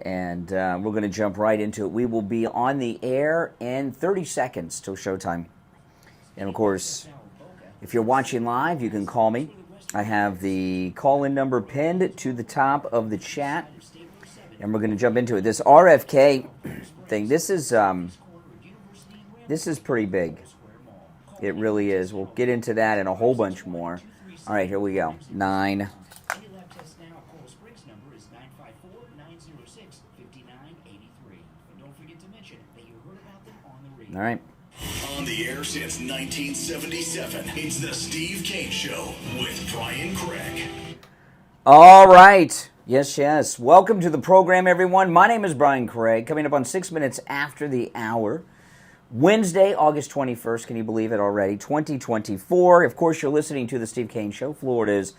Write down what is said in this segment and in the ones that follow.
And we're going to jump right into it. We will be on the air in 30 seconds till showtime. And, of course, if you're watching live, you can call me. I have the call-in number pinned to the top of the chat. And we're going to jump into it. This RFK thing, this is pretty big. It really is. We'll get into that and a whole bunch more. All right, here we go. 9. All right. On the air since 1977, it's the Steve Kane Show with Brian Craig. All right. Yes. Welcome to the program, everyone. My name is Brian Craig, coming up on 6 minutes after the hour. Wednesday, August 21st. Can you believe it already? 2024. Of course, you're listening to the Steve Kane Show, Florida's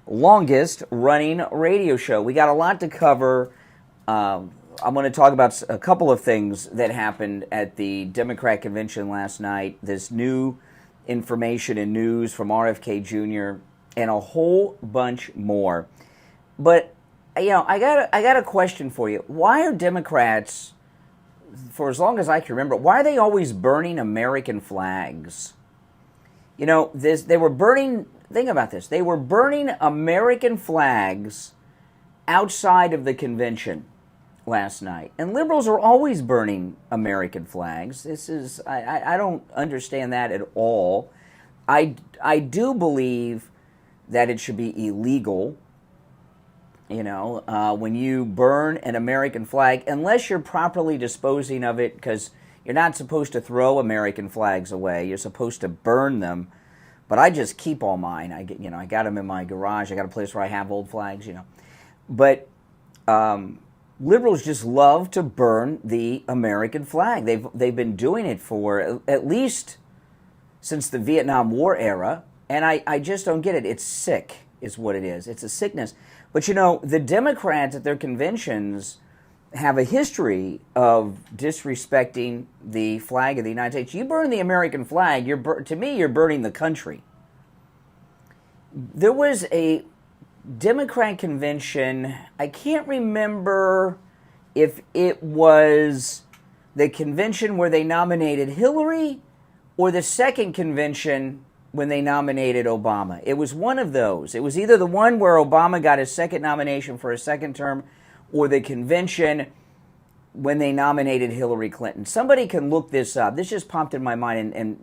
longest running radio show. We got a lot to cover. I'm going to talk about a couple of things that happened at the Democrat convention last night, this new information and news from RFK Jr., and a whole bunch more. But, you know, I got a question for you. Why are Democrats, for as long as I can remember, why are they always burning American flags? You know, they were burning, think about this, they were burning American flags outside of the convention last night. And liberals are always burning American flags. This is, I don't understand that at all. I do believe that it should be illegal, you know, when you burn an American flag, unless you're properly disposing of it, because you're not supposed to throw American flags away. You're supposed to burn them. But I just keep all mine. I got them in my garage. I got a place where I have old flags, you know. But liberals just love to burn the American flag. They've been doing it for at least since the Vietnam War era, and I just don't get it. It's sick, is what it is. It's a sickness. But you know, the Democrats at their conventions have a history of disrespecting the flag of the United States. You burn the American flag, to me, you're burning the country. There was a Democrat convention, I can't remember if it was the convention where they nominated Hillary or the second convention when they nominated Obama. It was one of those. It was either the one where Obama got his second nomination for a second term or the convention when they nominated Hillary Clinton. Somebody can look this up. This just popped in my mind, and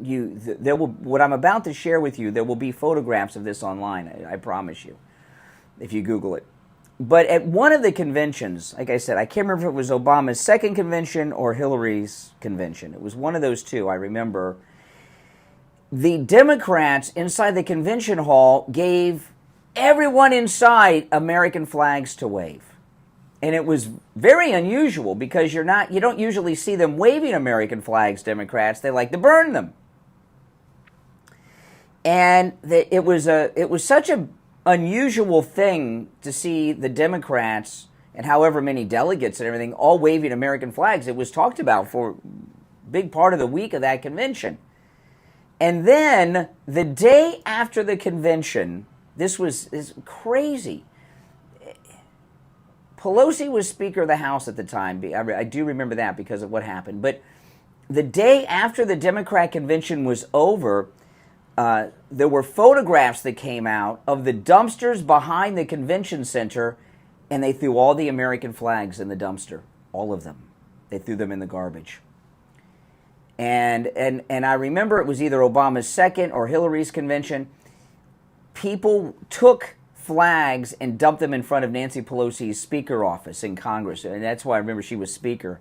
what I'm about to share with you, there will be photographs of this online, I promise you, if you Google it. But at one of the conventions, like I said, I can't remember if it was Obama's second convention or Hillary's convention. It was one of those two, I remember. The Democrats inside the convention hall gave everyone inside American flags to wave. And it was very unusual because you don't usually see them waving American flags, Democrats. They like to burn them. And it was such a unusual thing to see the Democrats and however many delegates and everything all waving American flags. It was talked about for a big part of the week of that convention. And then the day after the convention, this is crazy. Pelosi was Speaker of the House at the time. I do remember that because of what happened. But the day after the Democrat convention was over, there were photographs that came out of the dumpsters behind the convention center, and they threw all the American flags in the dumpster, all of them. They threw them in the garbage. And I remember it was either Obama's second or Hillary's convention. People took flags and dumped them in front of Nancy Pelosi's Speaker office in Congress, and that's why I remember she was Speaker.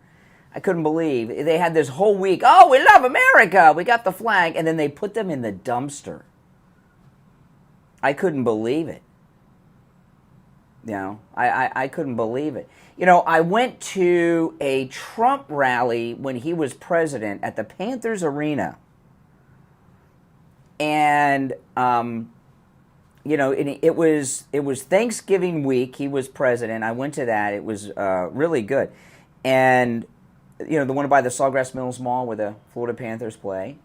I couldn't believe they had this whole week. Oh, we love America. We got the flag. And then they put them in the dumpster. I couldn't believe it. You know, I couldn't believe it. You know, I went to a Trump rally when he was president at the Panthers Arena. And, you know, it was Thanksgiving week. He was president. I went to that. It was really good. And you know, the one by the Sawgrass Mills Mall where the Florida Panthers play.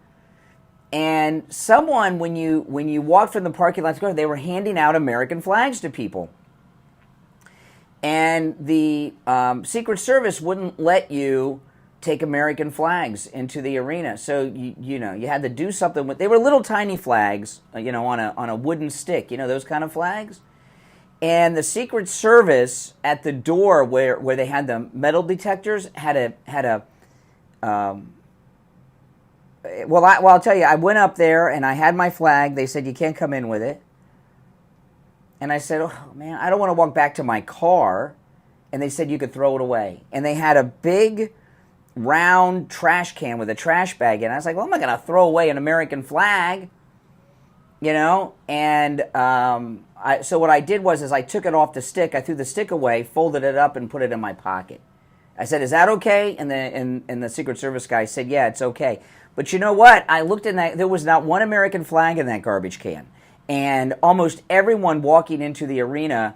And someone, when you walked from the parking lot to go, they were handing out American flags to people. and the Secret Service wouldn't let you take American flags into the arena. So you had to do something with. They were little tiny flags, on a wooden stick. Those kind of flags. And the Secret Service at the door where they had the metal detectors had a. I'll tell you, I went up there and I had my flag. They said you can't come in with it. And I said, oh man, I don't want to walk back to my car. And they said you could throw it away. And they had a big round trash can with a trash bag in it. I was like, well, I'm not going to throw away an American flag, And so what I did was I took it off the stick. I threw the stick away, folded it up, and put it in my pocket. I said, is that okay? And the Secret Service guy said, yeah, it's okay. But you know what? I looked in that. There was not one American flag in that garbage can. And almost everyone walking into the arena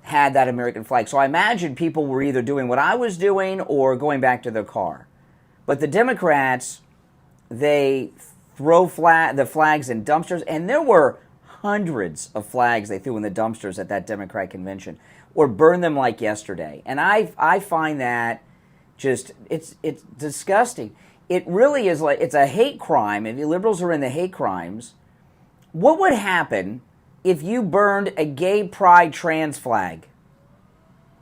had that American flag. So I imagine people were either doing what I was doing or going back to their car. But the Democrats, they throw the flags in dumpsters, and there were hundreds of flags they threw in the dumpsters at that Democrat convention, or burned them like yesterday. And I find that just, it's disgusting. It really is like, it's a hate crime. If you liberals are into hate crimes, what would happen if you burned a gay pride trans flag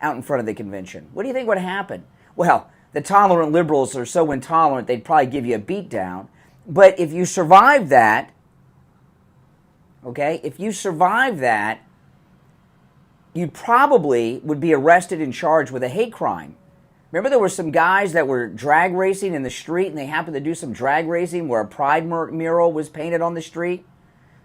out in front of the convention? What do you think would happen? Well, the tolerant liberals are so intolerant they'd probably give you a beat down. But if you survive that, okay, you probably would be arrested and charged with a hate crime. Remember there were some guys that were drag racing in the street, and they happened to do some drag racing where a pride mural was painted on the street?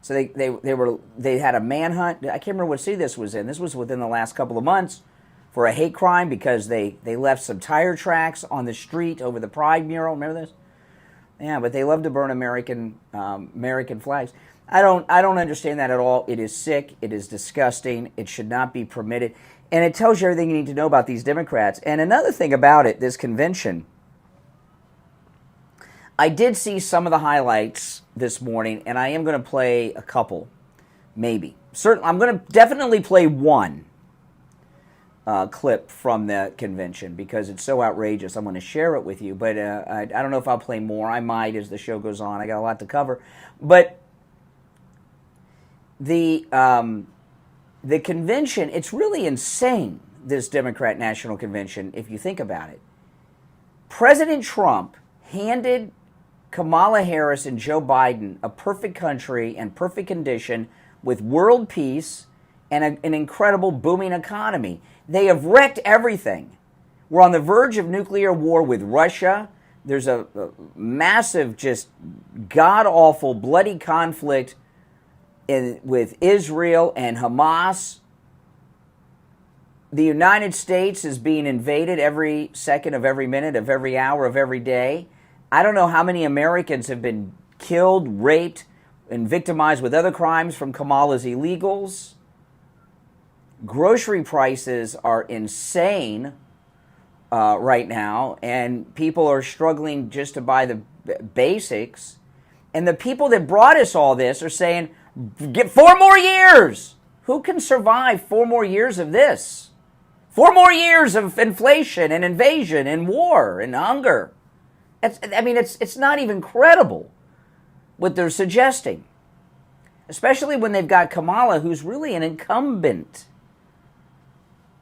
So they had a manhunt. I can't remember what city this was in. This was within the last couple of months for a hate crime because they left some tire tracks on the street over the pride mural. Remember this? Yeah, but they love to burn American flags. I don't understand that at all. It is sick. It is disgusting. It should not be permitted. And it tells you everything you need to know about these Democrats. And another thing about it, this convention, I did see some of the highlights this morning, and I am going to play a couple, maybe. I'm going to definitely play one clip from the convention because it's so outrageous. I'm going to share it with you, but I don't know if I'll play more. I might as the show goes on. I got a lot to cover. But the convention, it's really insane, this Democrat National Convention, if you think about it. President Trump handed Kamala Harris and Joe Biden a perfect country and perfect condition with world peace and an incredible booming economy. They have wrecked everything. We're on the verge of nuclear war with Russia. There's a massive, just god-awful, bloody conflict with Israel and Hamas. The United States is being invaded every second of every minute of every hour of every day. I don't know how many Americans have been killed, raped, and victimized with other crimes from Kamala's illegals. Grocery prices are insane right now, and people are struggling just to buy the basics. And the people that brought us all this are saying, get 4 more years. Who can survive 4 more years of this? 4 more years of inflation and invasion and war and hunger. It's not even credible what they're suggesting. Especially when they've got Kamala, who's really an incumbent.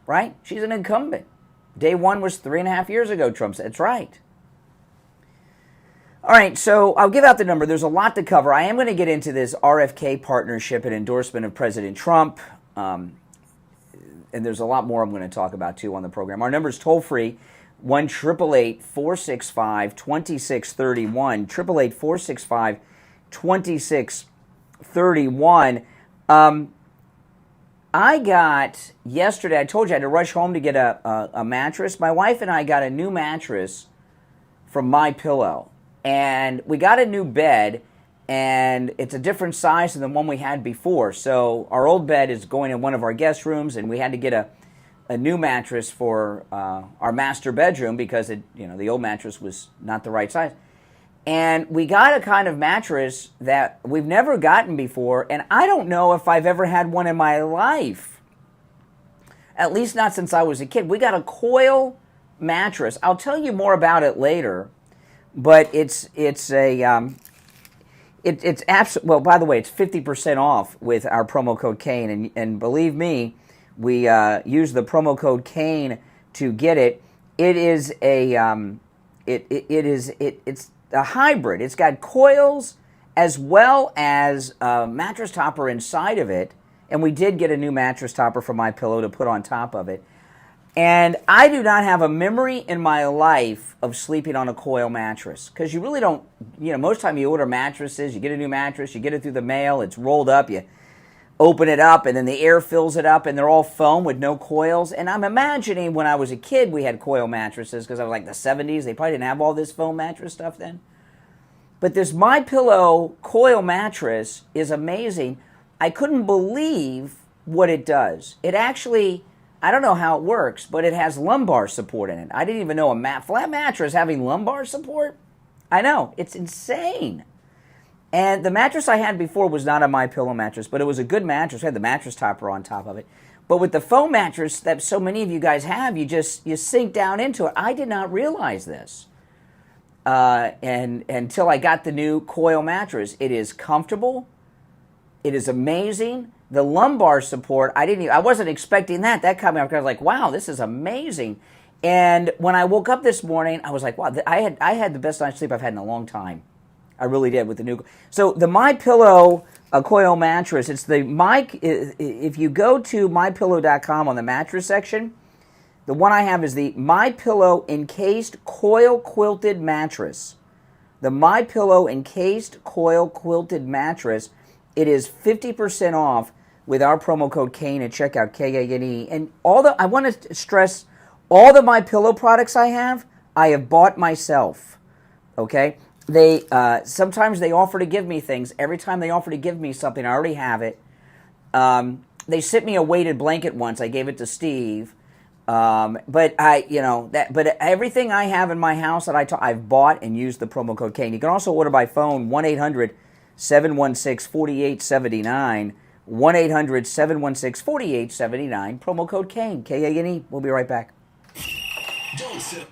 Right? She's an incumbent. Day one was 3.5 years ago, Trump said. That's right. All right, so I'll give out the number. There's a lot to cover. I am going to get into this RFK partnership and endorsement of President Trump. And there's a lot more I'm going to talk about, too, on the program. Our number is toll-free, 1-888-465-2631, 888-465-2631. I got, yesterday, I told you I had to rush home to get a mattress. My wife and I got a new mattress from MyPillow. And we got a new bed, and it's a different size than the one we had before. So our old bed is going in one of our guest rooms, and we had to get a new mattress for our master bedroom because the old mattress was not the right size. And we got a kind of mattress that we've never gotten before, and I don't know if I've ever had one in my life. At least not since I was a kid. We got a coil mattress. I'll tell you more about it later, but it's absolutely, well, by the way, it's 50% off with our promo code Kane, and believe me, we use the promo code Kane to get it. It is it's a hybrid. It's got coils as well as a mattress topper inside of it, and we did get a new mattress topper for MyPillow to put on top of it. And I do not have a memory in my life of sleeping on a coil mattress, because you really don't, most time you order mattresses, you get a new mattress, you get it through the mail, it's rolled up, you open it up, and then the air fills it up, and they're all foam with no coils. And I'm imagining when I was a kid we had coil mattresses, because I was like the 70s, they probably didn't have all this foam mattress stuff then. But this MyPillow coil mattress is amazing. I couldn't believe what it does. It actually, I don't know how it works, but it has lumbar support in it. I didn't even know a flat mattress having lumbar support. I know, it's insane. And the mattress I had before was not a MyPillow mattress, but it was a good mattress. It had the mattress topper on top of it. But with the foam mattress that so many of you guys have, you sink down into it. I did not realize this. And until I got the new coil mattress. It is comfortable. It is amazing. The lumbar support, I wasn't expecting that. That caught me off guard. I was like, wow, this is amazing. And when I woke up this morning, I was like, wow, I had the best night's sleep I've had in a long time. I really did with the new. So the MyPillow coil mattress, it's if you go to mypillow.com on the mattress section, the one I have is the MyPillow encased coil quilted mattress. The MyPillow encased coil quilted mattress. It is 50% off with our promo code Kane at checkout, K-A-N-E. And I want to stress, all the MyPillow products I have bought myself. Okay? They sometimes they offer to give me things. Every time they offer to give me something, I already have it. They sent me a weighted blanket once. I gave it to Steve. But everything I have in my house that I've bought and used the promo code Kane. You can also order by phone, 1-800-716-4879, 1-800-716-4879, promo code Kane, K-A-N-E. We'll be right back. Don't sit.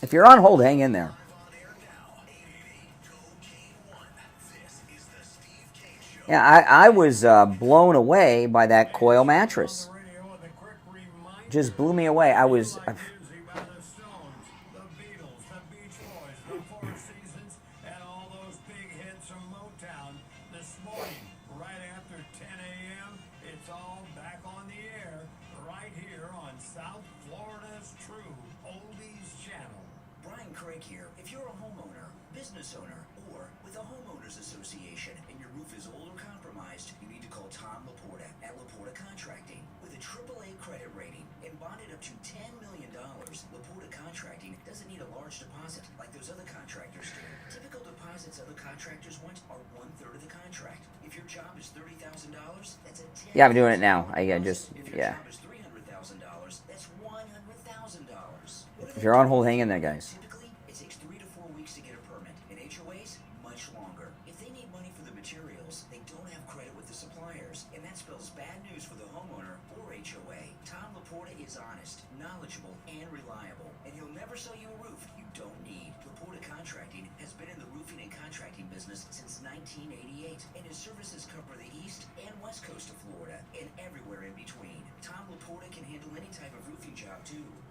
If you're on hold, hang in there. Yeah, I was blown away by that coil mattress. Just blew me away. Here. If you're a homeowner, business owner, or with a homeowners association and your roof is old or compromised, you need to call Tom Laporta at Laporta Contracting. With a AAA credit rating and bonded up to $10 million, Laporta Contracting doesn't need a large deposit like those other contractors do. Typical deposits other contractors want are 1/3 of the contract. If your job is $30,000, that's a $10,000. Yeah, I'm doing it now. If your job is $300,000, that's $100,000. If you're on hold, hang in there, guys.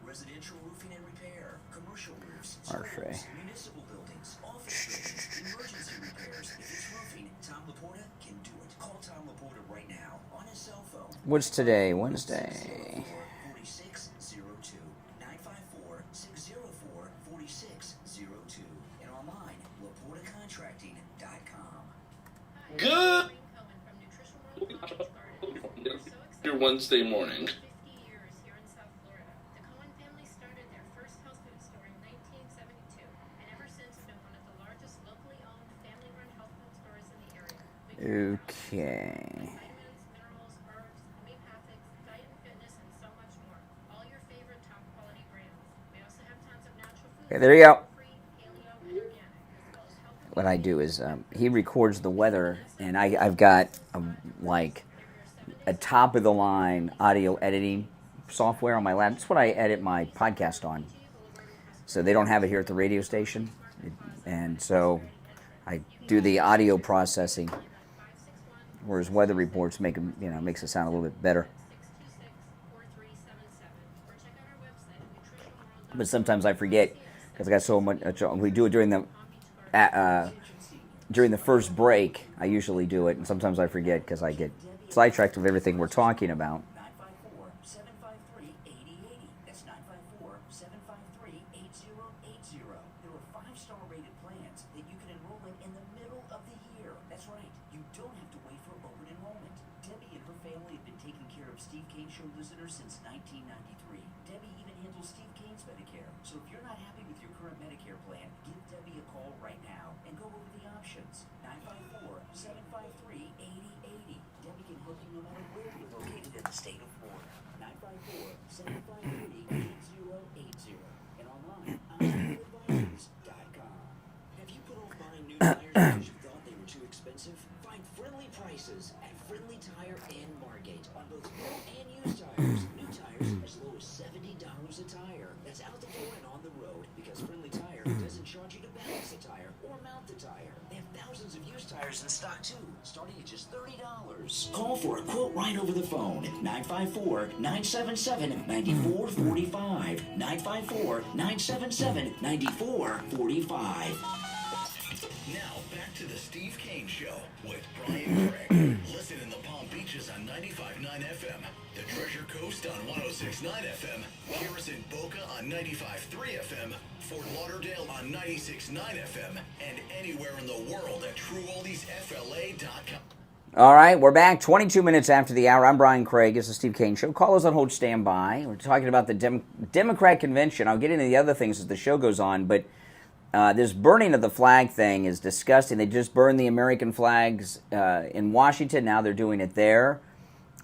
Residential roofing and repair, commercial roofs, schools, municipal buildings, office buildings, emergency repairs. If it's roofing, Tom Laporta can do it. Call Tom Laporta right now on his cell phone. What's today? Wednesday. 4602 954 604 4602 and online laportacontracting.com. Good. Your Wednesday morning. Okay. Okay, there you go. What I do is he records the weather, and I've got like a top-of-the-line audio editing software on my laptop. That's what I edit my podcast on. So they don't have it here at the radio station. And so I do the audio processing, whereas weather reports makes it sound a little bit better. But sometimes I forget because I got so much. We do it during the first break. I usually do it, and sometimes I forget because I get sidetracked with everything we're talking about. 954-753-8080. That's 954-753-8080. There are 5-star rated plans that you can enroll in the middle of the year. That's right. You don't have to wait for open enrollment. Debbie and her family have been taking care of Steve Kane Show listeners since 1993. Debbie even handles Steve Kane's Medicare. So if you're not happy with your current Medicare plan, give Debbie a call right now and go over the options. 954-753-8080. Debbie can help you no matter where you're located in the state of Florida. 954-753-8080. And online, advertisers.com. Have you put off buying new tires because you thought they were too expensive? Find friendly prices at Friendly Tire and Margate on both new and used tires. New tires as low as $70 a tire. That's out the door and on the road because Friendly Tire doesn't charge you to balance the tire or mount the tire. They have thousands of used tires in stock too, starting at just $30. Call for a quote right over the phone. 954-977-9445. 954-977-9445. Now back to the Steve Kane Show with Brian Craig. Listen in the Palm Beaches on 95.9 FM, the Treasure Coast on 106.9 FM, hear us in Boca on 95.3 FM, Fort Lauderdale on 96.9 FM, and anywhere in the world at TrueOldiesFLA.com. All right, we're back 22 minutes after the hour. I'm Brian Craig. It's the Steve Kane Show. Call us on hold, stand by. We're talking about the Democrat convention. I'll get into the other things as the show goes on, but this burning of the flag thing is disgusting. They just burned the American flags in Washington. Now they're doing it there.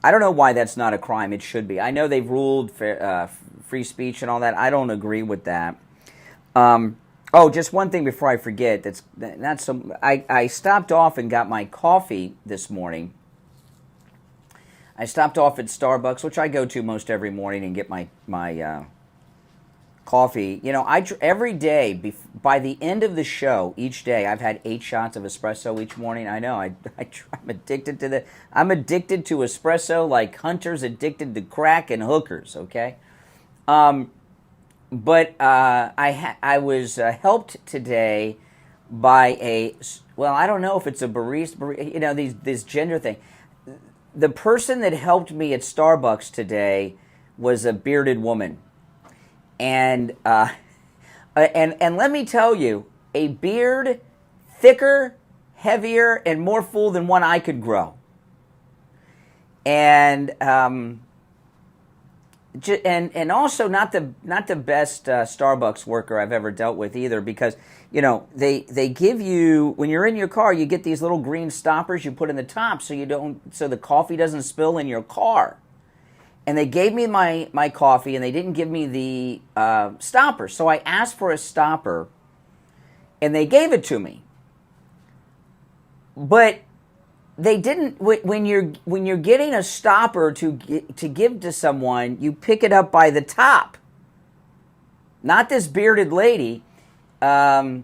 I don't know why that's not a crime. It should be. I know they've ruled free speech and all that. I don't agree with that. Just one thing before I forget. I stopped off and got my coffee this morning. I stopped off at Starbucks, which I go to most every morning, and get my coffee. You know, every day, by the end of the show, each day, I've had 8 shots of espresso each morning. I know, I'm addicted to I'm addicted to espresso like Hunter's addicted to crack and hookers, okay? But I was helped today by I don't know if it's a barista, you know, this gender thing. The person that helped me at Starbucks today was a bearded woman. And let me tell you, a beard thicker, heavier, and more full than one I could grow. And also not the best Starbucks worker I've ever dealt with either, because you know they give you, when you're in your car, you get these little green stoppers you put in the top so the coffee doesn't spill in your car. And they gave me my coffee, and they didn't give me the stopper. So I asked for a stopper, and they gave it to me. But they didn't. When you're getting a stopper to give to someone, you pick it up by the top. Not this bearded lady. I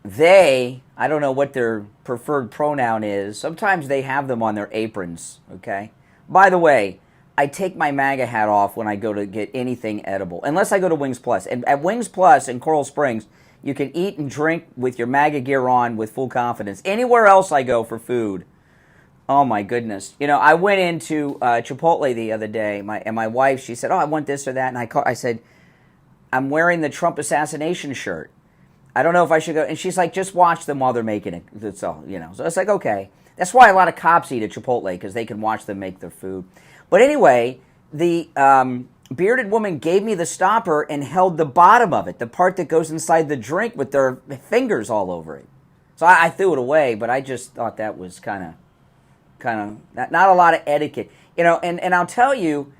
don't know what their preferred pronoun is. Sometimes they have them on their aprons. Okay. By the way, I take my MAGA hat off when I go to get anything edible, unless I go to Wings Plus. And at Wings Plus in Coral Springs, you can eat and drink with your MAGA gear on with full confidence. Anywhere else I go for food, oh my goodness. You know, I went into Chipotle the other day, and my wife, she said, "Oh, I want this or that," and I said, "I'm wearing the Trump assassination shirt. I don't know if I should go." And she's like, "Just watch them while they're making it." That's all, you know. So it's like, okay. That's why a lot of cops eat at Chipotle, because they can watch them make their food. But anyway, the bearded woman gave me the stopper and held the bottom of it, the part that goes inside the drink, with their fingers all over it. So I threw it away, but I just thought that was kind of not a lot of etiquette. You know, and I'll tell you,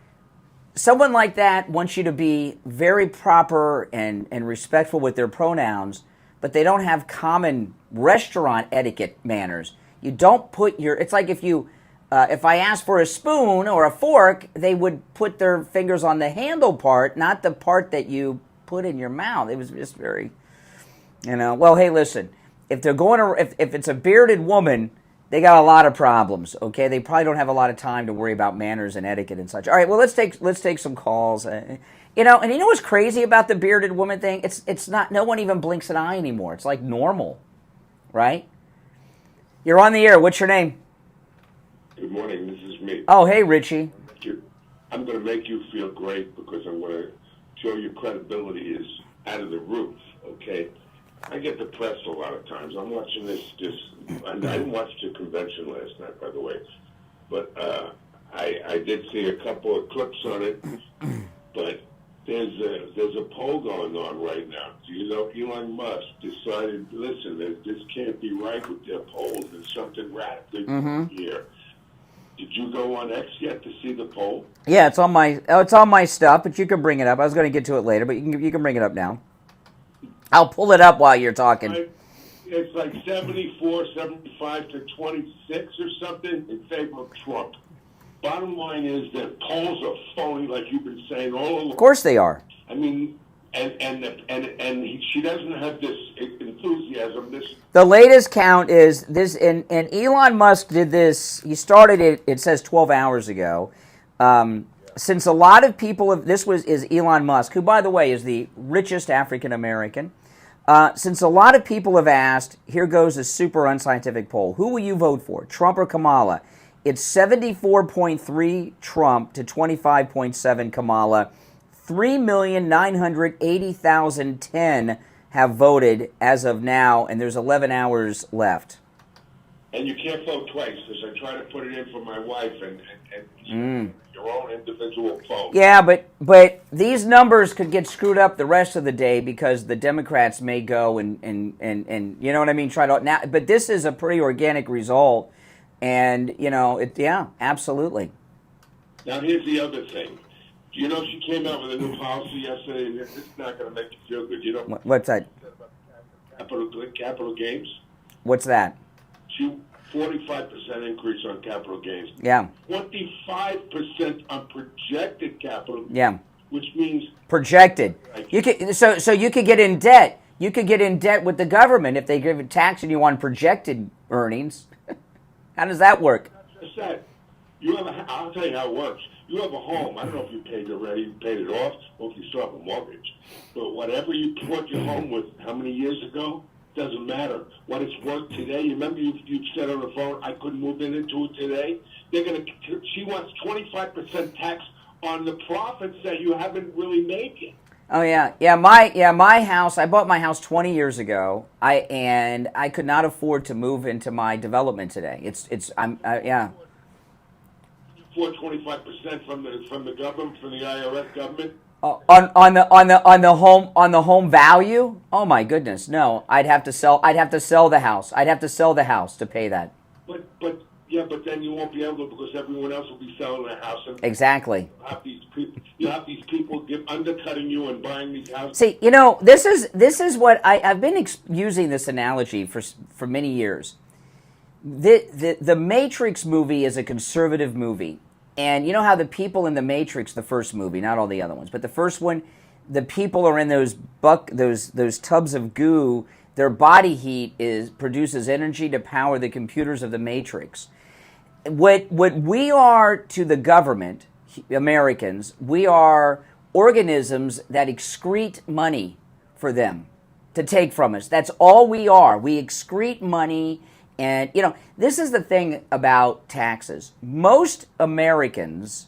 someone like that wants you to be very proper and respectful with their pronouns, but they don't have common restaurant etiquette manners. You don't put it's like if you if I asked for a spoon or a fork, they would put their fingers on the handle part, not the part that you put in your mouth. It was just very, Well, hey, listen, if they're going to, if it's a bearded woman, they got a lot of problems. Okay, they probably don't have a lot of time to worry about manners and etiquette and such. All right, well, let's take some calls. And you know what's crazy about the bearded woman thing? It's not. No one even blinks an eye anymore. It's like normal, right? You're on the air. What's your name? Good morning, this is me. Oh, hey, Richie. I'm going to make you feel great because I'm going to show your credibility is out of the roof, okay? I get depressed a lot of times. I'm watching this, I didn't watch the convention last night, by the way, but I did see a couple of clips on it, but there's a poll going on right now. Do you know Elon Musk decided, listen, this can't be right with their polls. There's something radically here. Did you go on X yet to see the poll? Yeah, it's on my stuff, but you can bring it up. I was going to get to it later, but you can bring it up now. I'll pull it up while you're talking. It's like 74, 75 to 26 or something in favor of Trump. Bottom line is that polls are phony, like you've been saying all along. Of course they are. I mean, she doesn't have this enthusiasm. The latest count is this, and Elon Musk did this. He started it. It says 12 hours ago. Since a lot of people have, is Elon Musk, who, by the way, is the richest African American. Since a lot of people have asked, here goes a super unscientific poll. Who will you vote for, Trump or Kamala? It's 74.3 Trump to 25.7 Kamala. 3,980,010 have voted as of now, and there's 11 hours left. And you can't vote twice, because I try to put it in for my wife, and your own individual vote. Yeah, but these numbers could get screwed up the rest of the day because the Democrats may go and you know what I mean, try to now. But this is a pretty organic result, and absolutely. Now here's the other thing. You know, she came out with a new policy yesterday, and this is not going to make you feel good. You know what's that? Capital gains. What's that? 45% increase on capital gains. Yeah. 25% on projected capital. Yeah. Which means projected. You could so you could get in debt. You could get in debt with the government if they give a tax and you want projected earnings. How does that work? Just that. I'll tell you how it works. You have a home. I don't know if you paid it already, you paid it off, or if you still have a mortgage. But whatever you bought your home with how many years ago, doesn't matter. What it's worth today, you remember you said on the phone, I couldn't move into it today? She wants 25% tax on the profits that you haven't really made yet. Oh yeah. My house, I bought my house 20 years ago. I could not afford to move into my development today. Yeah. For 25% from the government, from the IRS government. On the home value? Oh my goodness, no! I'd have to sell the house. I'd have to sell the house to pay that. But then you won't be able to because everyone else will be selling their house. And exactly. You have these people undercutting you and buying these houses. See, this is what I've been using this analogy for many years. The Matrix movie is a conservative movie. And you know how the people in the Matrix, the first movie, not all the other ones, but the first one, the people are in those tubs of goo. Their body heat produces energy to power the computers of the Matrix. What we are to the government, Americans, we are organisms that excrete money for them to take from us. That's all we are. We excrete money. And, this is the thing about taxes. Most Americans,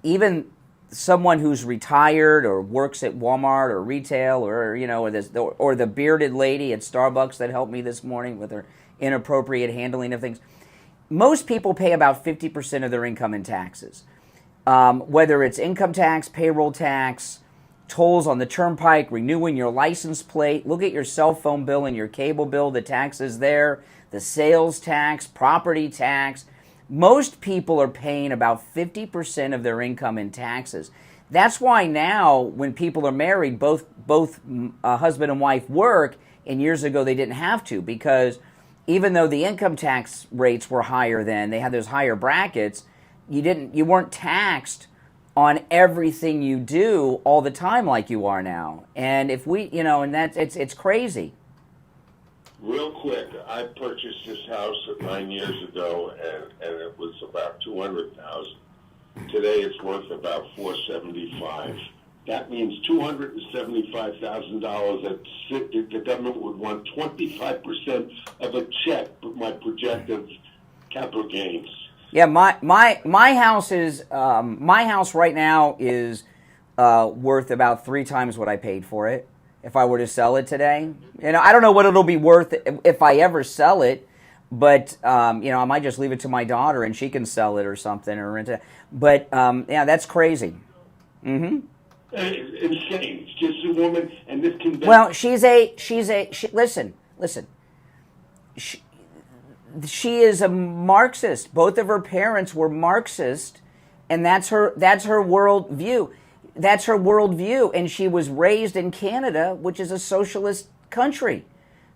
even someone who's retired or works at Walmart or retail or the bearded lady at Starbucks that helped me this morning with her inappropriate handling of things, most people pay about 50% of their income in taxes. Whether it's income tax, payroll tax, tolls on the turnpike, renewing your license plate, look at your cell phone bill and your cable bill, the taxes there, the sales tax, property tax. Most people are paying about 50% of their income in taxes. That's why now when people are married, both husband and wife work, and years ago they didn't have to because even though the income tax rates were higher then, they had those higher brackets, you weren't taxed on everything you do all the time like you are now. And if we, and it's crazy. Real quick, I purchased this house 9 years ago, and it was about $200,000. Today, it's worth about $475,000. That means $275,000. That the government would want 25% of a check for my projected capital gains. Yeah, my house is my house right now is worth about 3 times what I paid for it. If I were to sell it today, I don't know what it'll be worth if I ever sell it, but I might just leave it to my daughter and she can sell it or something or rent it. But yeah, that's crazy. Mm-hmm. Insane. It's just a woman, and this convention. Well, listen. She is a Marxist. Both of her parents were Marxist, and that's her worldview. That's her worldview, and she was raised in Canada, which is a socialist country.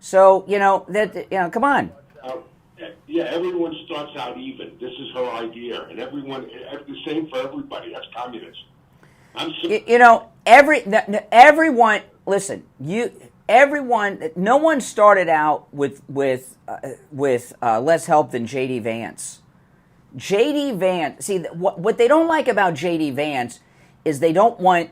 So come on. Yeah, everyone starts out even. This is her idea, and everyone the same for everybody. That's communism. Everyone. Listen, everyone. No one started out with less help than J.D. Vance. J.D. Vance. See, what they don't like about J.D. Vance is they don't want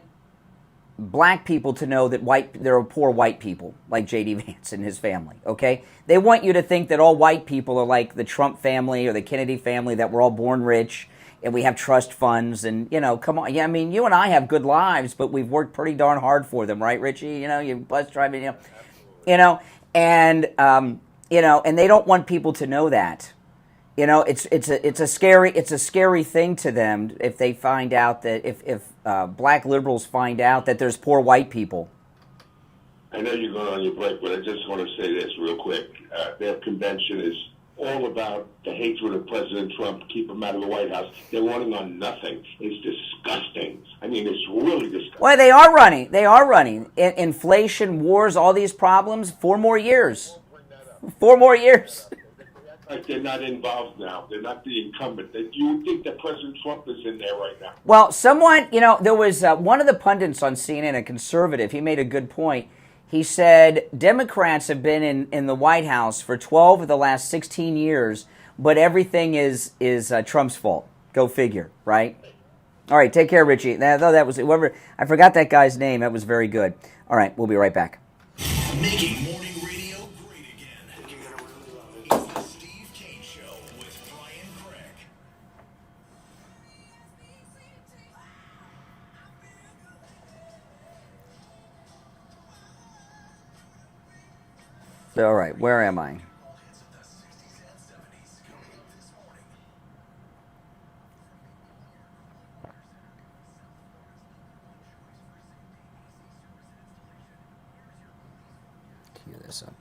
black people to know that there are poor white people like J.D. Vance and his family, okay? They want you to think that all white people are like the Trump family or the Kennedy family, that we're all born rich and we have trust funds and, come on. Yeah, I mean, you and I have good lives, but we've worked pretty darn hard for them, right, Richie? You bus driving, and they don't want people to know that. It's a scary thing to them if they find out that if black liberals find out that there's poor white people. I know you're going on your break, but I just want to say this real quick. Their convention is all about the hatred of President Trump, keep him out of the White House. They're running on nothing. It's disgusting. I mean, it's really disgusting. Well, they are running. Inflation, wars, all these problems, 4 more years. 4 more years. They're not involved now. They're not the incumbent. You would think that President Trump is in there right now. Well, someone, there was one of the pundits on CNN, a conservative, he made a good point. He said Democrats have been in the White House for 12 of the last 16 years, but everything is Trump's fault. Go figure, right? All right, take care, Richie. That was whoever. I forgot that guy's name. That was very good. All right, we'll be right back. Making morning radio great again. It's the Steve Kane Show with Brian Craig. All right, where am I? Cue this up.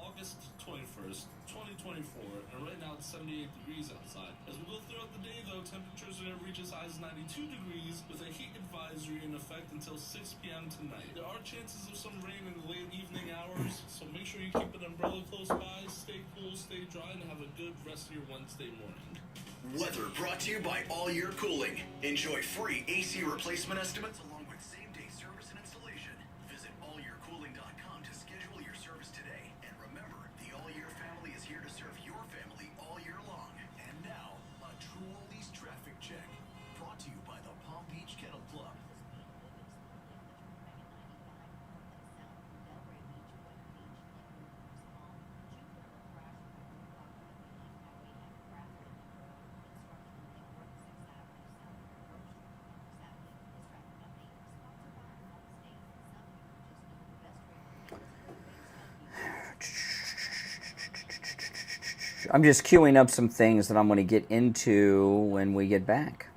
August 21st, 2024, and right now it's 78 degrees outside. As we go throughout the day, though, temperatures are going to reach as high as 92 degrees with a heat advisory in effect until 6 p.m. tonight. There are chances of some rain in the late evening hours, so make sure you keep an umbrella close by, stay cool, stay dry, and have a good rest of your Wednesday morning. Weather brought to you by All Year Cooling. Enjoy free AC replacement estimates along with same-day service and installation. Visit allyearcooling.com to schedule your service today. And remember, the All Year family is here to serve your family all year long. And now, a True Oldies traffic check. Brought to you by the Palm Beach Kennel Club. I'm just queuing up some things that I'm going to get into when we get back.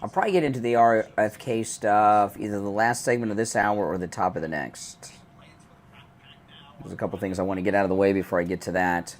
I'll probably get into the RFK stuff, either the last segment of this hour or the top of the next. There's a couple things I want to get out of the way before I get to that.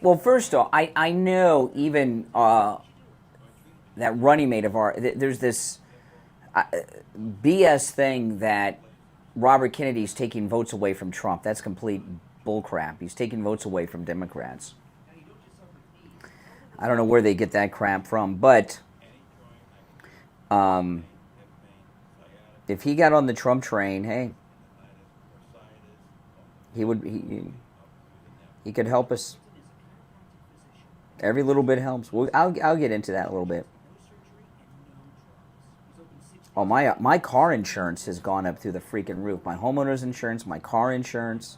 Well, first off, I know even that running mate of ours, there's this BS thing that Robert Kennedy's taking votes away from Trump. That's complete bullcrap. He's taking votes away from Democrats. I don't know where they get that crap from, but if he got on the Trump train, hey, he could help us. Every little bit helps. I'll get into that a little bit. Oh, my car insurance has gone up through the freaking roof. My homeowner's insurance, my car insurance.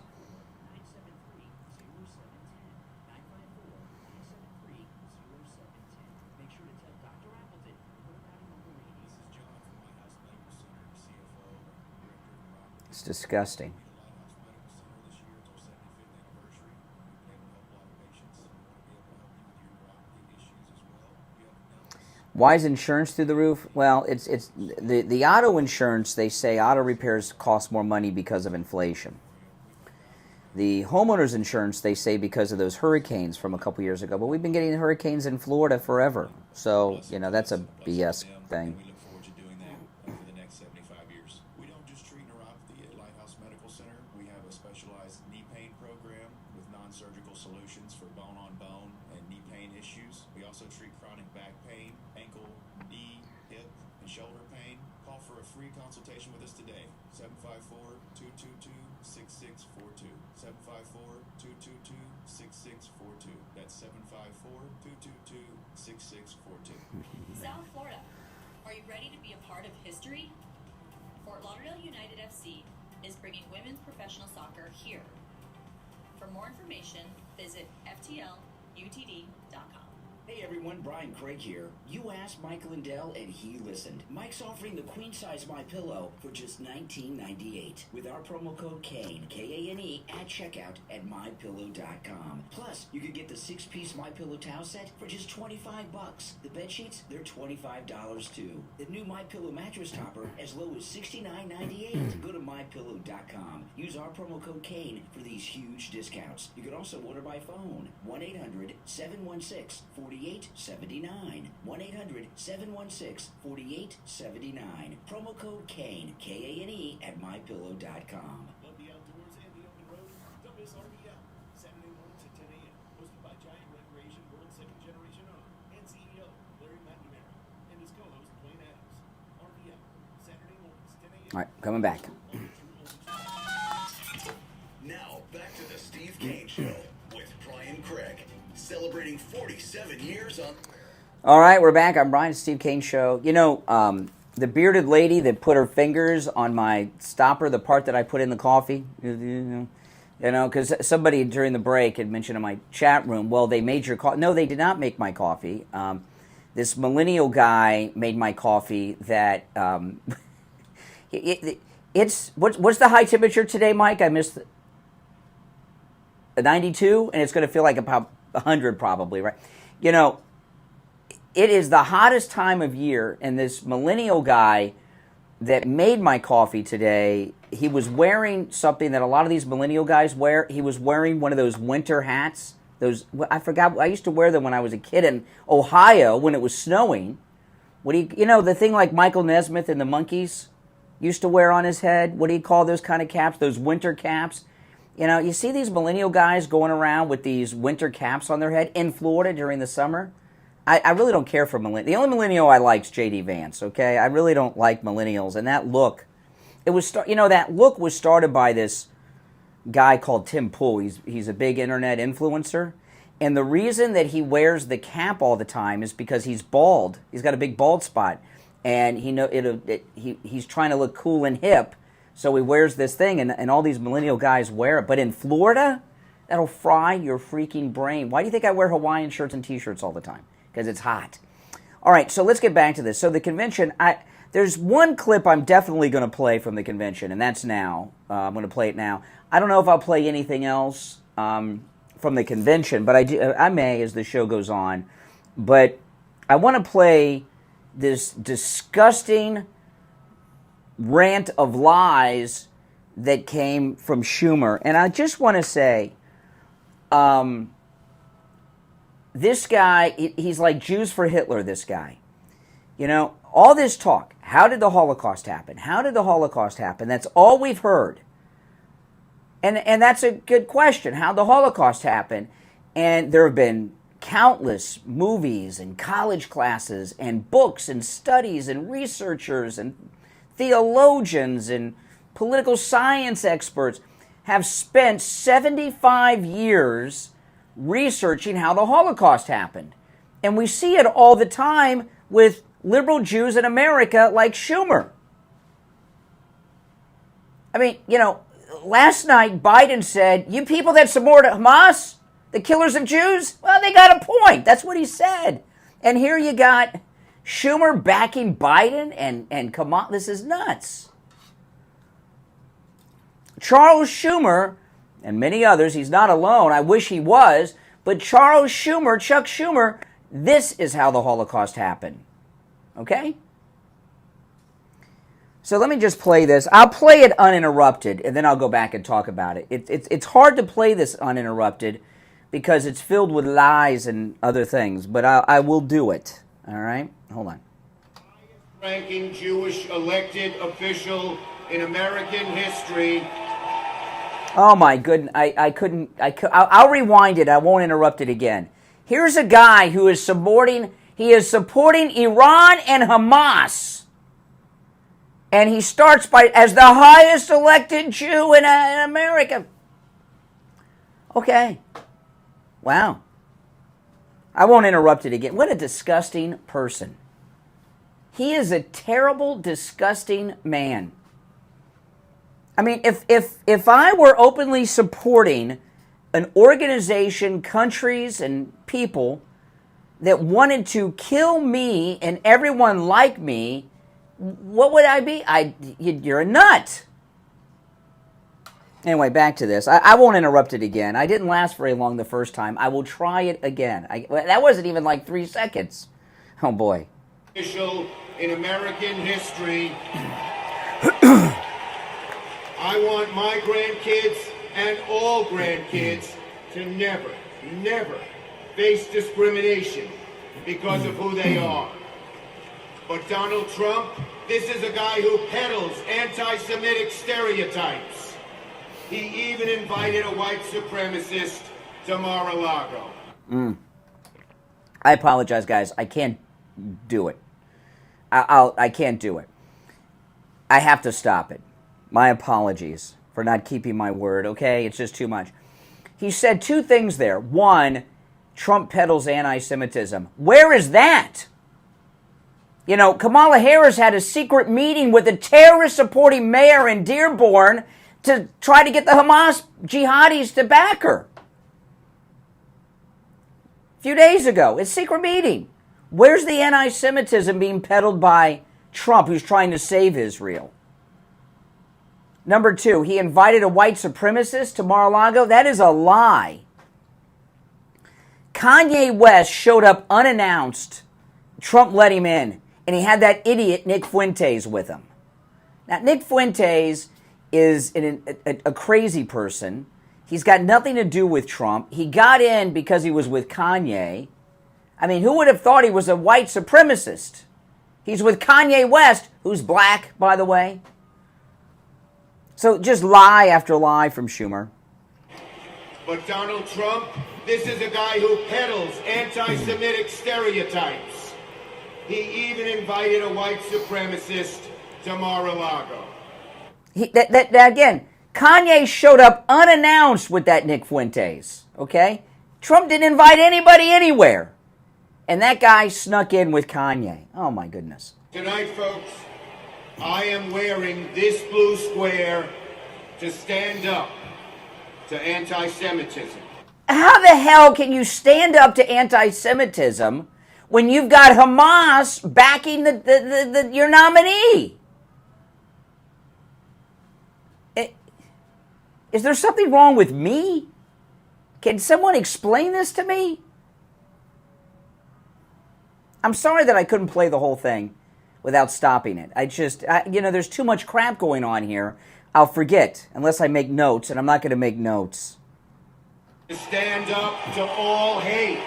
It's disgusting. Why is insurance through the roof? Well, it's the auto insurance. They say auto repairs cost more money because of inflation. The homeowners insurance, they say, because of those hurricanes from a couple years ago. But we've been getting hurricanes in Florida forever, so that's a BS thing. We look forward to doing that for the next 75 years. We don't just treat neuropathy at Lighthouse Medical Center. We have a specialized knee pain program with non-surgical solutions for bone-on-bone and knee pain issues. We also treat chronic back pain, ankle, knee, hip, and shoulder pain. Call for a free consultation with us today. 754-222-6642. 754-222-6642. That's 754-222-6642. South Florida, are you ready to be a part of history? Fort Lauderdale United FC is bringing women's professional soccer here. For more information, visit ftlutd.com. Hey everyone, Brian Craig here. You asked Mike Lindell and he listened. Mike's offering the queen size MyPillow for just $19.98 with our promo code KANE, K-A-N-E, at checkout at MyPillow.com. Plus, you could get the 6-piece MyPillow towel set for just $25. The bed sheets, they're $25 too. The new MyPillow mattress topper as low as $69.98. Go to MyPillow.com. Use our promo code KANE for these huge discounts. You can also order by phone. 1-800-716-4879. 1-800-716-4879. Promo code KANE, K-A-N-E, at MyPillow.com. Love the outdoors and the open road? Don't miss RDL. Saturday mornings at 10 a.m. Hosted by Giant Recreation World Second Generation owner and CEO Larry McNamara and his co-host Dwayne Adams. RDL. Saturday mornings 10 a.m. All right, coming back. Now, back to the Steve Kane Show with Brian Craig. Celebrating 47 years on... All right, we're back. I'm Brian, Steve Kane Show. The bearded lady that put her fingers on my stopper, the part that I put in the coffee, because somebody during the break had mentioned in my chat room, well, they made your coffee. No, they did not make my coffee. This millennial guy made my coffee that... what's the high temperature today, Mike? I missed... 92, and it's going to feel like about 100 probably, right? It is the hottest time of year, and this millennial guy that made my coffee today, he was wearing something that a lot of these millennial guys wear. He was wearing one of those winter hats. I forgot, I used to wear them when I was a kid in Ohio when it was snowing. The thing like Michael Nesmith and the Monkees used to wear on his head? What do you call those kind of caps? Those winter caps? You see these millennial guys going around with these winter caps on their head in Florida during the summer. I really don't care for millennials. The only millennial I like is J.D. Vance, okay? I really don't like millennials. And that look, that look was started by this guy called Tim Pool. He's a big internet influencer. And the reason that he wears the cap all the time is because he's bald. He's got a big bald spot. And he's trying to look cool and hip. So he wears this thing, and all these millennial guys wear it. But in Florida, that'll fry your freaking brain. Why do you think I wear Hawaiian shirts and T-shirts all the time? Because it's hot. All right, so let's get back to this. So the convention, there's one clip I'm definitely going to play from the convention, and that's now. I'm going to play it now. I don't know if I'll play anything else from the convention, but I may as the show goes on. But I want to play this disgusting rant of lies that came from Schumer. And I just want to say, this guy, he's like Jews for Hitler, this guy. You know, all this talk, how did the Holocaust happen? How did the Holocaust happen? That's all we've heard. And that's a good question, how the Holocaust happened. And there have been countless movies and college classes and books and studies and researchers and theologians and political science experts have spent 75 years researching how the Holocaust happened. And we see it all the time with liberal Jews in America like Schumer. I mean, you know, last night Biden said, you people that support Hamas, the killers of Jews, well, they got a point. That's what he said. And here you got Schumer backing Biden and Kamala. This is nuts. Charles Schumer and many others, he's not alone, I wish he was, but Charles Schumer, Chuck Schumer, this is how the Holocaust happened. Okay? So let me just play this. I'll play it uninterrupted, and then I'll go back and talk about it. It's hard to play this uninterrupted because it's filled with lies and other things, but I will do it. All right? Hold on. Ranking Jewish elected official in American history. Oh my goodness, I'll rewind it, I won't interrupt it again. Here's a guy who is supporting Iran and Hamas. And he starts by, as the highest elected Jew in America. Okay. Wow. I won't interrupt it again. What a disgusting person. He is a terrible, disgusting man. I mean, if I were openly supporting an organization, countries, and people that wanted to kill me and everyone like me, what would I be? You're a nut. Anyway, back to this. I won't interrupt it again. I didn't last very long the first time. I will try it again. That wasn't even like 3 seconds. Oh, boy. Official in American history. I want my grandkids and all grandkids to never, never face discrimination because of who they are. But Donald Trump, this is a guy who peddles anti-Semitic stereotypes. He even invited a white supremacist to Mar-a-Lago. I apologize, guys. I can't do it. I can't do it. I have to stop it. My apologies for not keeping my word, okay? It's just too much. He said 2 things there. 1, Trump peddles anti-Semitism. Where is that? You know, Kamala Harris had a secret meeting with a terrorist-supporting mayor in Dearborn to try to get the Hamas jihadis to back her. A few days ago, a secret meeting. Where's the anti-Semitism being peddled by Trump, who's trying to save Israel? Number 2, he invited a white supremacist to Mar-a-Lago. That is a lie. Kanye West showed up unannounced. Trump let him in. And he had that idiot Nick Fuentes with him. Now, Nick Fuentes is a crazy person. He's got nothing to do with Trump. He got in because he was with Kanye. I mean, who would have thought he was a white supremacist? He's with Kanye West, who's black, by the way. So just lie after lie from Schumer. But Donald Trump, this is a guy who peddles anti-Semitic stereotypes. He even invited a white supremacist to Mar-a-Lago. Again, Kanye showed up unannounced with that Nick Fuentes, okay? Trump didn't invite anybody anywhere. And that guy snuck in with Kanye. Oh, my goodness. Tonight, folks, I am wearing this blue square to stand up to anti-Semitism. How the hell can you stand up to anti-Semitism when you've got Hamas backing your nominee? Is there something wrong with me? Can someone explain this to me? I'm sorry that I couldn't play the whole thing without stopping it. There's too much crap going on here. I'll forget unless I make notes, and I'm not going to make notes. To stand up to all hate.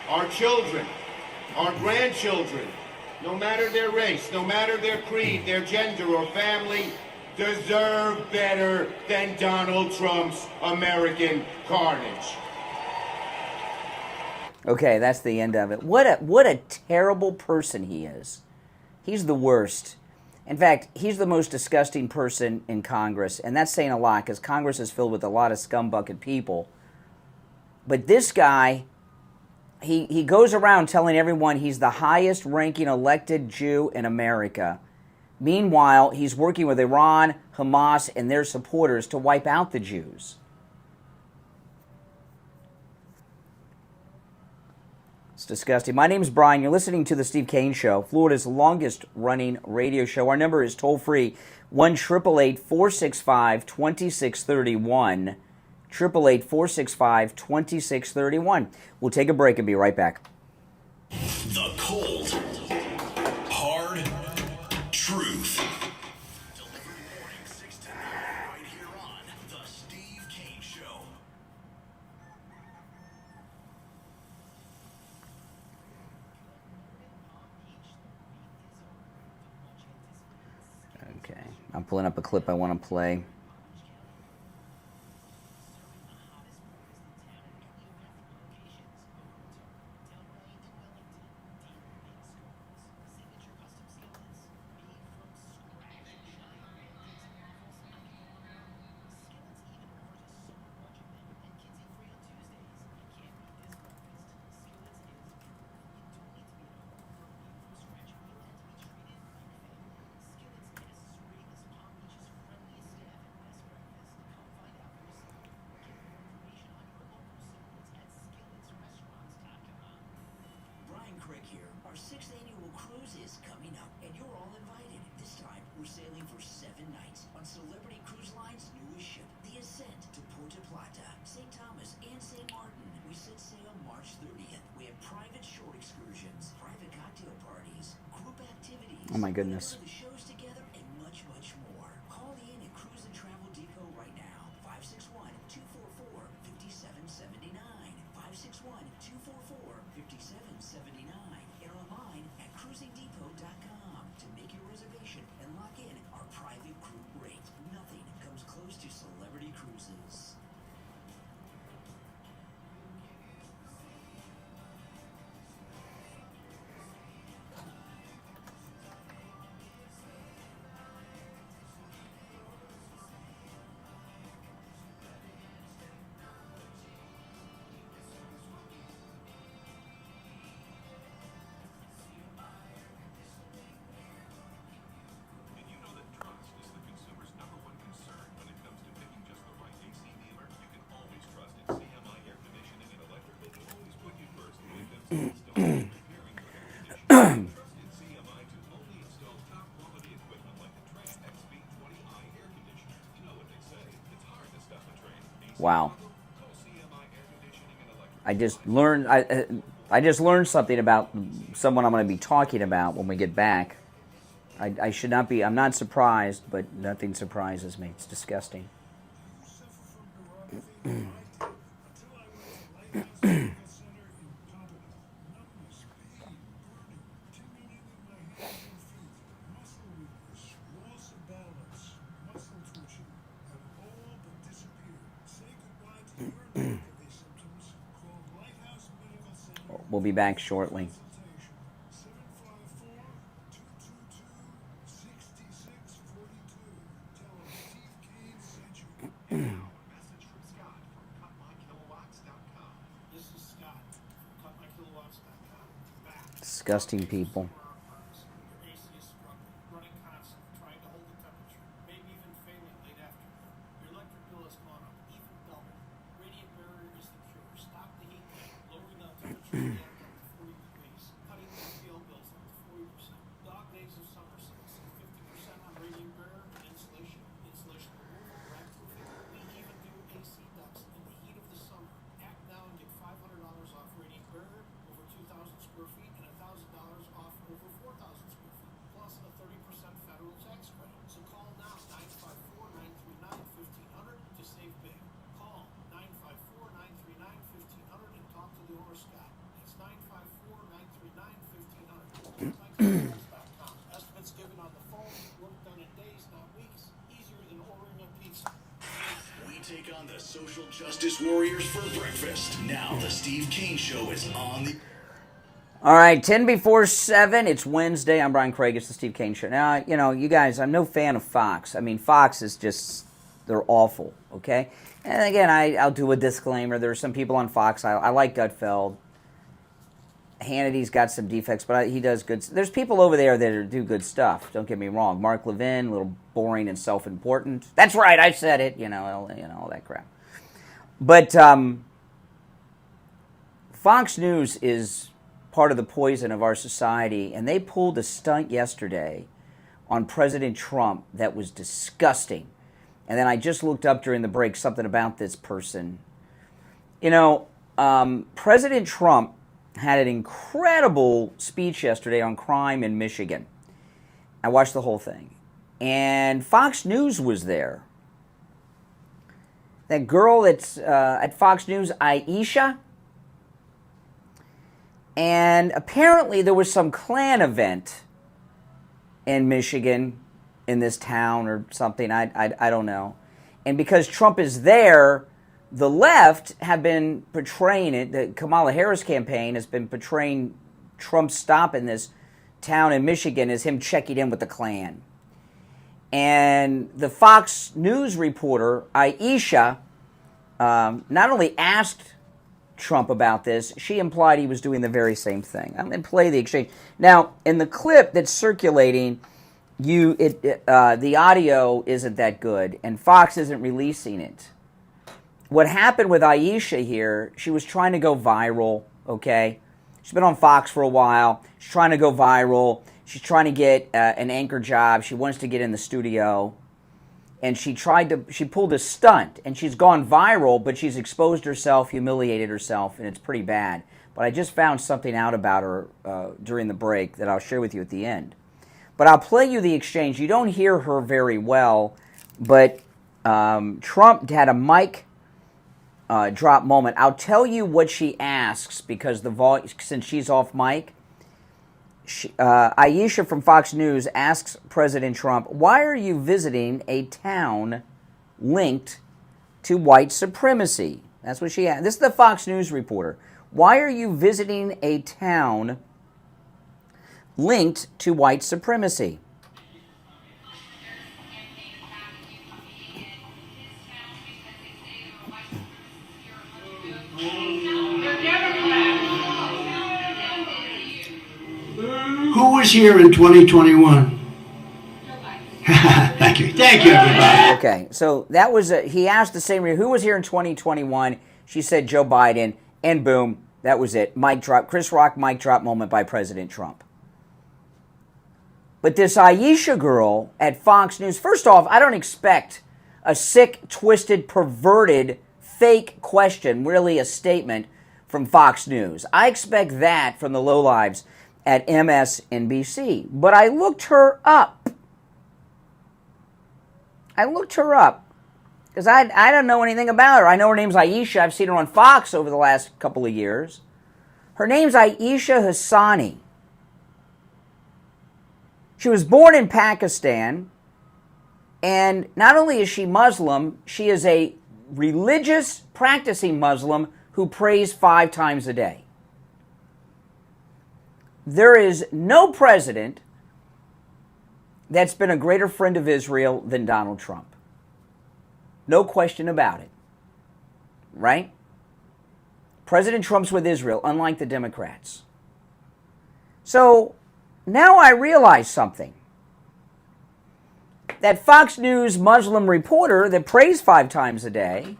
our children, our grandchildren, no matter their race, no matter their creed, their gender or family, deserve better than Donald Trump's American carnage. Okay, that's the end of it. What a terrible person he is. He's the worst. In fact, he's the most disgusting person in Congress, and that's saying a lot because Congress is filled with a lot of scumbucket people. But this guy, he goes around telling everyone he's the highest-ranking elected Jew in America. Meanwhile, he's working with Iran, Hamas, and their supporters to wipe out the Jews. It's disgusting. My name is Brian. You're listening to The Steve Kane Show, Florida's longest-running radio show. Our number is toll-free, 1-888-465-2631, 888-465-2631. We'll take a break and be right back. The cold, hard truth. Delivered morning 6 to 9 right here on The Steve Kane Show. Okay, I'm pulling up a clip I want to play. Craig here. Our 6th annual cruise is coming up, and you're all invited. This time, we're sailing for 7 nights on Celebrity Cruise Line's newest ship, the Ascent, to Puerto Plata, St. Thomas, and St. Martin. We set sail March 30th. We have private shore excursions, private cocktail parties, group activities. Oh my goodness. The shows together, and much, much more. Call in at Cruise and Travel Depot right now. 561-244-5779. 561-244-5779. And online at cruisingdepot.com to make your reservation and lock in our private group rate. Nothing comes close to Celebrity Cruises. Wow. I just learned something about someone I'm going to be talking about when we get back. I should not be, I'm not surprised, but nothing surprises me. It's disgusting. We'll be back shortly. Disgusting people. Justice warriors for breakfast. Now the Steve Kane Show is on the... All right, 10 before 7. It's Wednesday. I'm Brian Craig. It's the Steve Kane Show. Now, you know, you guys, I'm no fan of Fox. I mean, Fox is just, they're awful, okay? And again, I'll do a disclaimer. There are some people on Fox. I like Gutfeld. Hannity's got some defects, but he does good. There's people over there that do good stuff. Don't get me wrong. Mark Levin, a little boring and self-important. That's right, I said it. You know, all that crap. But Fox News is part of the poison of our society, and they pulled a stunt yesterday on President Trump that was disgusting. And then I just looked up during the break something about this person. You know, President Trump had an incredible speech yesterday on crime in Michigan. I watched the whole thing. And Fox News was there. That girl that's at Fox News, Aisha. And apparently there was some Klan event in Michigan, in this town or something. I don't know. And because Trump is there, the left have been portraying it. The Kamala Harris campaign has been portraying Trump's stop in this town in Michigan as him checking in with the Klan. And the Fox News reporter, Aisha, not only asked Trump about this, she implied he was doing the very same thing. I'm going to play the exchange. Now, in the clip that's circulating, the audio isn't that good, and Fox isn't releasing it. What happened with Aisha here, she was trying to go viral, okay? She's been on Fox for a while. She's trying to go viral. She's trying to get an anchor job. She wants to get in the studio. And she pulled a stunt, and she's gone viral, but she's exposed herself, humiliated herself, and it's pretty bad. But I just found something out about her during the break that I'll share with you at the end. But I'll play you the exchange. You don't hear her very well, but Trump had a mic drop moment. I'll tell you what she asks because since she's off mic. Aisha from Fox News asks President Trump, why are you visiting a town linked to white supremacy? That's what she asked. This is the Fox News reporter. Why are you visiting a town linked to white supremacy? Who was here in 2021? Thank you. Thank you, everybody. Okay, so that was, he asked the same, who was here in 2021? She said Joe Biden, and boom, that was it. Mic drop, Chris Rock mic drop moment by President Trump. But this Aisha girl at Fox News, first off, I don't expect a sick, twisted, perverted, fake question, really a statement from Fox News. I expect that from the lowlives at MSNBC. But I looked her up. Because I don't know anything about her. I know her name's Aisha. I've seen her on Fox over the last couple of years. Her name's Aisha Hassani. She was born in Pakistan. And not only is she Muslim, she is a religious practicing Muslim who prays 5 times a day. There is no president that's been a greater friend of Israel than Donald Trump. No question about it. Right? President Trump's with Israel, unlike the Democrats. So now I realize something. That Fox News Muslim reporter that prays 5 times a day,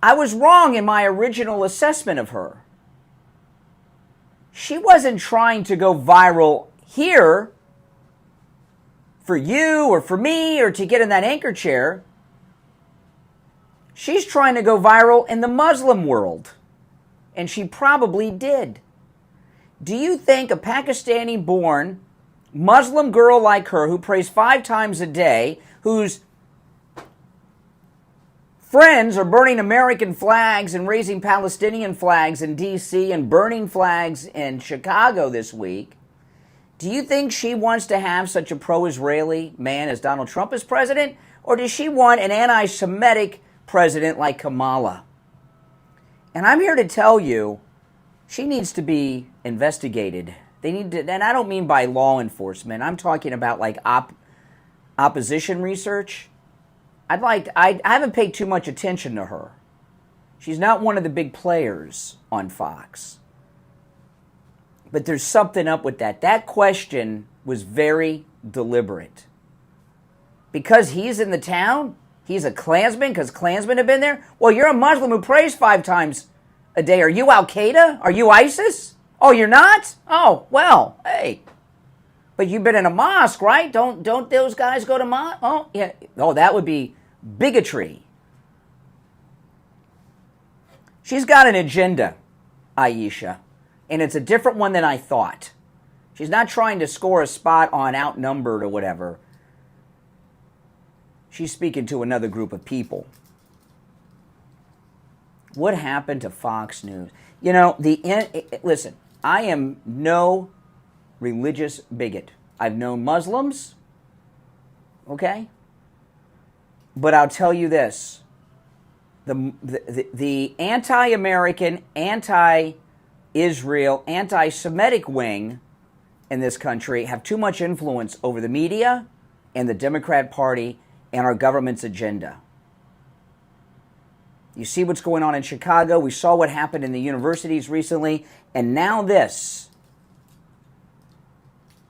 I was wrong in my original assessment of her. She wasn't trying to go viral here for you or for me or to get in that anchor chair. She's trying to go viral in the Muslim world. And she probably did. Do you think a Pakistani-born Muslim girl like her who prays 5 times a day, whose friends are burning American flags and raising Palestinian flags in D.C. and burning flags in Chicago this week, do you think she wants to have such a pro-Israeli man as Donald Trump as president? Or does she want an anti-Semitic president like Kamala. And I'm here to tell you, she needs to be investigated. They need to, and I don't mean by law enforcement. I'm talking about like opposition research. I haven't paid too much attention to her. She's not one of the big players on Fox. But there's something up with that. That question was very deliberate. Because he's in the town, he's a Klansman, because Klansmen have been there. Well, you're a Muslim who prays 5 times a day. Are you Al-Qaeda? Are you ISIS? Oh, you're not? Oh, well, hey. But you've been in a mosque, right? Don't those guys go to mosque? Oh, yeah. Oh, that would be bigotry. She's got an agenda, Aisha, and it's a different one than I thought. She's not trying to score a spot on Outnumbered or whatever. She's speaking to another group of people. What happened to Fox News? You know, listen, I am no religious bigot. I've known Muslims, okay? But I'll tell you this. The anti-American, anti-Israel, anti-Semitic wing in this country have too much influence over the media and the Democrat Party and our government's agenda. You see what's going on in Chicago. We saw what happened in the universities recently. And now this.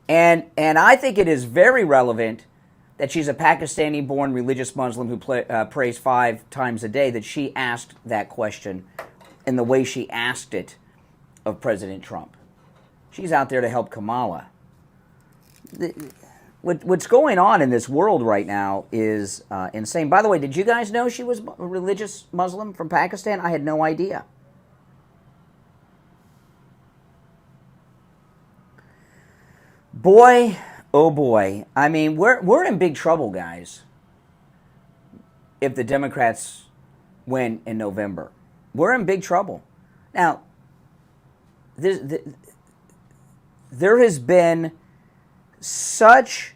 And I think it is very relevant that she's a Pakistani-born religious Muslim who prays 5 times a day, that she asked that question in the way she asked it of President Trump. She's out there to help Kamala. What's going on in this world right now is insane. By the way, did you guys know she was a religious Muslim from Pakistan? I had no idea. Boy, oh boy. I mean, we're in big trouble, guys, if the Democrats win in November. We're in big trouble. Now, there has been such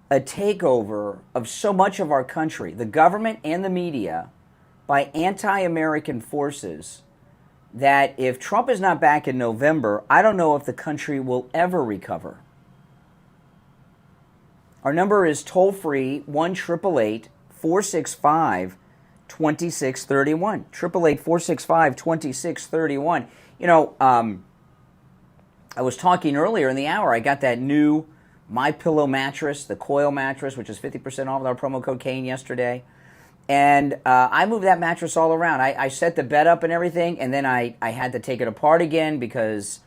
a takeover of so much of our country, the government and the media, by anti-American forces, that if Trump is not back in November, I don't know if the country will ever recover. Our number is toll-free, 1-888-465-2631. 888-465-2631. You know, I was talking earlier in the hour, I got that new MyPillow mattress, the coil mattress, which is 50% off with our promo code Kane yesterday. And I moved that mattress all around. I set the bed up and everything, and then I had to take it apart again because,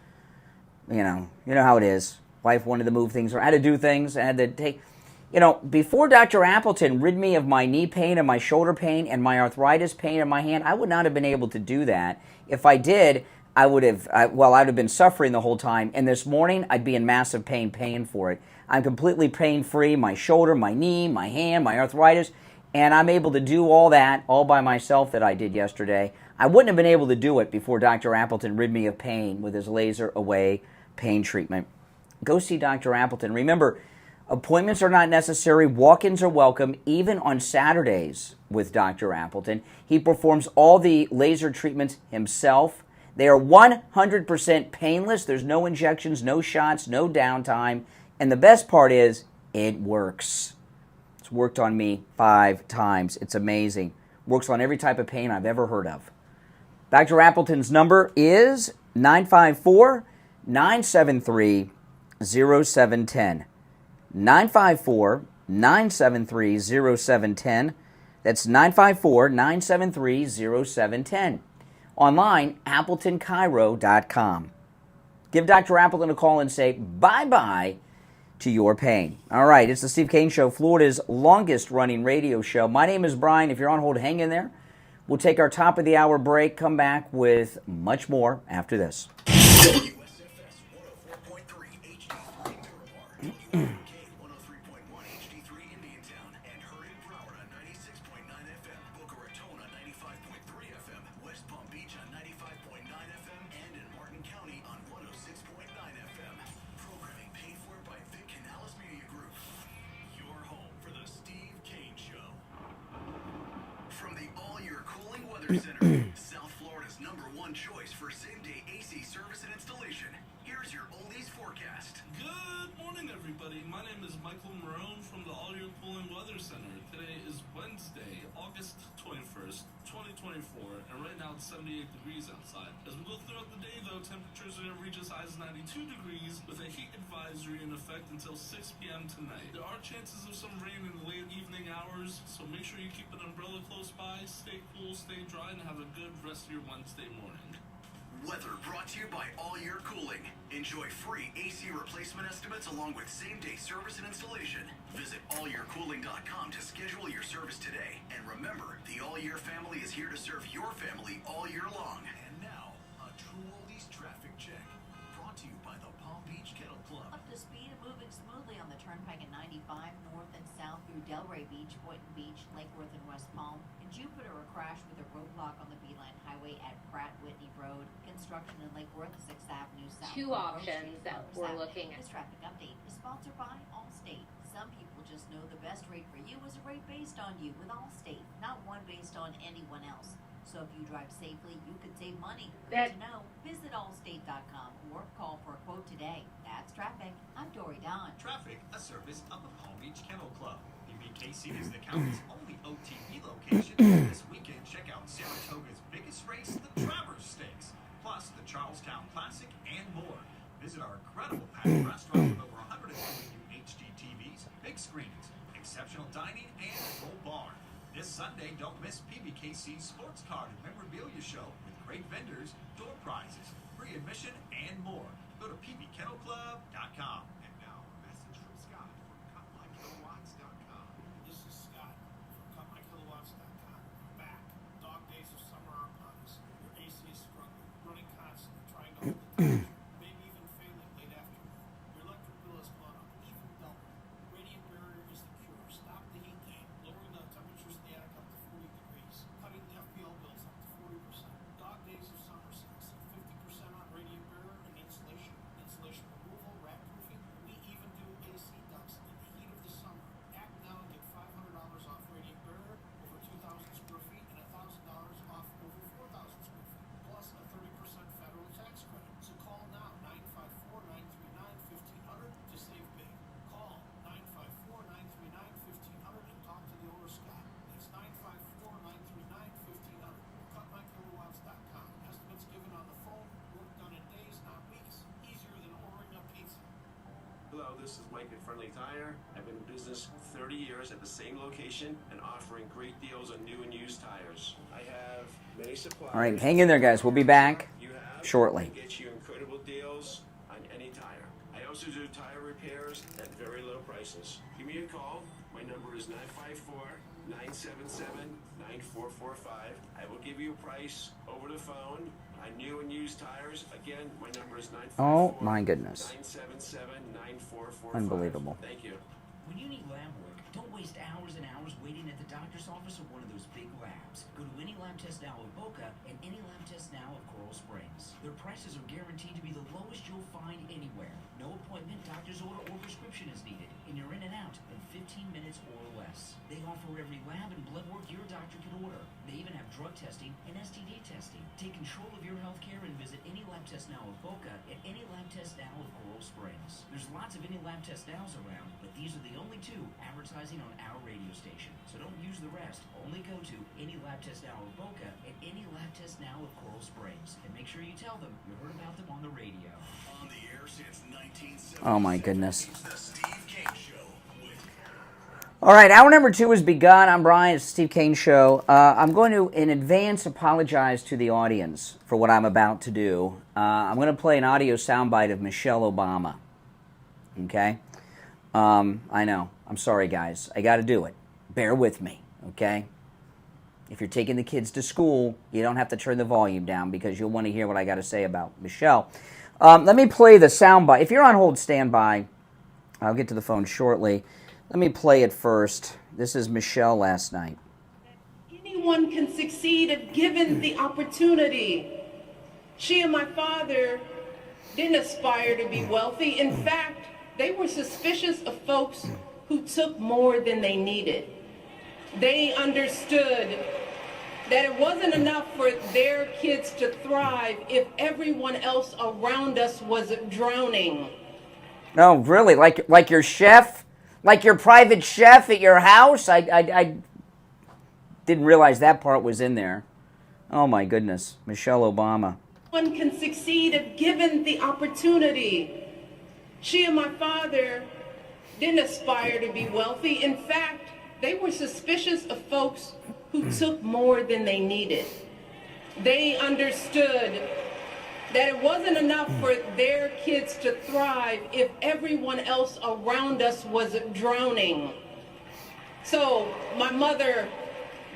you know how it is. Wife wanted to move things around. I had to do things. I had to take... You know, before Dr. Appleton rid me of my knee pain and my shoulder pain and my arthritis pain in my hand, I would not have been able to do that. If I did, I'd have been suffering the whole time. And this morning, I'd be in massive pain paying for it. I'm completely pain-free, my shoulder, my knee, my hand, my arthritis, and I'm able to do all that all by myself that I did yesterday. I wouldn't have been able to do it before Dr. Appleton rid me of pain with his laser-away pain treatment. Go see Dr. Appleton. Remember, appointments are not necessary. Walk-ins are welcome, even on Saturdays with Dr. Appleton. He performs all the laser treatments himself. They are 100% painless. There's no injections, no shots, no downtime. And the best part is, it works. It's worked on me 5 times. It's amazing. Works on every type of pain I've ever heard of. Dr. Appleton's number is 954-973-0710. 954-973-0710. That's 954-973-0710. Online, AppletonChiro.com. Give Dr. Appleton a call and say bye-bye to your pain. All right, it's the Steve Kane Show, Florida's longest-running radio show. My name is Brian. If you're on hold, hang in there. We'll take our top-of-the-hour break, come back with much more after this. WSFS 104.3 HD3 Miramar. Advertiser Center, South Florida's #1 choice for same-day AC service and installation. Here's your oldies forecast. Good morning, everybody. My name is Michael Marone from the All Year Cooling Weather Center. Today is Wednesday, August 21st, 2024, and right now it's 78 degrees outside. As we go throughout the day, though, temperatures are going to reach as high as 92 degrees with a heat advisory in effect until 6 p.m. tonight. There are chances of some rain in the late evening hours, so make sure you keep an umbrella close by, stay cool, stay dry, and have a good rest of your Wednesday morning. Weather brought to you by All Year Cooling. Enjoy free AC replacement estimates along with same-day service and installation. Visit allyearcooling.com to schedule your service today. And remember, the All Year family is here to serve your family all year long. And now, a True Oldies traffic check. Brought to you by the Palm Beach Kennel Club. Up to speed and moving smoothly on the Turnpike at 95 north and south through Delray Beach, Boynton Beach, Lake Worth, and West Palm. In Jupiter, a crash with a roadblock on the Beeline Highway at Pratt Whitney Road. Construction in Lake Worth, 6th Avenue South. Two options that we're looking at. This traffic update is sponsored by Allstate. Some people just know the best rate for you is a rate based on you with Allstate, not one based on anyone else. So if you drive safely, you could save money. Good to know. Visit allstate.com or call for a quote today. That's traffic. I'm Dory Don. Traffic, a service of the Palm Beach Kennel Club. PBKC is the county's only OTB location. This weekend, check out Saratoga's biggest race, the Travers Stakes, plus the Charlestown Classic and more. Visit our incredible packed restaurant with over 120 new HD TVs, big screens, exceptional dining, and a full bar. This Sunday, don't miss PBKC's sports card and memorabilia show with great vendors, door prizes, free admission, and more. Go to pbkennelclub.com. And now, a message from Scott from CutMyKilowatts.com. This is Scott from CutMyKilowatts.com. I'm back. Dog days of summer are upon us. Your AC is struggling, running constantly, trying to hold the temperature, maybe even failing late afternoon. Your electric bill has gone up, even double. Radiant barrier is the cure. Stop the heat gain, lowering the temperatures in the attic up to 40 degrees, cutting the FPL bills up to 40%. Dog days of summer sales, 50% on radiant barrier and insulation. Insulation removal, rat proofing. We even do AC ducts in the heat of the summer. Act now and get $500 off radiant barrier over 2,000 square feet and $1,000 off over 4,000 square feet, plus a 30% federal tax credit. So call now, 954-939-1500 to save big. Call 954-939-1500 and talk to the owner, Scott. That's 954-939-1500. CutMyKilowatts.com. Estimates given on the phone, work done in days, not weeks. Easier than ordering a pizza. Hello, this is Mike at Friendly Tire. I've been in business 30 years at the same location and offering great deals on new and used tires. I have many suppliers. All right, hang in there, guys. We'll be back You have shortly. Get you incredible deals on any tire. I also do tire repairs at very low prices. Give me a call. My number is 954-977-9445. I will give you a price over the phone on new and used tires. Again, my number is 954-977-9445. Oh, my goodness. Unbelievable. Thank you. When you need lab work, don't waste hours and hours waiting at the doctor's office or one of those big labs. Go to any lab test now of Boca and any lab test now of Coral Springs. Their prices are guaranteed to be the lowest you'll find anywhere. No appointment, doctor's order, or prescription is needed, and you're in and out in 15 minutes or less. They offer every lab and blood work your doctor can order. They even have drug testing and STD testing. Take control of your health care and visit any lab test now of Boca and any lab test now of Coral Springs. There's lots of any lab test nows around, but these are the only two advertising on our radio station. So don't use the rest. Only go to any lab test now of Boca and any lab test now of Coral Springs. And make sure you tell them you heard about them on the radio. On the air since 1970. Oh, my goodness. It's the Steve Kane Show with... All right, hour number 2 has begun. I'm Brian. It's the Steve Kane Show. I'm going to, in advance, apologize to the audience for what I'm about to do. I'm going to play an audio soundbite of Michelle Obama. Okay? I know. I'm sorry, guys. I got to do it. Bear with me, okay? If you're taking the kids to school, you don't have to turn the volume down because you'll want to hear what I got to say about Michelle. Let me play the soundbite. If you're on hold, stand by. I'll get to the phone shortly. Let me play it first. This is Michelle last night. Anyone can succeed if given the opportunity. She and my father didn't aspire to be wealthy. In fact, they were suspicious of folks who took more than they needed. They understood that it wasn't enough for their kids to thrive if everyone else around us was drowning. No, really, like your chef, like your private chef at your house. I didn't realize that part was in there. Oh my goodness, Michelle Obama. One can succeed if given the opportunity. She and my father didn't aspire to be wealthy. In fact, they were suspicious of folks who took more than they needed. They understood that it wasn't enough for their kids to thrive if everyone else around us was drowning. So my mother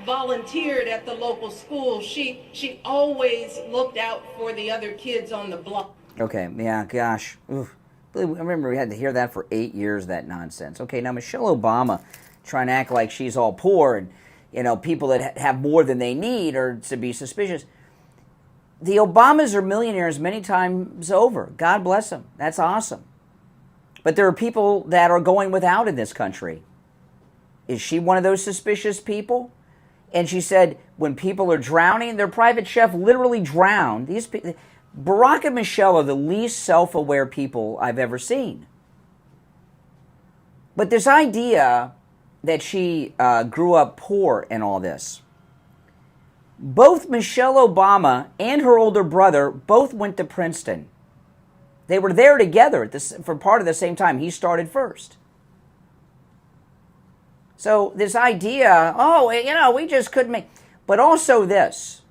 volunteered at the local school. She always looked out for the other kids on the block. Okay, yeah, gosh. Oof. I remember we had to hear that for 8 years, that nonsense. Okay, now Michelle Obama trying to act like she's all poor and, you know, people that have more than they need are to be suspicious. The Obamas are millionaires many times over. God bless them. That's awesome. But there are people that are going without in this country. Is she one of those suspicious people? And she said when people are drowning, their private chef literally drowned. These people, Barack and Michelle are the least self-aware people I've ever seen. But this idea that she grew up poor and all this. Both Michelle Obama and her older brother both went to Princeton. They were there together for part of the same time. He started first. So this idea, oh, you know, we just couldn't make... But also this.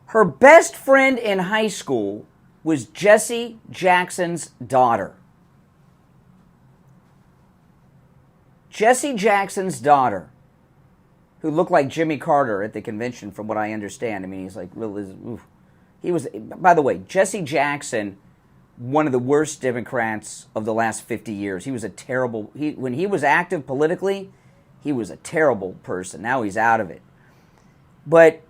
Her best friend in high school was Jesse Jackson's daughter. Jesse Jackson's daughter, who looked like Jimmy Carter at the convention, from what I understand. I mean, he's like, he was, by the way, Jesse Jackson, one of the worst Democrats of the last 50 years. He was a terrible, when he was active politically, he was a terrible person. Now he's out of it. But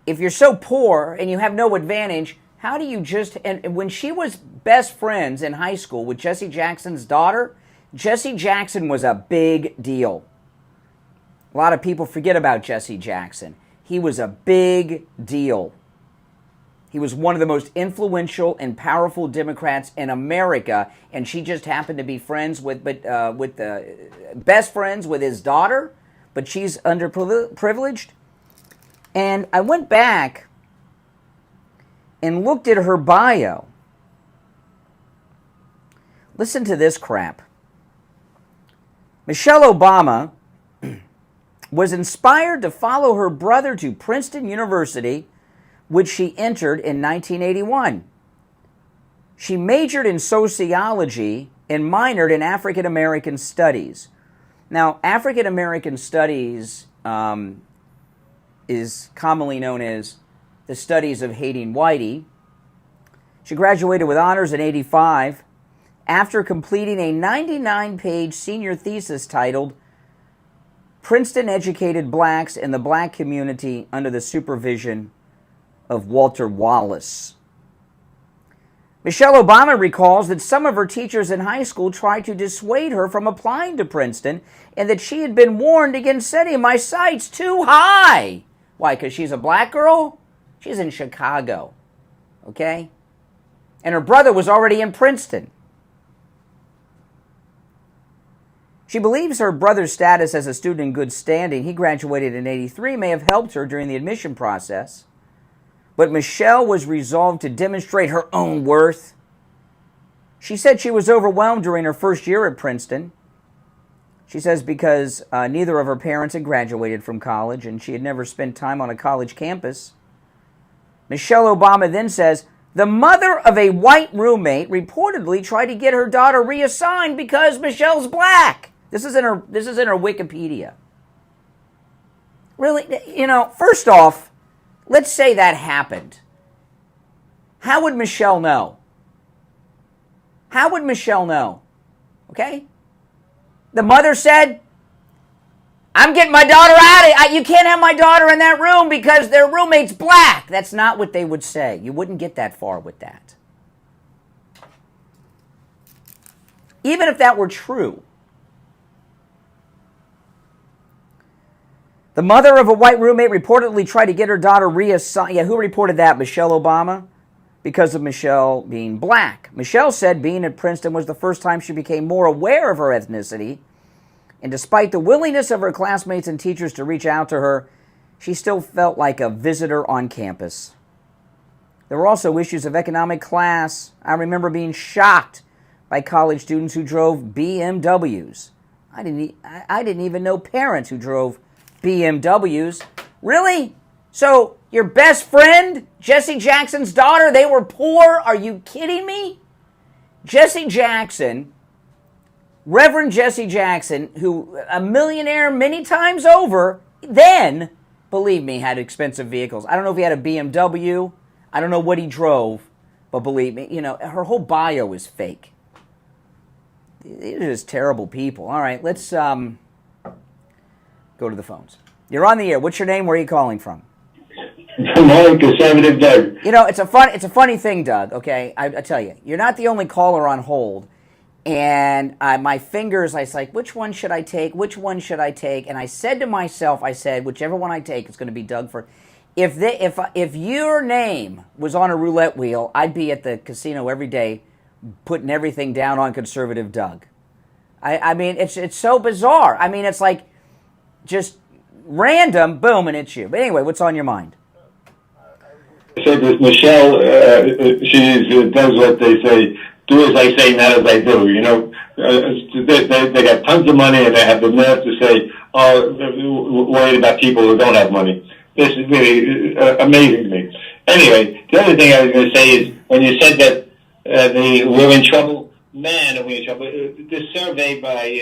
if you're so poor and you have no advantage, how do you just, and when she was best friends in high school with Jesse Jackson's daughter, Jesse Jackson was a big deal. A lot of people forget about Jesse Jackson. He was a big deal. He was one of the most influential and powerful Democrats in America, and she just happened to be friends with best friends with his daughter, but she's underprivileged. And I went back and looked at her bio. Listen to this crap. Michelle Obama was inspired to follow her brother to Princeton University, which she entered in 1981. She majored in sociology and minored in African American studies. Now, African American studies is commonly known as the studies of hating whitey. She graduated with honors in 85 after completing a 99-page senior thesis titled Princeton Educated Blacks in the Black Community under the Supervision of Walter Wallace. Michelle Obama recalls that some of her teachers in high school tried to dissuade her from applying to Princeton and that she had been warned against setting my sights too high. Why? Because she's a black girl? She's in Chicago. Okay? And her brother was already in Princeton. She believes her brother's status as a student in good standing, he graduated in 83, may have helped her during the admission process. But Michelle was resolved to demonstrate her own worth. She said she was overwhelmed during her first year at Princeton. She says because neither of her parents had graduated from college and she had never spent time on a college campus. Michelle Obama then says, the mother of a white roommate reportedly tried to get her daughter reassigned because Michelle's black. This is in her Wikipedia. Really, you know, first off, let's say that happened. How would Michelle know? How would Michelle know? Okay? The mother said, I'm getting my daughter out of it. You can't have my daughter in that room because their roommate's black. That's not what they would say. You wouldn't get that far with that. Even if that were true. The mother of a white roommate reportedly tried to get her daughter reassigned. Yeah, who reported that? Michelle Obama? Because of Michelle being black. Michelle said being at Princeton was the first time she became more aware of her ethnicity. And despite the willingness of her classmates and teachers to reach out to her, she still felt like a visitor on campus. There were also issues of economic class. I remember being shocked by college students who drove BMWs. I didn't even know parents who drove BMWs. Really? So your best friend, Jesse Jackson's daughter, they were poor? Are you kidding me? Jesse Jackson, Reverend Jesse Jackson, who a millionaire many times over, then, believe me, had expensive vehicles. I don't know if he had a BMW. I don't know what he drove, but believe me, her whole bio is fake. These are just terrible people. All right, let's go to the phones. You're on the air. What's your name? Where are you calling from? Good morning, Conservative Doug. It's a funny thing, Doug, okay? I tell you, you're not the only caller on hold. And my fingers, I was like, which one should I take? Which one should I take? And I said to myself, whichever one I take, it's going to be Doug for. If your name was on a roulette wheel, I'd be at the casino every day putting everything down on Conservative Doug. I mean, it's so bizarre. I mean, it's like just random, boom, and it's you. But anyway, what's on your mind? So this Michelle, she does what they say, do as I say, not as I do. They got tons of money and they have the nerve to say, worried about people who don't have money. This is really amazing to me. Anyway, the other thing I was going to say is when you said that we're in trouble, man, are we in trouble. This survey by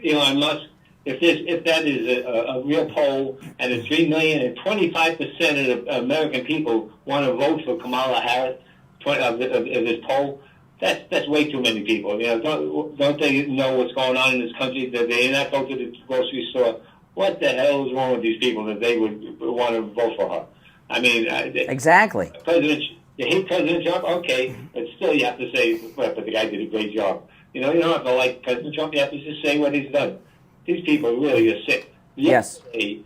Elon Musk, if that is a real poll, and it's 3 million and 25% of the American people want to vote for Kamala Harris of this poll, that's way too many people. Don't they know what's going on in this country? That they not go to the grocery store? What the hell is wrong with these people that they would want to vote for her? I mean, exactly. You hate President Trump, okay, but still you have to say, well, but the guy did a great job. You don't have to like President Trump. You have to just say what he's done. These people really are sick. Yesterday,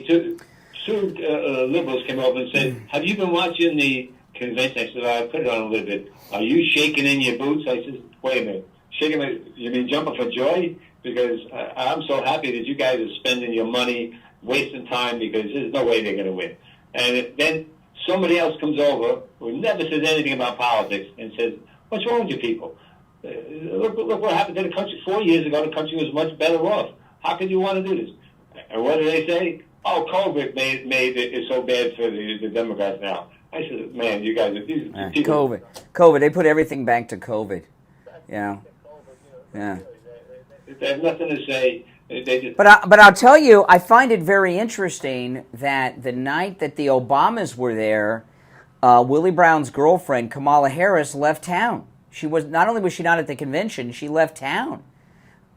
two liberals came over and said, have you been watching the convention? I said, I put it on a little bit. Are you shaking in your boots? I said, wait a minute. Shaking? You mean jumping for joy? Because I'm so happy that you guys are spending your money, wasting time, because there's no way they're going to win. And then somebody else comes over who never says anything about politics and says, what's wrong with you people? Look what happened to the country 4 years ago. The country was much better off. How could you want to do this? And what do they say? Oh, COVID made it so bad for the Democrats now. I said, man, you guys are these people. COVID. They put everything back to COVID. Yeah. They have nothing to say. But I'll tell you, I find it very interesting that the night that the Obamas were there, Willie Brown's girlfriend, Kamala Harris, left town. Not only was she not at the convention, she left town.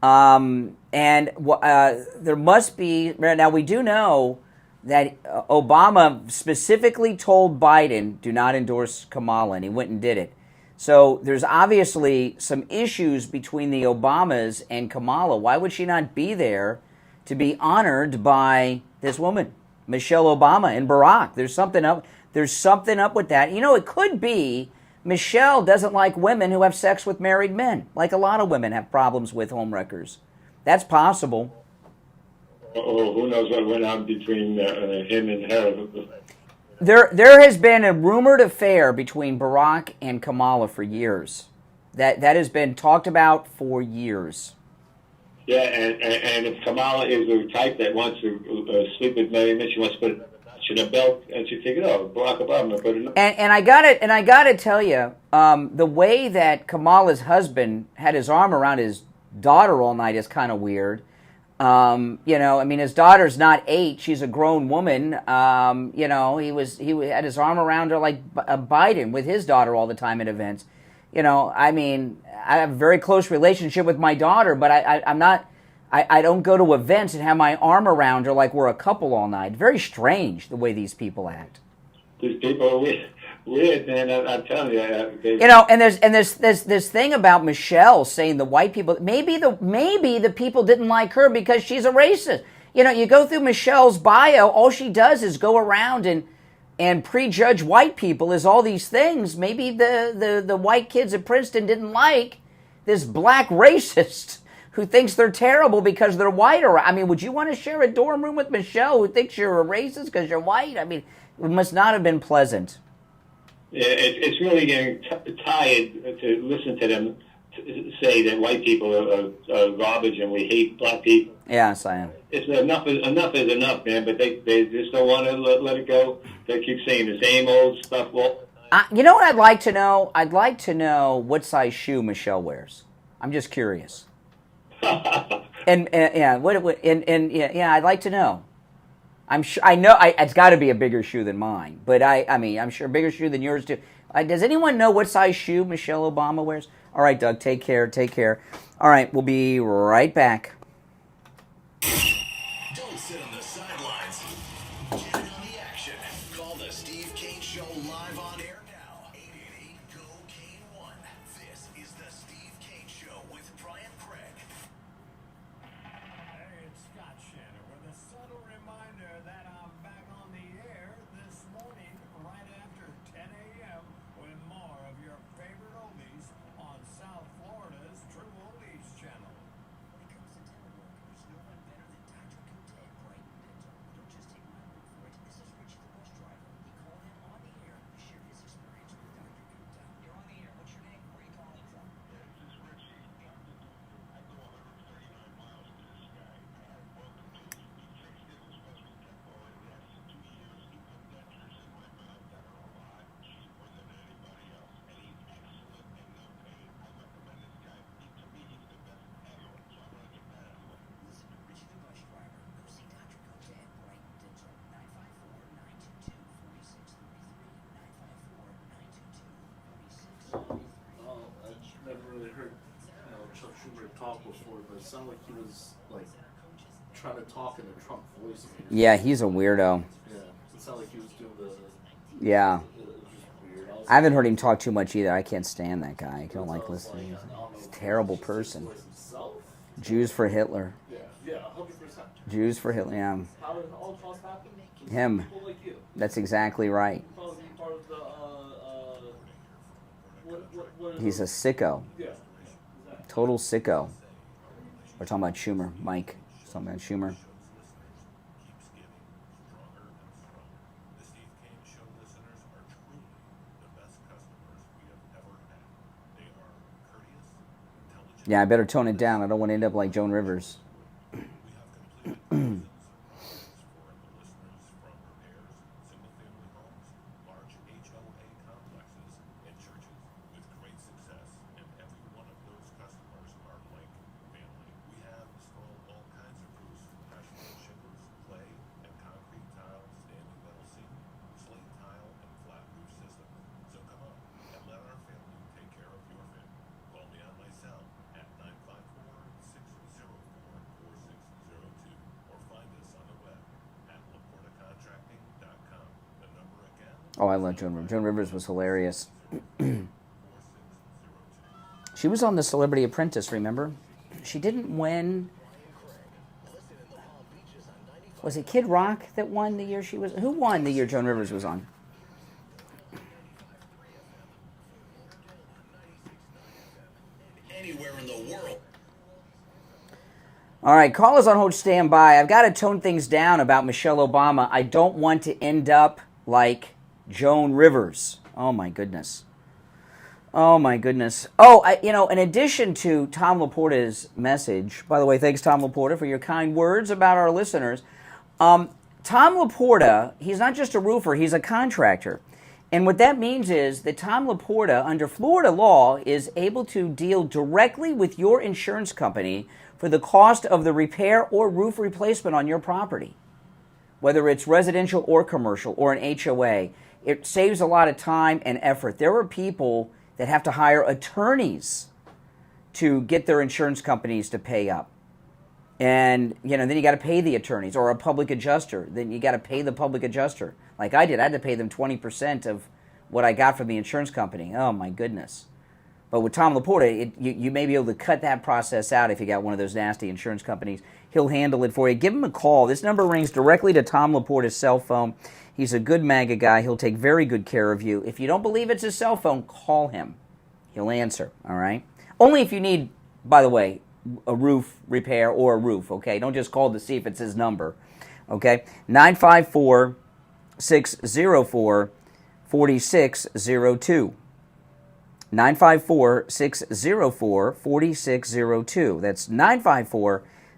And there must be, now we do know that Obama specifically told Biden, do not endorse Kamala, and he went and did it. So there's obviously some issues between the Obamas and Kamala. Why would she not be there to be honored by this woman, Michelle Obama and Barack? There's something up with that. It could be Michelle doesn't like women who have sex with married men, like a lot of women have problems with homewreckers. That's possible. Who knows what went on between him and her. There has been a rumored affair between Barack and Kamala for years. That has been talked about for years. Yeah, and if Kamala is the type that wants to sleep with married men, she wants to put in a belt, and she figured, Barack Obama put it. And I got to tell you, the way that Kamala's husband had his arm around his daughter all night is kind of weird. His daughter's not 8; she's a grown woman. He had his arm around her like Biden with his daughter all the time at events. I have a very close relationship with my daughter, but I don't go to events and have my arm around her like we're a couple all night. Very strange the way these people act. These people are weird, man. I'm telling you. And there's this thing about Michelle saying the white people. Maybe the people didn't like her because she's a racist. You go through Michelle's bio, all she does is go around and prejudge white people as all these things. Maybe the white kids at Princeton didn't like this black racist who thinks they're terrible because they're white. Or, I mean, would you want to share a dorm room with Michelle who thinks you're a racist because you're white? I mean, it must not have been pleasant. Yeah, it's really getting tired to listen to them say that white people are garbage and we hate black people. Yes, I am. It's enough is enough, man. But they just don't want to let it go. They keep saying the same old stuff. Well, you know what I'd like to know? I'd like to know what size shoe Michelle wears. I'm just curious. and I'd like to know. I know it's got to be a bigger shoe than mine, but I mean, I'm sure a bigger shoe than yours too. Does anyone know what size shoe Michelle Obama wears? All right, Doug, take care. All right, we'll be right back. Don't sit on the sidelines. Get in on the action. Call the Steve Kane Show live on air now. 888-GO-KANE-1. This is the Steve Kane Show with Brian Craig. Hey, it's Scott Shannon with a subtle reminder that I'm back on the air this morning right after 10 a.m. with more of your favorite oldies on South Florida's True Oldies channel. When it comes to telework, there's no one better than Dr. Cote, Bright Dental. Don't just take my word for it. This is Richie, the bus driver. He called in on the air to share his experience with Dr. Cote. You're on the air. What's your name? Where are you calling from? This is Richie. I go 139 miles to this guy. Welcome to Trace Gibbons Western Tempo. It lasted 2 years. He put dentures in my mouth that are a lot cheaper than anybody else. And he's excellent and no pain. I recommend this guy. To me, he's the best ever. So I'm going to get that out of the way. Listen to Richie, the bus driver. Go see Dr. Cote at Bright Dental. 954-922-4633. 954-922-4633. I've never really heard Chuck Schumer talk before, but it sounded like he was like trying to talk in a Trump voice. Yeah, he's a weirdo. Yeah, it sounded like he was doing the. Yeah. It was just weird. I haven't heard him talk too much either. I can't stand that guy. I don't like listening. He's a terrible person. Jews for Hitler. Yeah, 100%. Jews for Hitler. Yeah. How did Holocaust happen? Him. People like you. That's exactly right. Probably part of the, what He's a sicko. Yeah. Total sicko. We're talking about Schumer. Mike. Talking about Schumer. The Steve Kane Show listeners are truly the best customers we have ever had. They are courteous, intelligent. Yeah, I better tone it down. I don't want to end up like Joan Rivers. We have completed thousands of projects for the listeners, from repairs, single-family homes, large HOA complexes, and churches, with great success. And every one of those customers are like family. We have installed all kinds of roofs: professional shingles, clay, and concrete tile, standing metal ceiling, slate tile, and flat roof systems. So come on and let our family take care of your family. Call me on my cell at 954-604-4602 or find us on the web at LaportaContracting.com. The number again, Oh, I love Joan Rivers. Joan Rivers was hilarious. She was on The Celebrity Apprentice, remember? She didn't win. Was it Kid Rock that won the year she was? Who won the year Joan Rivers was on? Anywhere in the world. All right, callers on hold, stand by. I've got to tone things down about Michelle Obama. I don't want to end up like Joan Rivers. Oh, my goodness. Oh, my goodness. Oh, in addition to Tom Laporta's message, by the way, thanks, Tom Laporta, for your kind words about our listeners. Tom Laporta, he's not just a roofer, he's a contractor. And what that means is that Tom Laporta, under Florida law, is able to deal directly with your insurance company for the cost of the repair or roof replacement on your property, whether it's residential or commercial or an HOA. It saves a lot of time and effort. There are people that have to hire attorneys to get their insurance companies to pay up. And, then you got to pay the attorneys, or a public adjuster. Then you got to pay the public adjuster. Like I did. I had to pay them 20% of what I got from the insurance company. Oh, my goodness. But with Tom Laporta, you may be able to cut that process out if you got one of those nasty insurance companies. He'll handle it for you. Give him a call. This number rings directly to Tom Laporta's cell phone. He's a good MAGA guy. He'll take very good care of you. If you don't believe it's his cell phone, call him. He'll answer, all right? Only if you need, by the way, a roof repair or a roof, okay? Don't just call to see if it's his number, okay? 954-604-4602. 954-604-4602. That's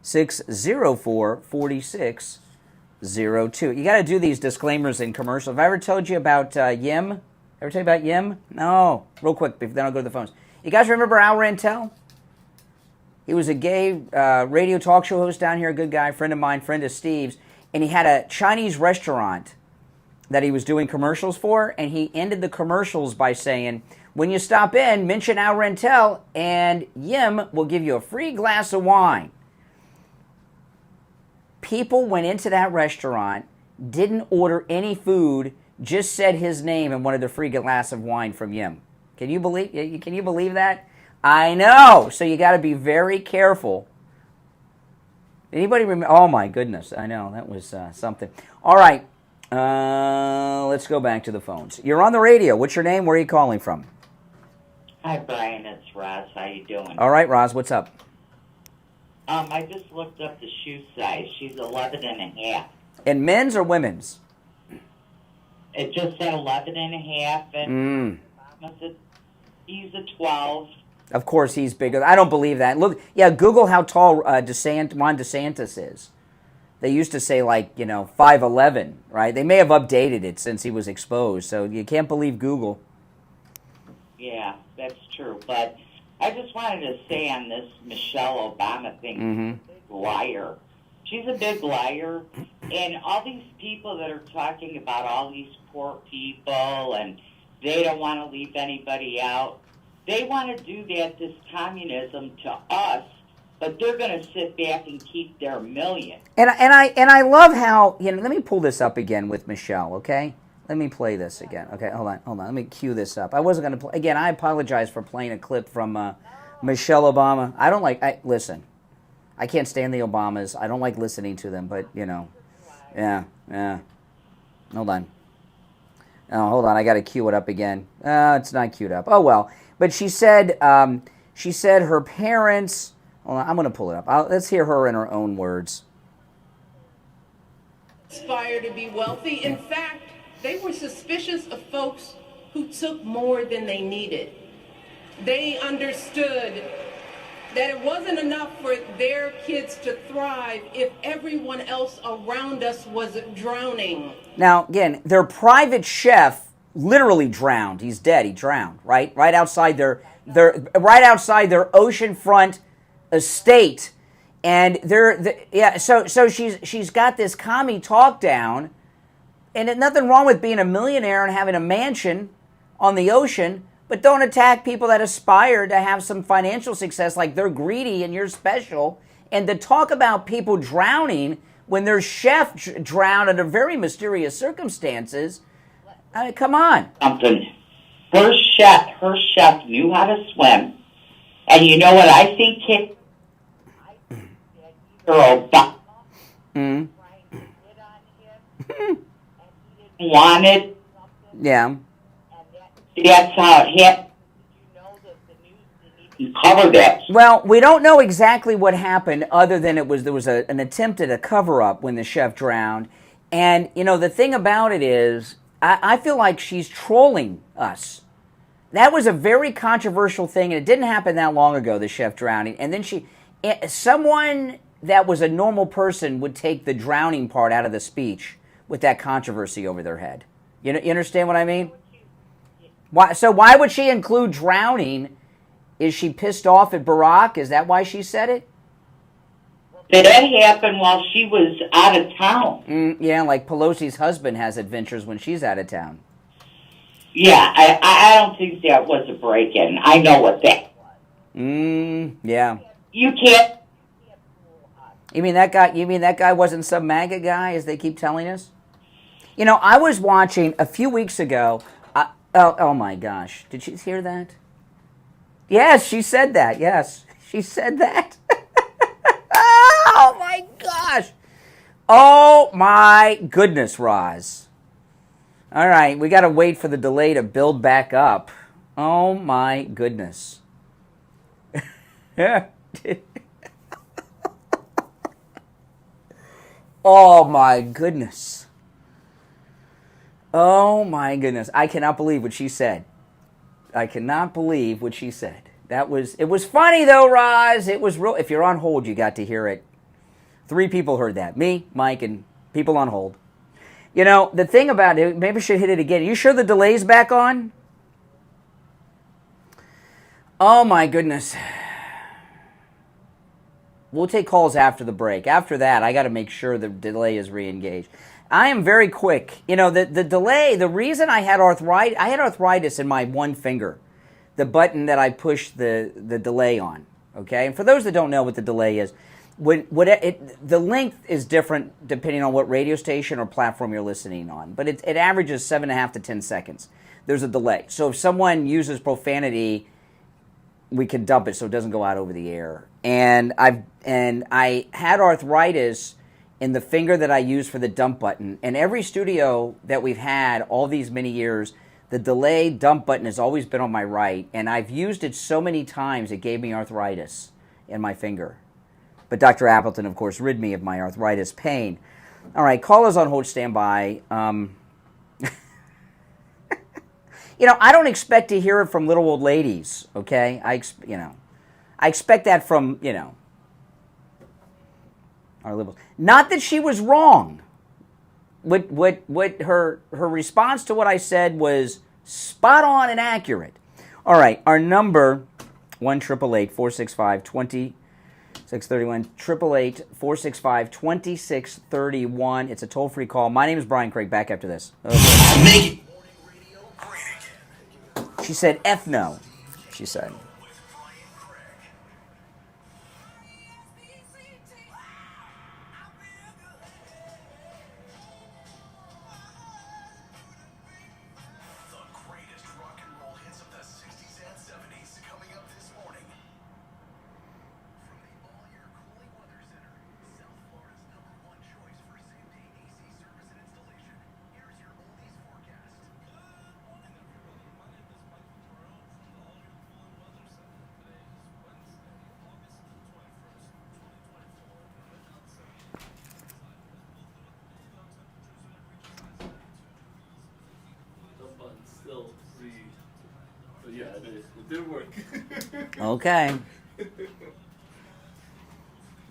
954-604-4602. You got to do these disclaimers in commercials. Have I ever told you about Yim? Ever tell you about Yim? No. Real quick, then I'll go to the phones. You guys remember Al Rantel? He was a gay radio talk show host down here, a good guy, friend of mine, friend of Steve's, and he had a Chinese restaurant that he was doing commercials for, and he ended the commercials by saying, when you stop in, mention Al Rantel, and Yim will give you a free glass of wine. People went into that restaurant, didn't order any food, just said his name and wanted a free glass of wine from Yim. Can you believe that? I know. So you got to be very careful. Anybody remember? Oh my goodness. I know. That was something. All right. Let's go back to the phones. You're on the radio. What's your name? Where are you calling from? Hi, Brian. It's Roz. How you doing? All right, Roz. What's up? I just looked up the shoe size. She's 11 and a half. In men's or women's? It just said 11 and a half, and he's a 12. Of course, he's bigger. I don't believe that. Look, yeah, Google how tall Ron DeSantis is. They used to say 5'11", right? They may have updated it since he was exposed, so you can't believe Google. Yeah, that's true. But I just wanted to say on this Michelle Obama thing, she's a big liar. She's a big liar. And all these people that are talking about all these poor people and they don't want to leave anybody out, they want to do this communism to us, but they're going to sit back and keep their million. And I love how, let me pull this up again with Michelle, okay? Let me play this again. Okay, hold on. Let me cue this up. I wasn't going to play. Again, I apologize for playing a clip from Michelle Obama. Listen, I can't stand the Obamas. I don't like listening to them, but, yeah. Hold on. Oh, hold on. I got to cue it up again. It's not queued up. Oh, well. But she said her parents, hold on, I'm going to pull it up. Let's hear her in her own words. Aspire to be wealthy. In fact, they were suspicious of folks who took more than they needed. They understood that it wasn't enough for their kids to thrive if everyone else around us was drowning. Now, again, their private chef literally drowned. He's dead. He drowned, right? Right outside their oceanfront estate. And so she's got this commie talk down, and there's nothing wrong with being a millionaire and having a mansion on the ocean, but don't attack people that aspire to have some financial success like they're greedy and you're special. And to talk about people drowning when their chef drowned under very mysterious circumstances, come on. Something. Her chef knew how to swim, and you know what I think hit Obama wanted. Yeah. That's how it hit. You covered that. Well, we don't know exactly what happened other than there was an attempt at a cover-up when the chef drowned. And, the thing about it is, I feel like she's trolling us. That was a very controversial thing, and it didn't happen that long ago, the chef drowning. And then someone that was a normal person would take the drowning part out of the speech with that controversy over their head. You understand what I mean? Why would she include drowning? Is she pissed off at Barack? Is that why she said it? That happened while she was out of town. Yeah, like Pelosi's husband has adventures when she's out of town. Yeah, I don't think that was a break-in. I know what that was. Yeah. You can't. You mean that guy wasn't some MAGA guy, as they keep telling us? I was watching a few weeks ago. Oh my gosh! Did you hear that? Yes, she said that. Yes, she said that. Oh, my gosh. Oh, my goodness, Roz. All right, we got to wait for the delay to build back up. Oh, my goodness. Oh, my goodness. Oh, my goodness. I cannot believe what she said. I cannot believe what she said. It was funny, though, Roz. It was real. If you're on hold, you got to hear it. 3 people heard that. Me, Mike, and people on hold. You know, the thing about it, maybe I should hit it again. You sure the delay's back on? Oh, my goodness. We'll take calls after the break. After that, I got to make sure the delay is re-engaged. I am very quick. You know, the delay, the reason I had arthritis in my one finger, the button that I push the delay on, okay? And for those that don't know what the delay is, the length is different depending on what radio station or platform you're listening on, but it averages 7.5 to 10 seconds. There's a delay. So if someone uses profanity, we can dump it so it doesn't go out over the air. And I had arthritis in the finger that I use for the dump button. And every studio that we've had all these many years, the delay dump button has always been on my right. And I've used it so many times it gave me arthritis in my finger. But Dr. Appleton, of course, rid me of my arthritis pain. All right, callers on hold, stand by. You know, I don't expect to hear it from little old ladies, okay? I expect that from, our liberals. Not that she was wrong. What her response to what I said was spot on and accurate. All right, our number 1-888-465-2631, 888-465-2631. It's a toll-free call. My name is Brian Craig. Back after this. Okay. She said, F no, she said. It did work. Okay.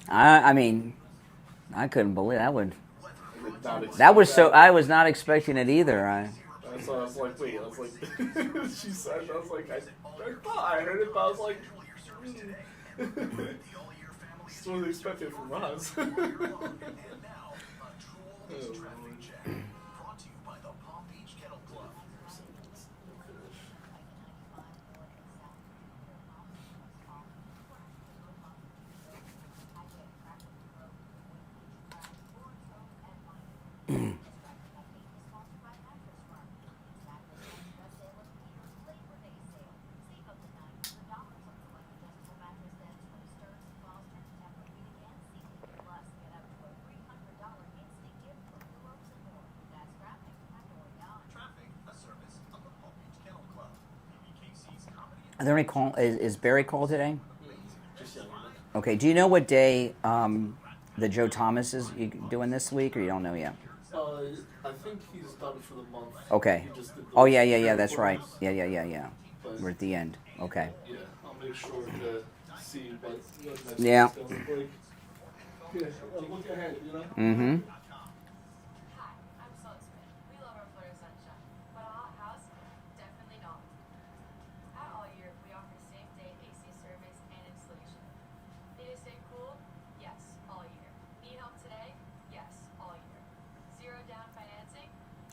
I mean, I couldn't believe that would. That was so. I was not expecting it either. So I was like, wait. I was like, she said. I was like, I thought I heard it, but I was like, it's what I expected from Roz. Are there any call? Is Barry called today? Okay. Do you know what day the Joe Thomas is doing this week, or you don't know yet? I think he's done for the month. Okay. Oh yeah. That's right. Yeah. We're at the end. Okay. Yeah, I'll make sure to see what next yeah. week's gonna look like. Yeah, look ahead, you know. Mm-hmm.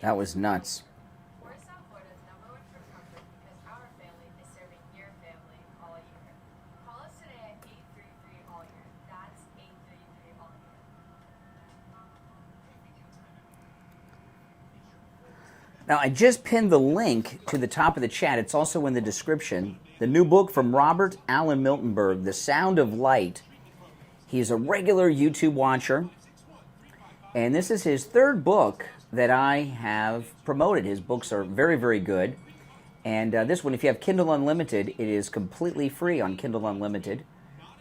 That was nuts. We're South Florida's #1 for comfort because our family is serving your family all year. Call us today at 833 all year. That's 833 all year. Now, I just pinned the link to the top of the chat. It's also in the description. The new book from Robert Allen Miltenberg, The Sound of Light. He's a regular YouTube watcher, and this is his third book that I have promoted. His books are very, very good. And this one, if you have Kindle Unlimited, it is completely free on Kindle Unlimited.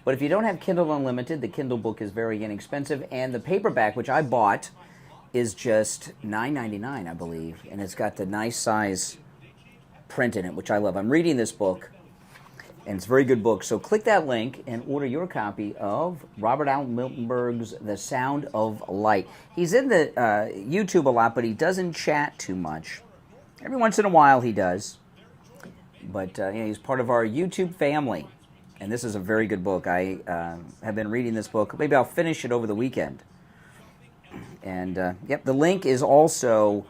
But if you don't have Kindle Unlimited, the Kindle book is very inexpensive. And the paperback, which I bought, is just $9.99, I believe. And it's got the nice size print in it, which I love. I'm reading this book, and it's a very good book. So click that link and order your copy of Robert Allen Miltenberg's The Sound of Light. He's in the YouTube a lot, but he doesn't chat too much. Every once in a while he does. But he's part of our YouTube family. And this is a very good book. I have been reading this book. Maybe I'll finish it over the weekend. And, the link is also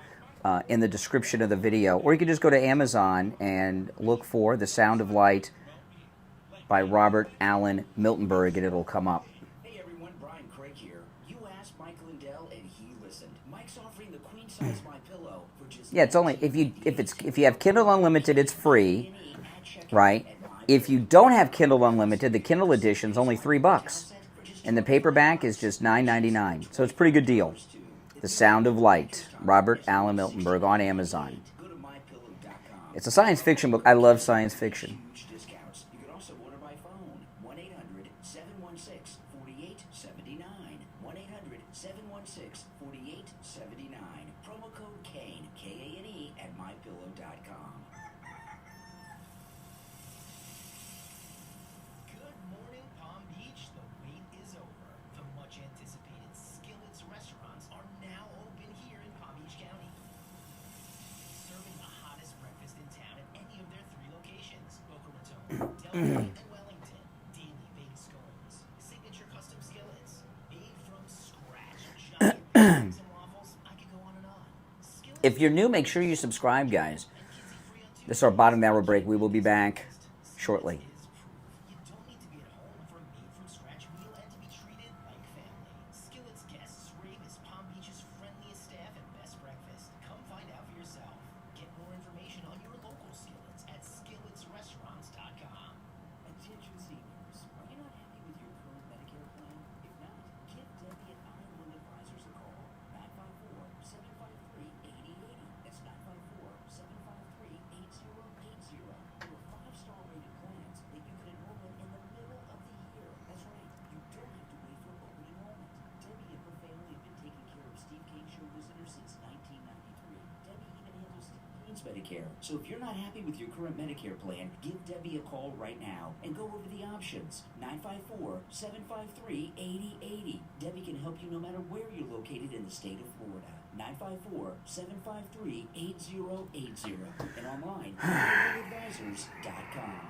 in the description of the video. Or you can just go to Amazon and look for The Sound of Light by Robert Allen Miltenberg, and it'll come up. Hey everyone, Brian Craig here. You asked Mike Lindell, and he listened. Mike's offering the queen size My Pillow for just... Yeah, it's only if you have Kindle Unlimited, it's free, right? If you don't have Kindle Unlimited, the Kindle edition is only $3, and the paperback is just $9.99. So it's a pretty good deal. The Sound of Light, Robert Allen Miltenberg on Amazon. It's a science fiction book. I love science fiction. If you're new, make sure you subscribe, guys. This is our bottom hour break. We will be back shortly. Medicare. So if you're not happy with your current Medicare plan, give Debbie a call right now and go over the options. 954-753-8080. Debbie can help you no matter where you're located in the state of Florida. 954-753-8080. And online at advertisers.com.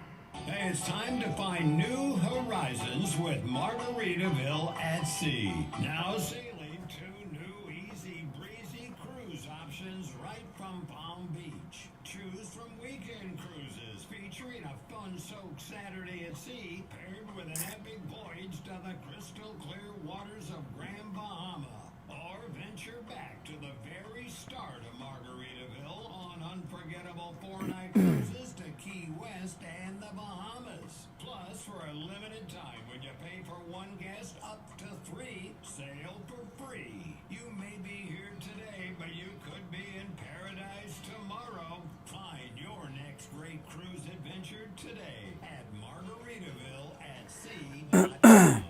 Hey, it's time to find new horizons with Margaritaville at Sea. Now sailing 2 new easy breezy cruise options right from Palm Beach. Choose from weekend cruises featuring a fun-soaked Saturday at sea paired with an epic voyage to the crystal clear waters of Grand Bahama. Or venture back to the very start of Margaritaville on unforgettable 4-night cruises to Key West and the Bahamas. Plus, for a limited time, when you pay for 1 guest up to 3, sail for free. You may be here today, but you could be in paradise tomorrow. Find your next great cruise adventure today at MargaritavilleAtSea.com.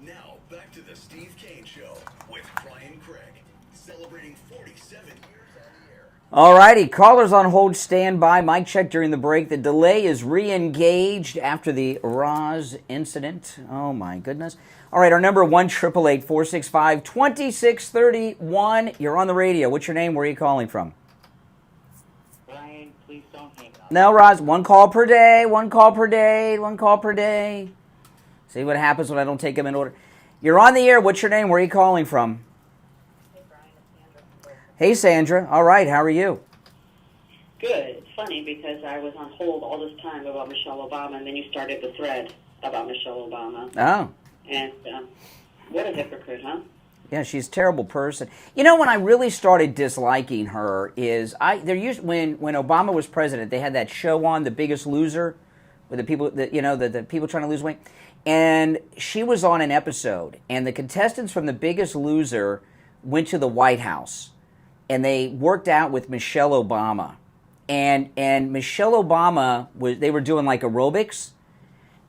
Now, back to the Steve Kane Show with Brian Craig, celebrating 47 years on the air. All righty, callers on hold, stand by. Mic check during the break. The delay is re-engaged after the Roz incident. Oh, my goodness. All right, our number 1-888-465-2631. You're on the radio. What's your name? Where are you calling from? Brian, please don't hang up. No, Roz, 1 call per day, 1 call per day, 1 call per day. See what happens when I don't take them in order. You're on the air. What's your name? Where are you calling from? Hey, Brian, it's Sandra. Hey, Sandra. All right, how are you? Good. It's funny because I was on hold all this time about Michelle Obama, and then you started the thread about Michelle Obama. Oh. And what a hypocrite, huh? Yeah, she's a terrible person. You know, when I really started disliking her is when Obama was president, they had that show on, The Biggest Loser, with the people the people trying to lose weight, and she was on an episode, and the contestants from The Biggest Loser went to the White House, and they worked out with Michelle Obama, and Michelle Obama they were doing like aerobics.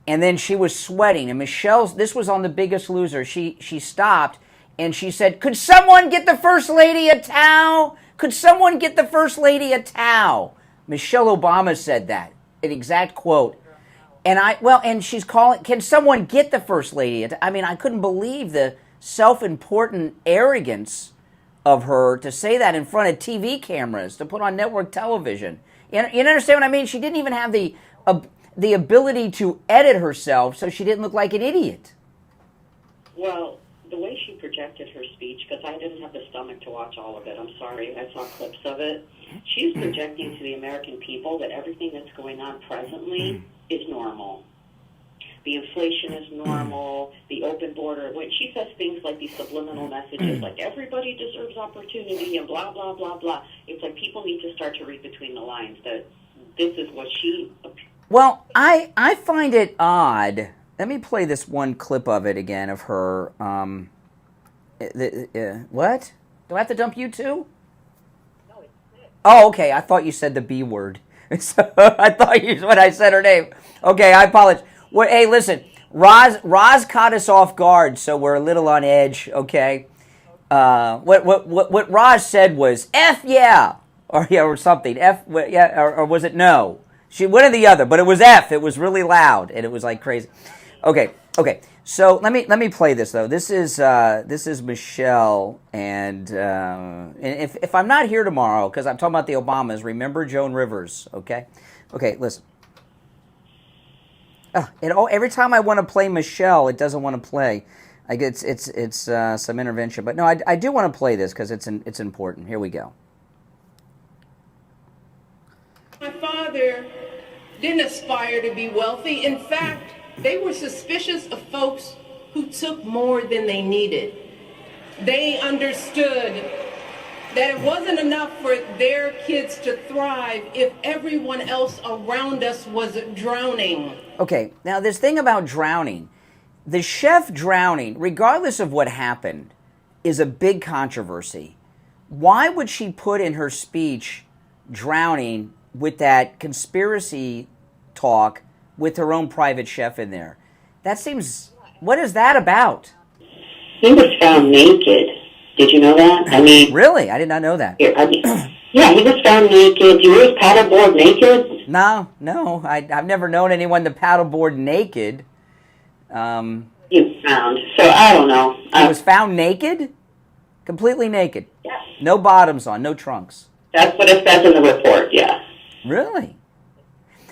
And then she was sweating, and this was on The Biggest Loser. She stopped, and she said, "Could someone get the First Lady a towel? Could someone get the First Lady a towel?" Michelle Obama said that, an exact quote. And she's calling, "Can someone get the First Lady a towel?" I mean, I couldn't believe the self-important arrogance of her to say that in front of TV cameras, to put on network television. You understand what I mean? She didn't even have the ability to edit herself so she didn't look like an idiot. Well, the way she projected her speech, because I didn't have the stomach to watch all of it, I'm sorry, I saw clips of it. She's projecting to the American people that everything that's going on presently is normal. The inflation is normal, the open border. When she says things like these subliminal messages, like everybody deserves opportunity and blah, blah, blah, blah, it's like people need to start to read between the lines that this is what she... Well, I find it odd. Let me play this one clip of it again of her. What? Do I have to dump you too? No, oh, okay. I thought you said the B word. So I thought when I said her name. Okay, I apologize. Well, hey, listen. Roz caught us off guard, so we're a little on edge. Okay. What Roz said was F yeah, or something. F yeah, or was it no? She one or the other, but it was F. It was really loud, and it was like crazy. Okay. So let me play this though. This is Michelle, and if I'm not here tomorrow because I'm talking about the Obamas, remember Joan Rivers. Okay, listen. Every time I want to play Michelle, it doesn't want to play. I guess it's some intervention, but no, I do want to play this because it's important. Here we go. My father didn't aspire to be wealthy. In fact, they were suspicious of folks who took more than they needed. They understood that it wasn't enough for their kids to thrive if everyone else around us was drowning. Okay, now this thing about drowning, the chef drowning, regardless of what happened, is a big controversy. Why would she put in her speech drowning with that conspiracy talk with her own private chef in there? That seems... What is that about? He was found naked. Did you know that? I mean... Really? I did not know that. Yeah, he was found naked. He was paddleboard naked? No. I've never known anyone to paddleboard naked. He was found. So, I don't know. He was found naked? Completely naked? Yes. No bottoms on, no trunks? That's what it says in the report, yeah. Really?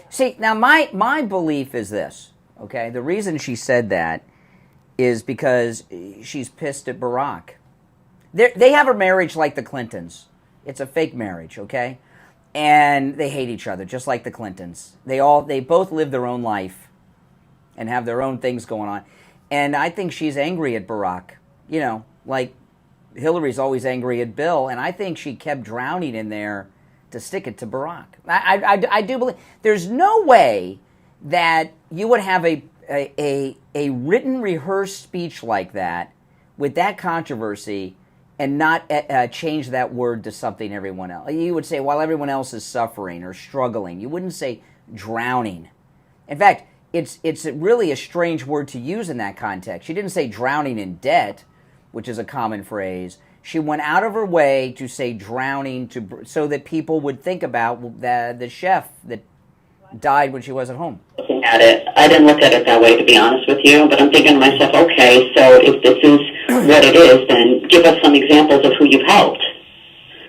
See, now my belief is this, okay? The reason she said that is because she's pissed at Barack. They have a marriage like the Clintons. It's a fake marriage, okay? And they hate each other, just like the Clintons. They both live their own life and have their own things going on. And I think she's angry at Barack. You know, like Hillary's always angry at Bill, and I think she kept drowning in there to stick it to Barack. I do believe there's no way that you would have a written, rehearsed speech like that with that controversy and not change that word to something everyone else. You would say, while everyone else is suffering or struggling. You wouldn't say drowning. In fact, it's really a strange word to use in that context. She didn't say drowning in debt, which is a common phrase. She went out of her way to say drowning so that people would think about the chef that died when she wasn't home. Looking at it, I didn't look at it that way, to be honest with you, but I'm thinking to myself, okay, so if this is what it is, then give us some examples of who you've helped.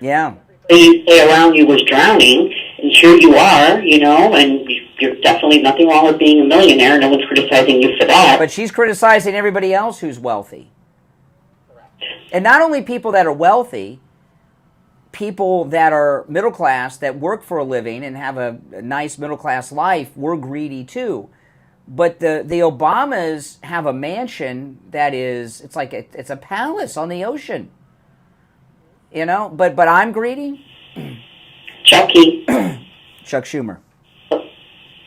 Yeah. You say around you was drowning, and here you are, you know, and you're definitely nothing wrong with being a millionaire. No one's criticizing you for that. But she's criticizing everybody else who's wealthy. And not only people that are wealthy, people that are middle class, that work for a living and have a nice middle class life, we're greedy too. But the Obamas have a mansion that is, it's like it's a palace on the ocean. You know, but I'm greedy. Chucky. Chuck Schumer.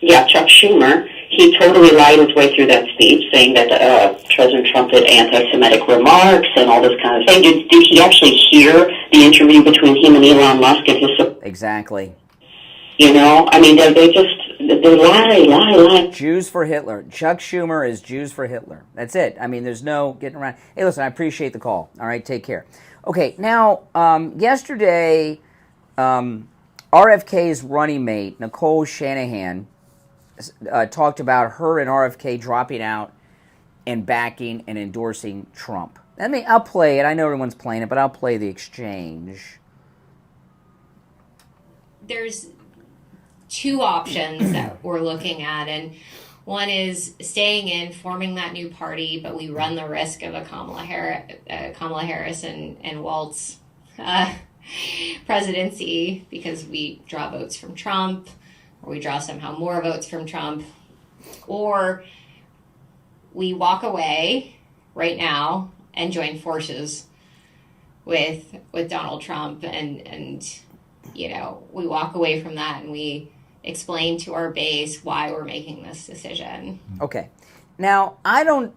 Yeah, Chuck Schumer. He totally lied his way through that speech, saying that President Trump did anti-Semitic remarks and all this kind of thing. Did he actually hear the interview between him and Elon Musk and his? Exactly. You know, I mean, they lie. Jews for Hitler. Chuck Schumer is Jews for Hitler. That's it. I mean, there's no getting around. Hey, listen, I appreciate the call. All right, take care. Okay, now, yesterday, RFK's running mate, Nicole Shanahan, talked about her and RFK dropping out and backing and endorsing Trump. I'll play it. I know everyone's playing it, but I'll play the exchange. There's two options that we're looking at, and one is staying in, forming that new party, but we run the risk of a Kamala Harris and Waltz presidency because we draw votes from Trump, or we draw somehow more votes from Trump, or we walk away right now and join forces with Donald Trump, and you know, we walk away from that and we explain to our base why we're making this decision. Okay. Now, I don't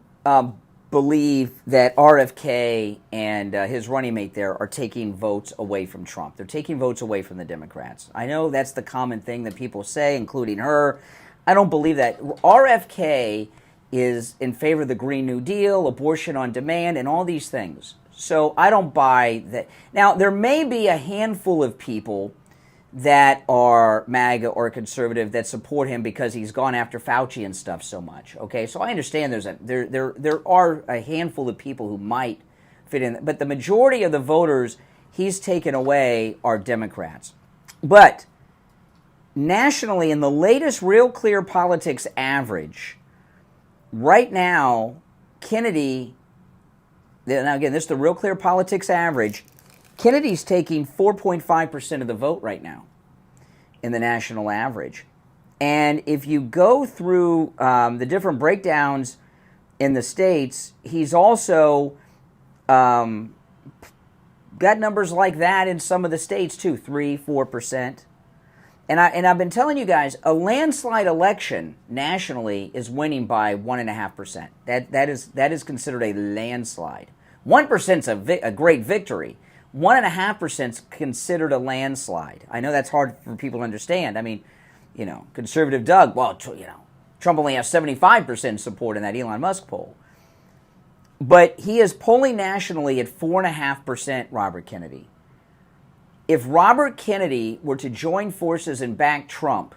believe that RFK and his running mate there are taking votes away from Trump. They're taking votes away from the Democrats. I know that's the common thing that people say, including her. I don't believe that. RFK is in favor of the Green New Deal, abortion on demand, and all these things. So I don't buy that. Now, there may be a handful of people that are MAGA or conservative that support him because he's gone after Fauci and stuff so much. Okay, so I understand there are a handful of people who might fit in, but the majority of the voters he's taken away are Democrats. But nationally, in the latest Real Clear Politics average, right now, Kennedy. Now again, this is the Real Clear Politics average. Kennedy's taking 4.5% of the vote right now in the national average. And if you go through the different breakdowns in the states, he's also got numbers like that in some of the states too, 3-4%. And I've been telling you guys, a landslide election nationally is winning by 1.5%. That is considered a landslide. 1%'s a great victory. 1.5% is considered a landslide. I know that's hard for people to understand. I mean, you know, conservative Doug, well, you know, Trump only has 75% support in that Elon Musk poll. But he is polling nationally at 4.5%, Robert Kennedy. If Robert Kennedy were to join forces and back Trump,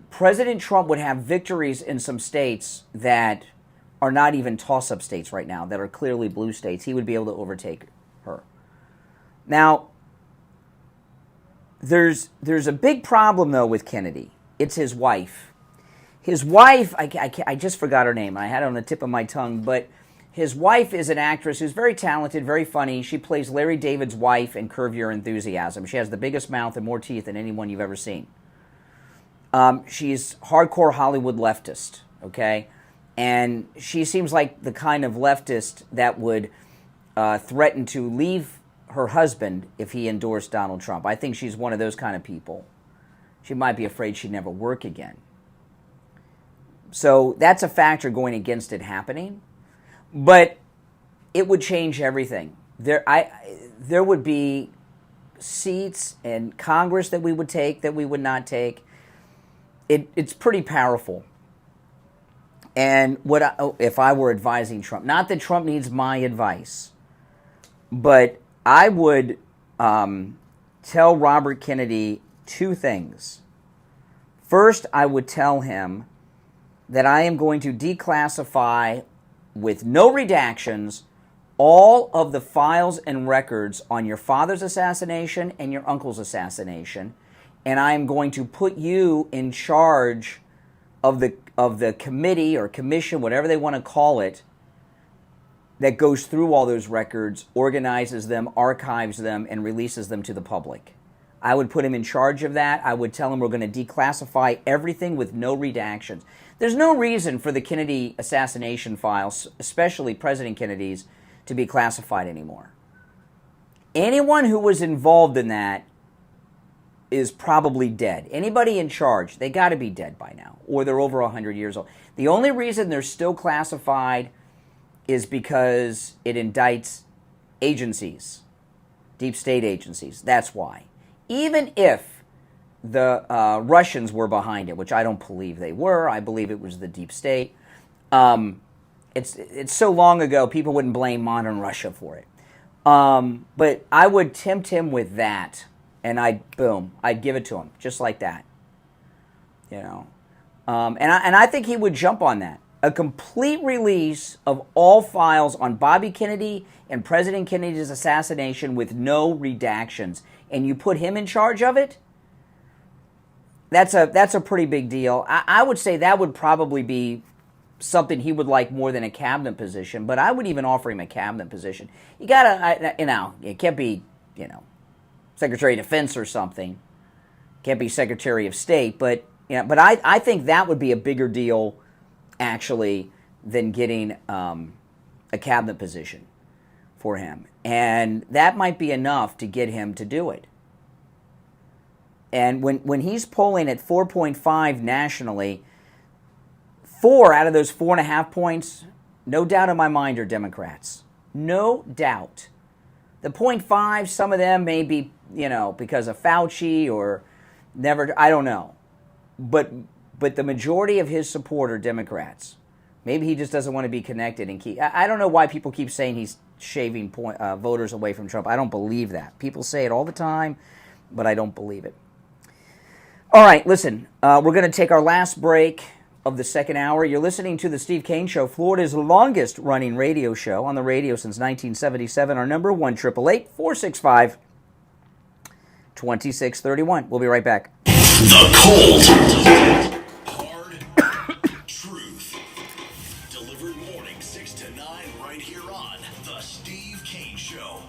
President Trump would have victories in some states that are not even toss-up states right now, that are clearly blue states. He would be able to overtake her. Now, there's a big problem, though, with Kennedy. It's his wife. His wife, I just forgot her name. I had it on the tip of my tongue, but his wife is an actress who's very talented, very funny. She plays Larry David's wife in Curb Your Enthusiasm. She has the biggest mouth and more teeth than anyone you've ever seen. She's hardcore Hollywood leftist, okay? And she seems like the kind of leftist that would threaten to leave her husband if he endorsed Donald Trump. I think she's one of those kind of people. She might be afraid she'd never work again. So that's a factor going against it happening. But it would change everything. There would be seats in Congress that we would take, that we would not take. It's pretty powerful. And if I were advising Trump, not that Trump needs my advice, but I would tell Robert Kennedy two things. First, I would tell him that I am going to declassify with no redactions all of the files and records on your father's assassination and your uncle's assassination, and I am going to put you in charge of the committee or commission, whatever they want to call it, that goes through all those records, organizes them, archives them, and releases them to the public. I would put him in charge of that. I would tell him we're going to declassify everything with no redactions. There's no reason for the Kennedy assassination files, especially President Kennedy's, to be classified anymore. Anyone who was involved in that is probably dead. Anybody in charge, they got to be dead by now, or they're over 100 years old. The only reason they're still classified is because it indicts agencies, deep state agencies. That's why. Even if the Russians were behind it, which I don't believe they were, I believe it was the deep state. It's so long ago, people wouldn't blame modern Russia for it. But I would tempt him with that, and I'd give it to him just like that. You know, and I think he would jump on that. A complete release of all files on Bobby Kennedy and President Kennedy's assassination with no redactions, and you put him in charge of it. That's a pretty big deal. I would say that would probably be something he would like more than a cabinet position, but I would even offer him a cabinet position. You gotta, it can't be, Secretary of Defense or something. Can't be Secretary of State, but I think that would be a bigger deal, actually, than getting a cabinet position for him. And that might be enough to get him to do it. And when he's polling at 4.5 nationally, 4 out of those 4.5 points, no doubt in my mind, are Democrats. No doubt. The 0.5, some of them may be, because of Fauci or never, I don't know. But the majority of his support are Democrats. Maybe he just doesn't want to be connected and keep. I don't know why people keep saying he's shaving voters away from Trump. I don't believe that. People say it all the time, but I don't believe it. All right, listen, we're going to take our last break of the second hour. You're listening to the Steve Kane Show, Florida's longest running radio show on the radio since 1977. Our number 1-888-465-2631. We'll be right back. The cold, hard truth. Delivered morning 6 to 9 right here on the Steve Kane Show.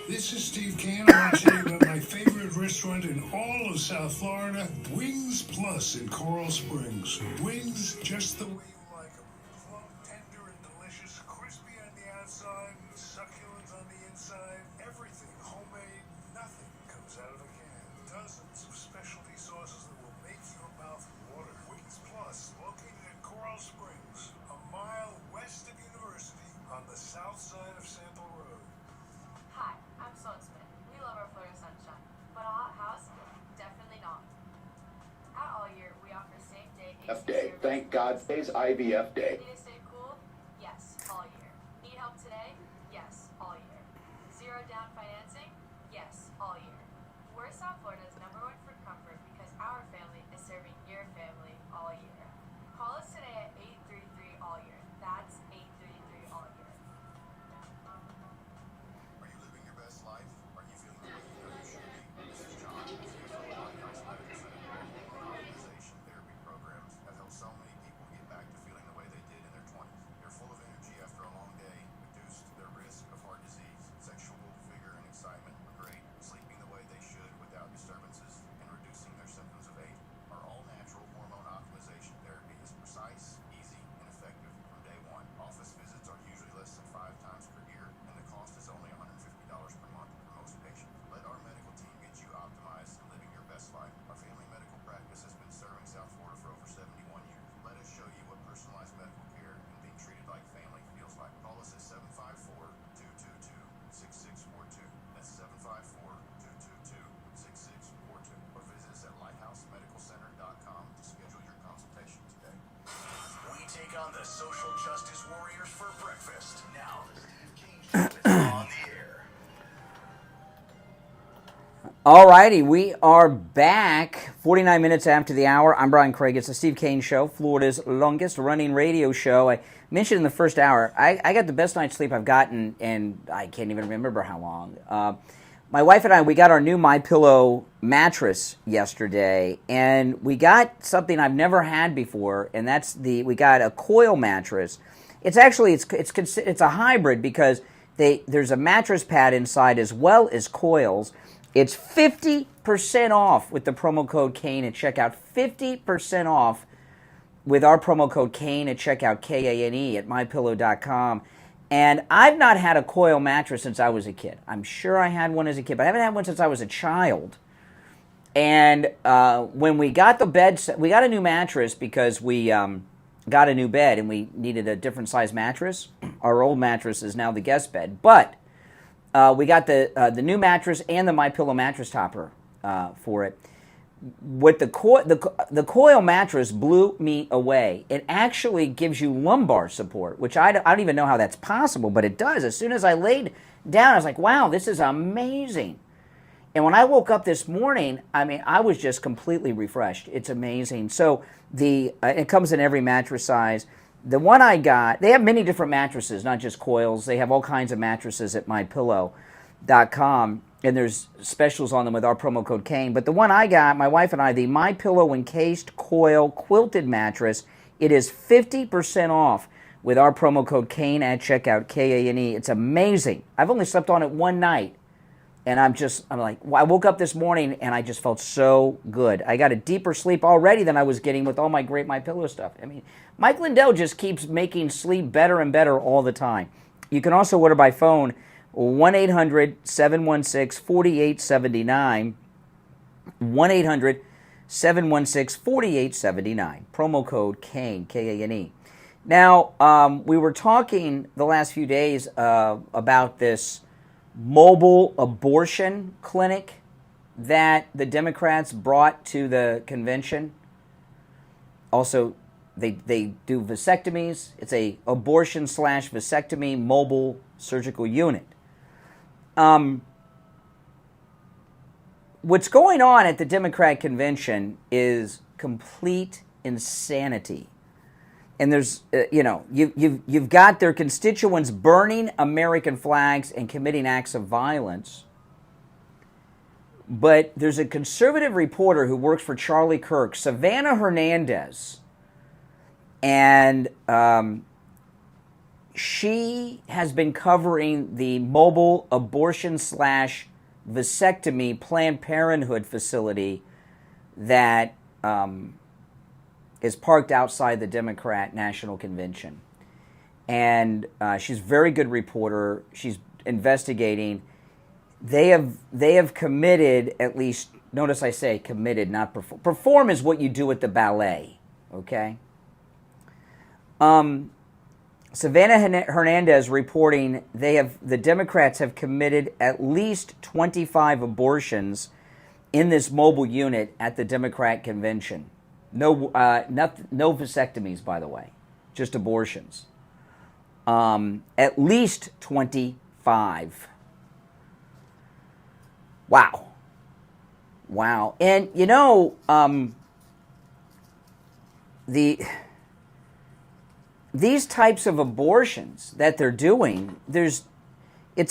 This is Steve Kane. I want to tell you about my favorite restaurant in all of South Florida, Wings Plus in Coral Springs. Wings just the way you like them. Plump, tender, and delicious, crispy on the outside, succulent on the inside. Everything homemade, nothing comes out of a can. Dozens of specialty sauces that will make your mouth water. Wings Plus, located in Coral Springs, a mile west of University on the south side of Sample Road. Hi, I'm Sloan Smith. We love our Florida sunshine, but a hot house? Definitely not. At All Year, we offer same-day IVF Day. Thank God today's IVF Day. Need to stay cool? Yes, all year. Need help today? Yes, all year. Zero down financing? Yes, all year. We're South Florida's #1 for comfort because our family is serving your family all year. Call us today at 833 all year. That's 833 all year. Are you living your best life? Are you feeling the way you know you should be? This is John. Lighthouse Medical Center. Optimization therapy programs have helped so many people get back to feeling the way they did in their 20s. They're full of energy after a long day, reduced their risk of heart disease, sexual vigor and excitement were great, sleeping the way they should without disturbances, and reducing their symptoms of age. Our all-natural hormone optimization therapy is precise, easy, and effective from day one. Office visits are usually less than 5 times per year, and the cost is only $150 per month for most patients. Let our medical team get you optimized and living your best life. Our family medical practice has been serving South Florida for over 71 years. Let us show you what personalized medical care and being treated like family feels like. Call us at 754-222-6642. That's 754-222-6642. Or visit us at lighthousemedicalcenter.com to schedule your consultation today. We take on the social justice warriors for breakfast. Now, the Steve Kane Show is on the air. All righty, we are back 49 minutes after the hour. I'm Brian Craig. It's the Steve Kane Show, Florida's longest running radio show. I mentioned in the first hour, I got the best night's sleep I've gotten, and I can't even remember how long. My wife and I, we got our new MyPillow mattress yesterday, and we got something I've never had before, and we got a coil mattress. It's actually, it's a hybrid because there's a mattress pad inside as well as coils. It's 50% off with the promo code Kane at checkout. 50% off with our promo code Kane at checkout, Kane at mypillow.com. And I've not had a coil mattress since I was a kid. I'm sure I had one as a kid, but I haven't had one since I was a child. And when we got the bed set, we got a new mattress because we got a new bed and we needed a different size mattress. Our old mattress is now the guest bed. But we got the new mattress and the MyPillow mattress topper for it. With the coil mattress blew me away. It actually gives you lumbar support, which I don't even know how that's possible, but it does. As soon as I laid down, I was like, wow, this is amazing. And when I woke up this morning, I mean, I was just completely refreshed. It's amazing. So it comes in every mattress size. The one I got, they have many different mattresses, not just coils. They have all kinds of mattresses at mypillow.com, and there's specials on them with our promo code Kane. But the one I got, my wife and I, the MyPillow Encased Coil Quilted Mattress, it is 50% off with our promo code Kane at checkout, Kane. It's amazing. I've only slept on it one night, and I'm like, I woke up this morning, and I just felt so good. I got a deeper sleep already than I was getting with all my great MyPillow stuff. I mean, Mike Lindell just keeps making sleep better and better all the time. You can also order by phone, 1-800-716-4879, 1-800-716-4879, promo code Kane, Kane. Now, we were talking the last few days about this mobile abortion clinic that the Democrats brought to the convention. Also, they do vasectomies. It's a abortion/vasectomy mobile surgical unit. What's going on at the Democrat convention is complete insanity. And there's, you've got their constituents burning American flags and committing acts of violence. But there's a conservative reporter who works for Charlie Kirk, Savannah Hernandez, and she has been covering the mobile abortion/vasectomy Planned Parenthood facility that is parked outside the Democrat National Convention. And she's a very good reporter. She's investigating. They have committed, at least, notice I say committed, not perform. Perform is what you do at the ballet, okay? Savannah Hernandez reporting the Democrats have committed at least 25 abortions in this mobile unit at the Democrat convention. No vasectomies, by the way, just abortions. At least 25. Wow. And these types of abortions that they're doing, it's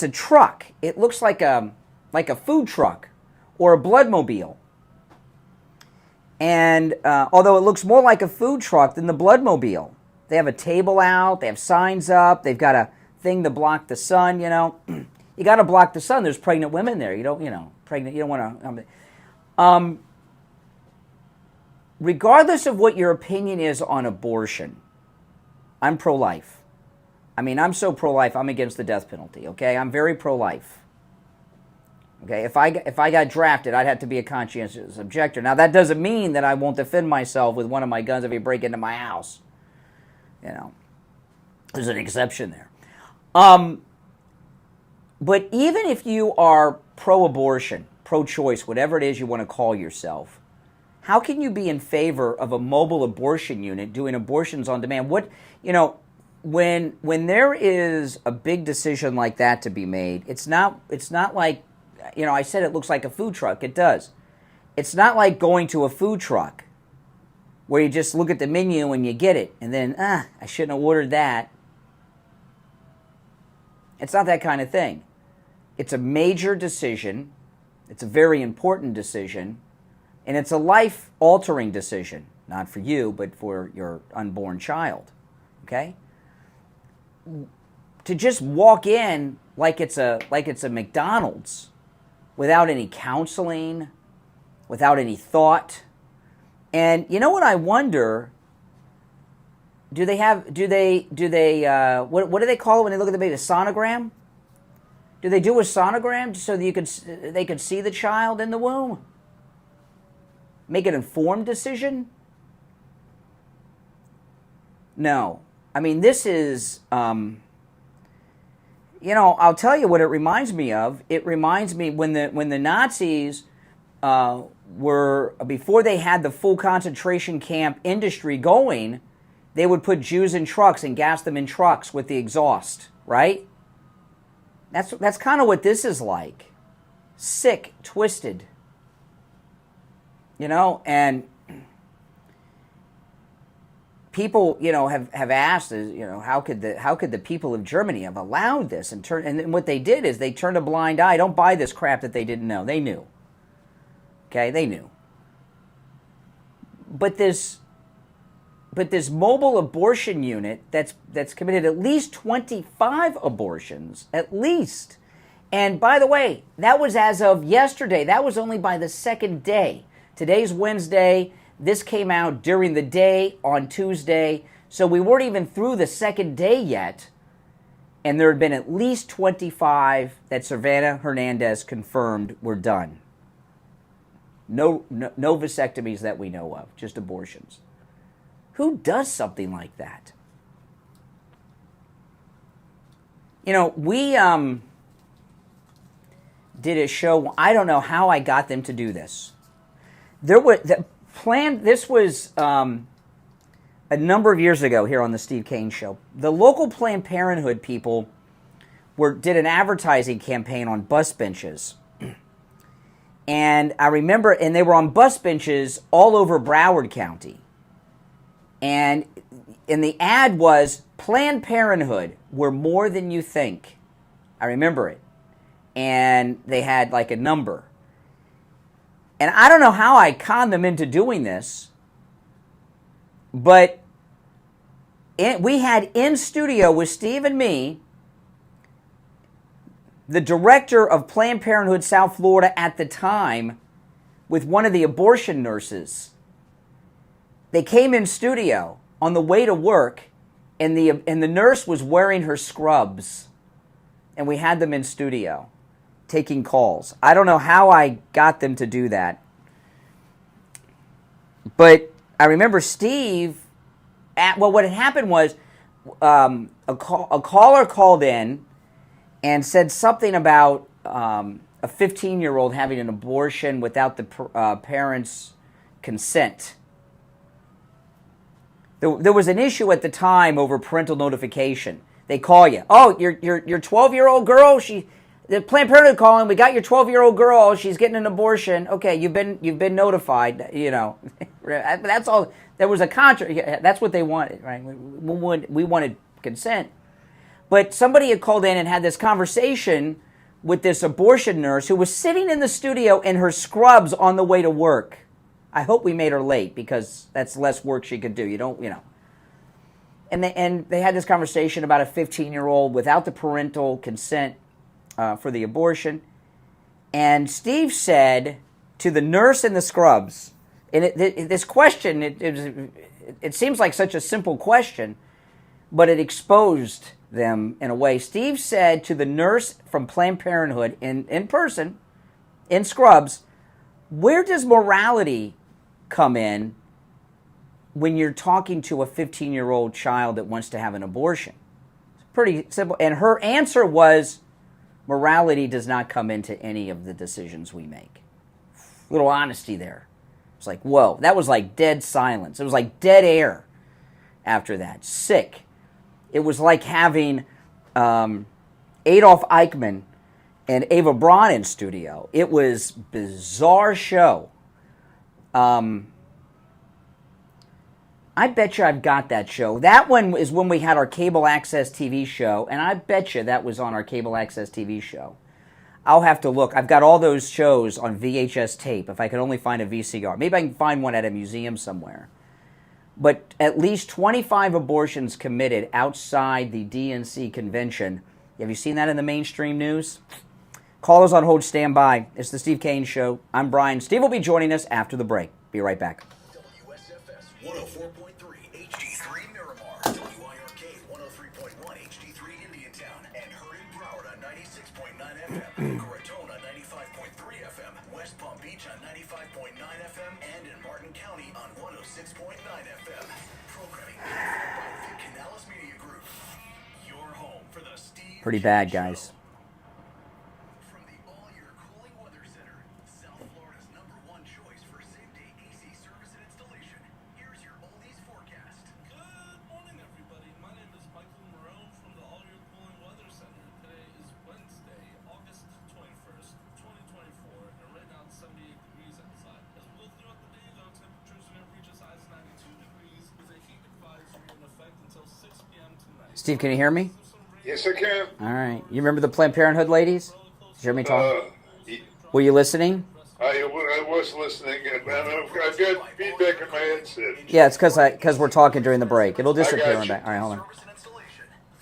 a truck. It looks like a food truck or a bloodmobile. And although it looks more like a food truck than the bloodmobile, they have a table out, they have signs up, they've got a thing to block the sun. You got to block the sun. There's pregnant women there. You don't want to. Regardless of what your opinion is on abortion, I'm pro-life. I mean, I'm so pro-life, I'm against the death penalty, okay? I'm very pro-life. Okay, if I got drafted, I'd have to be a conscientious objector. Now, that doesn't mean that I won't defend myself with one of my guns if you break into my house. There's an exception there. But even if you are pro-abortion, pro-choice, whatever it is you want to call yourself, how can you be in favor of a mobile abortion unit doing abortions on demand? When there is a big decision like that to be made, it's not like, I said it looks like a food truck. It does. It's not like going to a food truck where you just look at the menu and you get it, and then, I shouldn't have ordered that. It's not that kind of thing. It's a major decision. It's a very important decision. And it's a life-altering decision. Not for you, but for your unborn child. Okay? To just walk in like it's a McDonald's without any counseling, without any thought. And you know what I wonder? What do they call it when they look at the baby? A sonogram? Do they do a sonogram so that they could see the child in the womb? Make an informed decision? No. I mean, this is, I'll tell you what it reminds me of. It reminds me when the Nazis were, before they had the full concentration camp industry going, they would put Jews in trucks and gas them in trucks with the exhaust, right? That's kind of what this is like. Sick, twisted. And people, have asked, how could the people of Germany have allowed this and what they did is they turned a blind eye. Don't buy this crap that they didn't know. They knew. Okay, they knew. But this mobile abortion unit that's committed at least 25 abortions, at least. And by the way, that was as of yesterday. That was only by the second day. Today's Wednesday. This came out during the day on Tuesday. So we weren't even through the second day yet. And there had been at least 25 that Savannah Hernandez confirmed were done. No vasectomies that we know of, just abortions. Who does something like that? We did a show. I don't know how I got them to do this. This was a number of years ago here on the Steve Kane Show. The local Planned Parenthood people did an advertising campaign on bus benches. And I remember, and they were on bus benches all over Broward County. And the ad was, Planned Parenthood, we're more than you think. I remember it. And they had like a number. And I don't know how I conned them into doing this, but we had in studio with Steve and me, the director of Planned Parenthood South Florida at the time, with one of the abortion nurses. They came in studio on the way to work, and the nurse was wearing her scrubs, and we had them in studio taking calls. I don't know how I got them to do that, but I remember Steve. What had happened was a caller called in and said something about a 15-year-old having an abortion without the parents' consent. There was an issue at the time over parental notification. They call you. Oh, your 12-year-old girl. The Planned Parenthood calling. We got your 12-year-old girl. She's getting an abortion. Okay, you've been notified. That's all. There was a contract. That's what they wanted, right? We wanted consent. But somebody had called in and had this conversation with this abortion nurse who was sitting in the studio in her scrubs on the way to work. I hope we made her late because that's less work she could do. And they had this conversation about a 15-year-old without the parental consent for the abortion. And Steve said to the nurse in the scrubs, and this question, it seems like such a simple question, but it exposed them in a way. Steve said to the nurse from Planned Parenthood in person, in scrubs, where does morality come in when you're talking to a 15-year-old child that wants to have an abortion? It's pretty simple. And her answer was, morality does not come into any of the decisions we make. A little honesty there. It's like, whoa, that was like dead silence. It was like dead air after that. Sick. It was like having Adolf Eichmann and Ava Braun in studio. It was a bizarre show. I bet you I've got that show. That one is when we had our cable access TV show, and I bet you that was on our cable access TV show. I'll have to look. I've got all those shows on VHS tape, if I could only find a VCR. Maybe I can find one at a museum somewhere. But at least 25 abortions committed outside the DNC convention. Have you seen that in the mainstream news? Callers on hold, stand by. It's the Steve Kane Show. I'm Brian. Steve will be joining us after the break. Be right back. WSFS 104.3 HD3 Miramar, WIRK 103.1 HD3 Indiantown, and heard in Broward on 96.9 FM, Cortona 95.3 FM, West Palm Beach on 95.9 FM, and in Martin County on 106.9 FM. Programming by the Canales Media Group. Your home for the Steve Pretty bad, guys. From the all-year cooling weather center, South Florida's #1 choice for same-day AC service and installation. Here's your oldies forecast. Good morning, everybody. My name is Michael Marone from the All Year Cooling Weather Center. Today is Wednesday, August 21st, 2024, and right now it's 78 degrees outside. As we go throughout the day, though, temperatures are going to reach as high as 92 degrees with a heat advisory in effect until 6 p.m. tonight. Steve, can you hear me? Yes, I can. All right. You remember the Planned Parenthood ladies? Did you hear me talk? Were you listening? I was listening, and I've got feedback in my headset. Yeah, it's because we're talking during the break. It'll disappear I got in you. back. All right, hold on.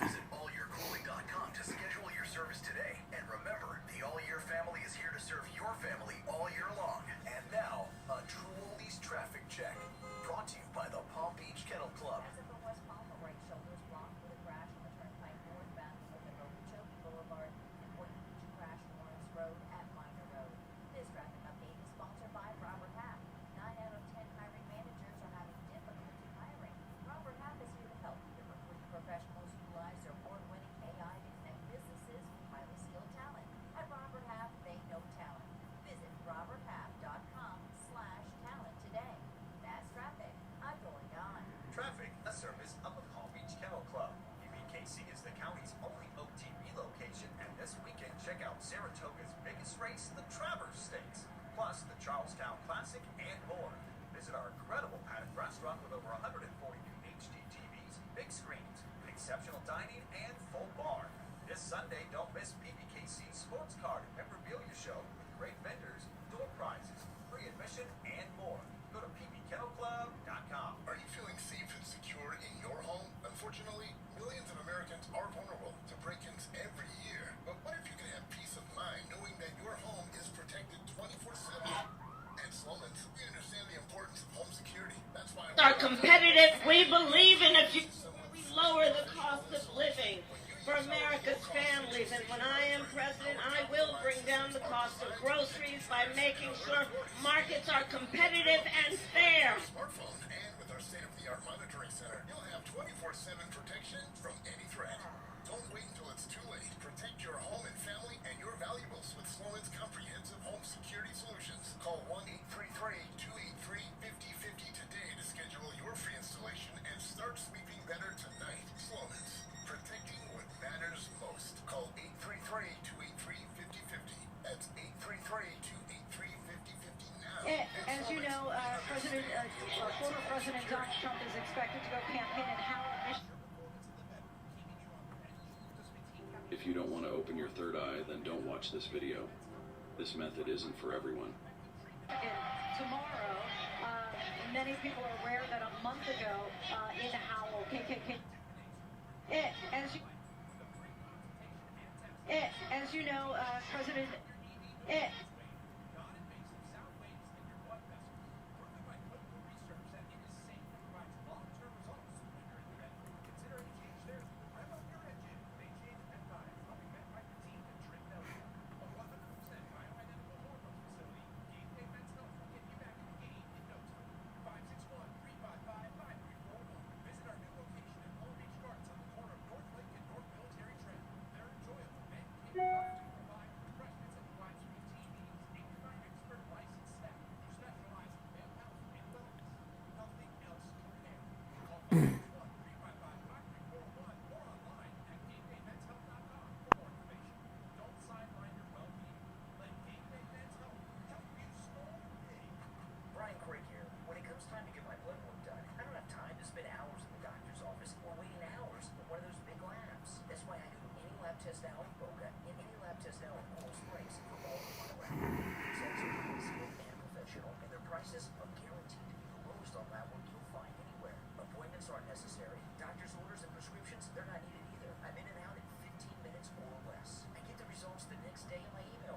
Visit allyearcooling.com to schedule your service today. And remember, the All Year family is here to serve your family all year long. And now, a True Oldies traffic check. Brought to you by the Palm Beach Kennel Club. Traffic, a service of the Palm Beach Kennel Club. UBKC is the county's only OTB location, and this weekend check out Saratoga's biggest race, the Travers Stakes, plus the Charlestown Classic and more. Visit our incredible paddock restaurant with over 140 new HD TVs, big screens, exceptional dining, and full bar. This Sunday, don't miss PBKC's Sports Card and Memorabilia Show with great vendors, door prizes, free admission, and more. Go to pbkennelclub.com. Are you feeling safe and secure in your home? Unfortunately, millions of Americans are vulnerable to break-ins every year. But what if you can have peace of mind knowing that your home is protected 24/7? At Sloman, we understand the importance of home security. That's why are competitive. We believe in a lower the cost of living for America's families. And when I am president, I will bring down the cost of groceries by making sure markets are competitive and fair. Smartphone, and with our state-of-the-art monitoring center, you'll have 24/7 protection from any threat. Don't wait until it's too late. Protect your home and family and your valuables with Sloman's comprehensive home security solutions. Call 1-833-283-5050 today to schedule your free installation and start sleeping better tonight. Sloman's, protecting what matters most. Call 833-283-5050. That's 833-283-5050 now. As you know, former President Donald Trump is expected to go campaign in Howard, Michigan. If you don't want to open your third eye, then don't watch this video. This method isn't for everyone. Tomorrow, many people are aware that a month ago in Howell, KKK. As you know, President. test now in Boca, in any lab test now in Coral Springs for all the monitoring. Results are easy and professional, and their prices are guaranteed to be the lowest on lab work you'll find anywhere. Appointments aren't necessary. Doctor's orders and prescriptions, they're not needed either. I'm in and out in 15 minutes or less. I get the results the next day in my email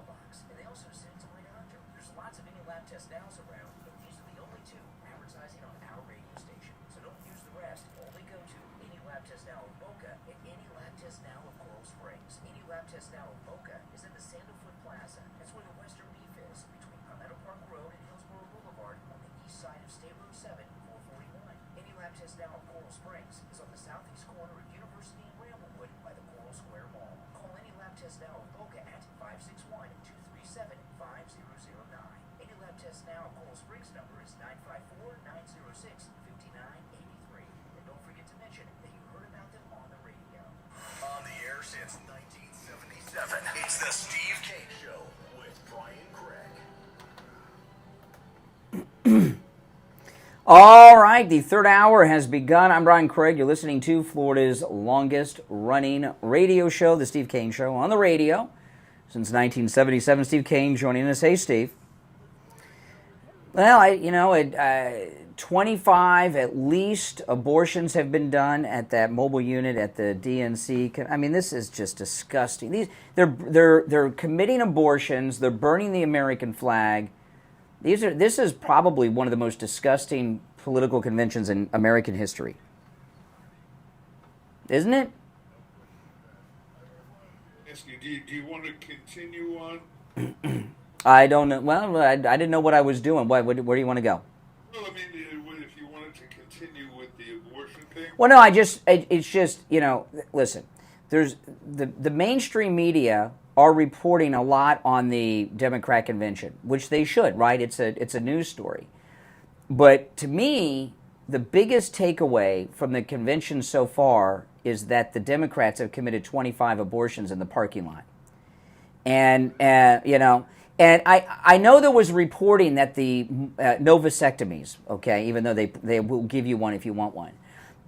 lab test nows around, but these are the only two advertising on our radio station. So don't use the rest. Only go to any lab test now of Boca and any lab test now of Coral Springs. Any lab test now of Boca is in the Sandalwood Plaza. That's where the Western Beef is, between Palmetto Park Road and Hillsborough Boulevard on the east side of State Road 7, 441. Any lab test now of Coral Springs is on the southeast corner of University and Bramblewood by the Coral Square Mall. Call any lab test now of Boca at 561-237-5009. Any lab test now of Coral Springs number is 954-906-5983. And don't forget to mention that you heard about them on the radio. On the air since 1977, it's the Steve Kane Show with Brian Craig. All right, the third hour has begun. I'm Brian Craig. You're listening to Florida's longest-running radio show, The Steve Kane Show, on the radio since 1977. Steve Kane joining us. Hey, Steve. Well, 25 at least abortions have been done at that mobile unit at the DNC. I mean, this is just disgusting. They're committing abortions. They're burning the American flag. This is probably one of the most disgusting political conventions in American history. Isn't it? Do you want to continue on? I don't know. Well, I didn't know what I was doing. Where do you want to go? Well, I mean, if you wanted to continue with the abortion thing. Well, no, it's just, listen, there's the mainstream media are reporting a lot on the Democrat convention, which they should, right? It's a news story. But to me, the biggest takeaway from the convention so far is that the Democrats have committed 25 abortions in the parking lot. And I know there was reporting that the no vasectomies, okay, even though they will give you one if you want one.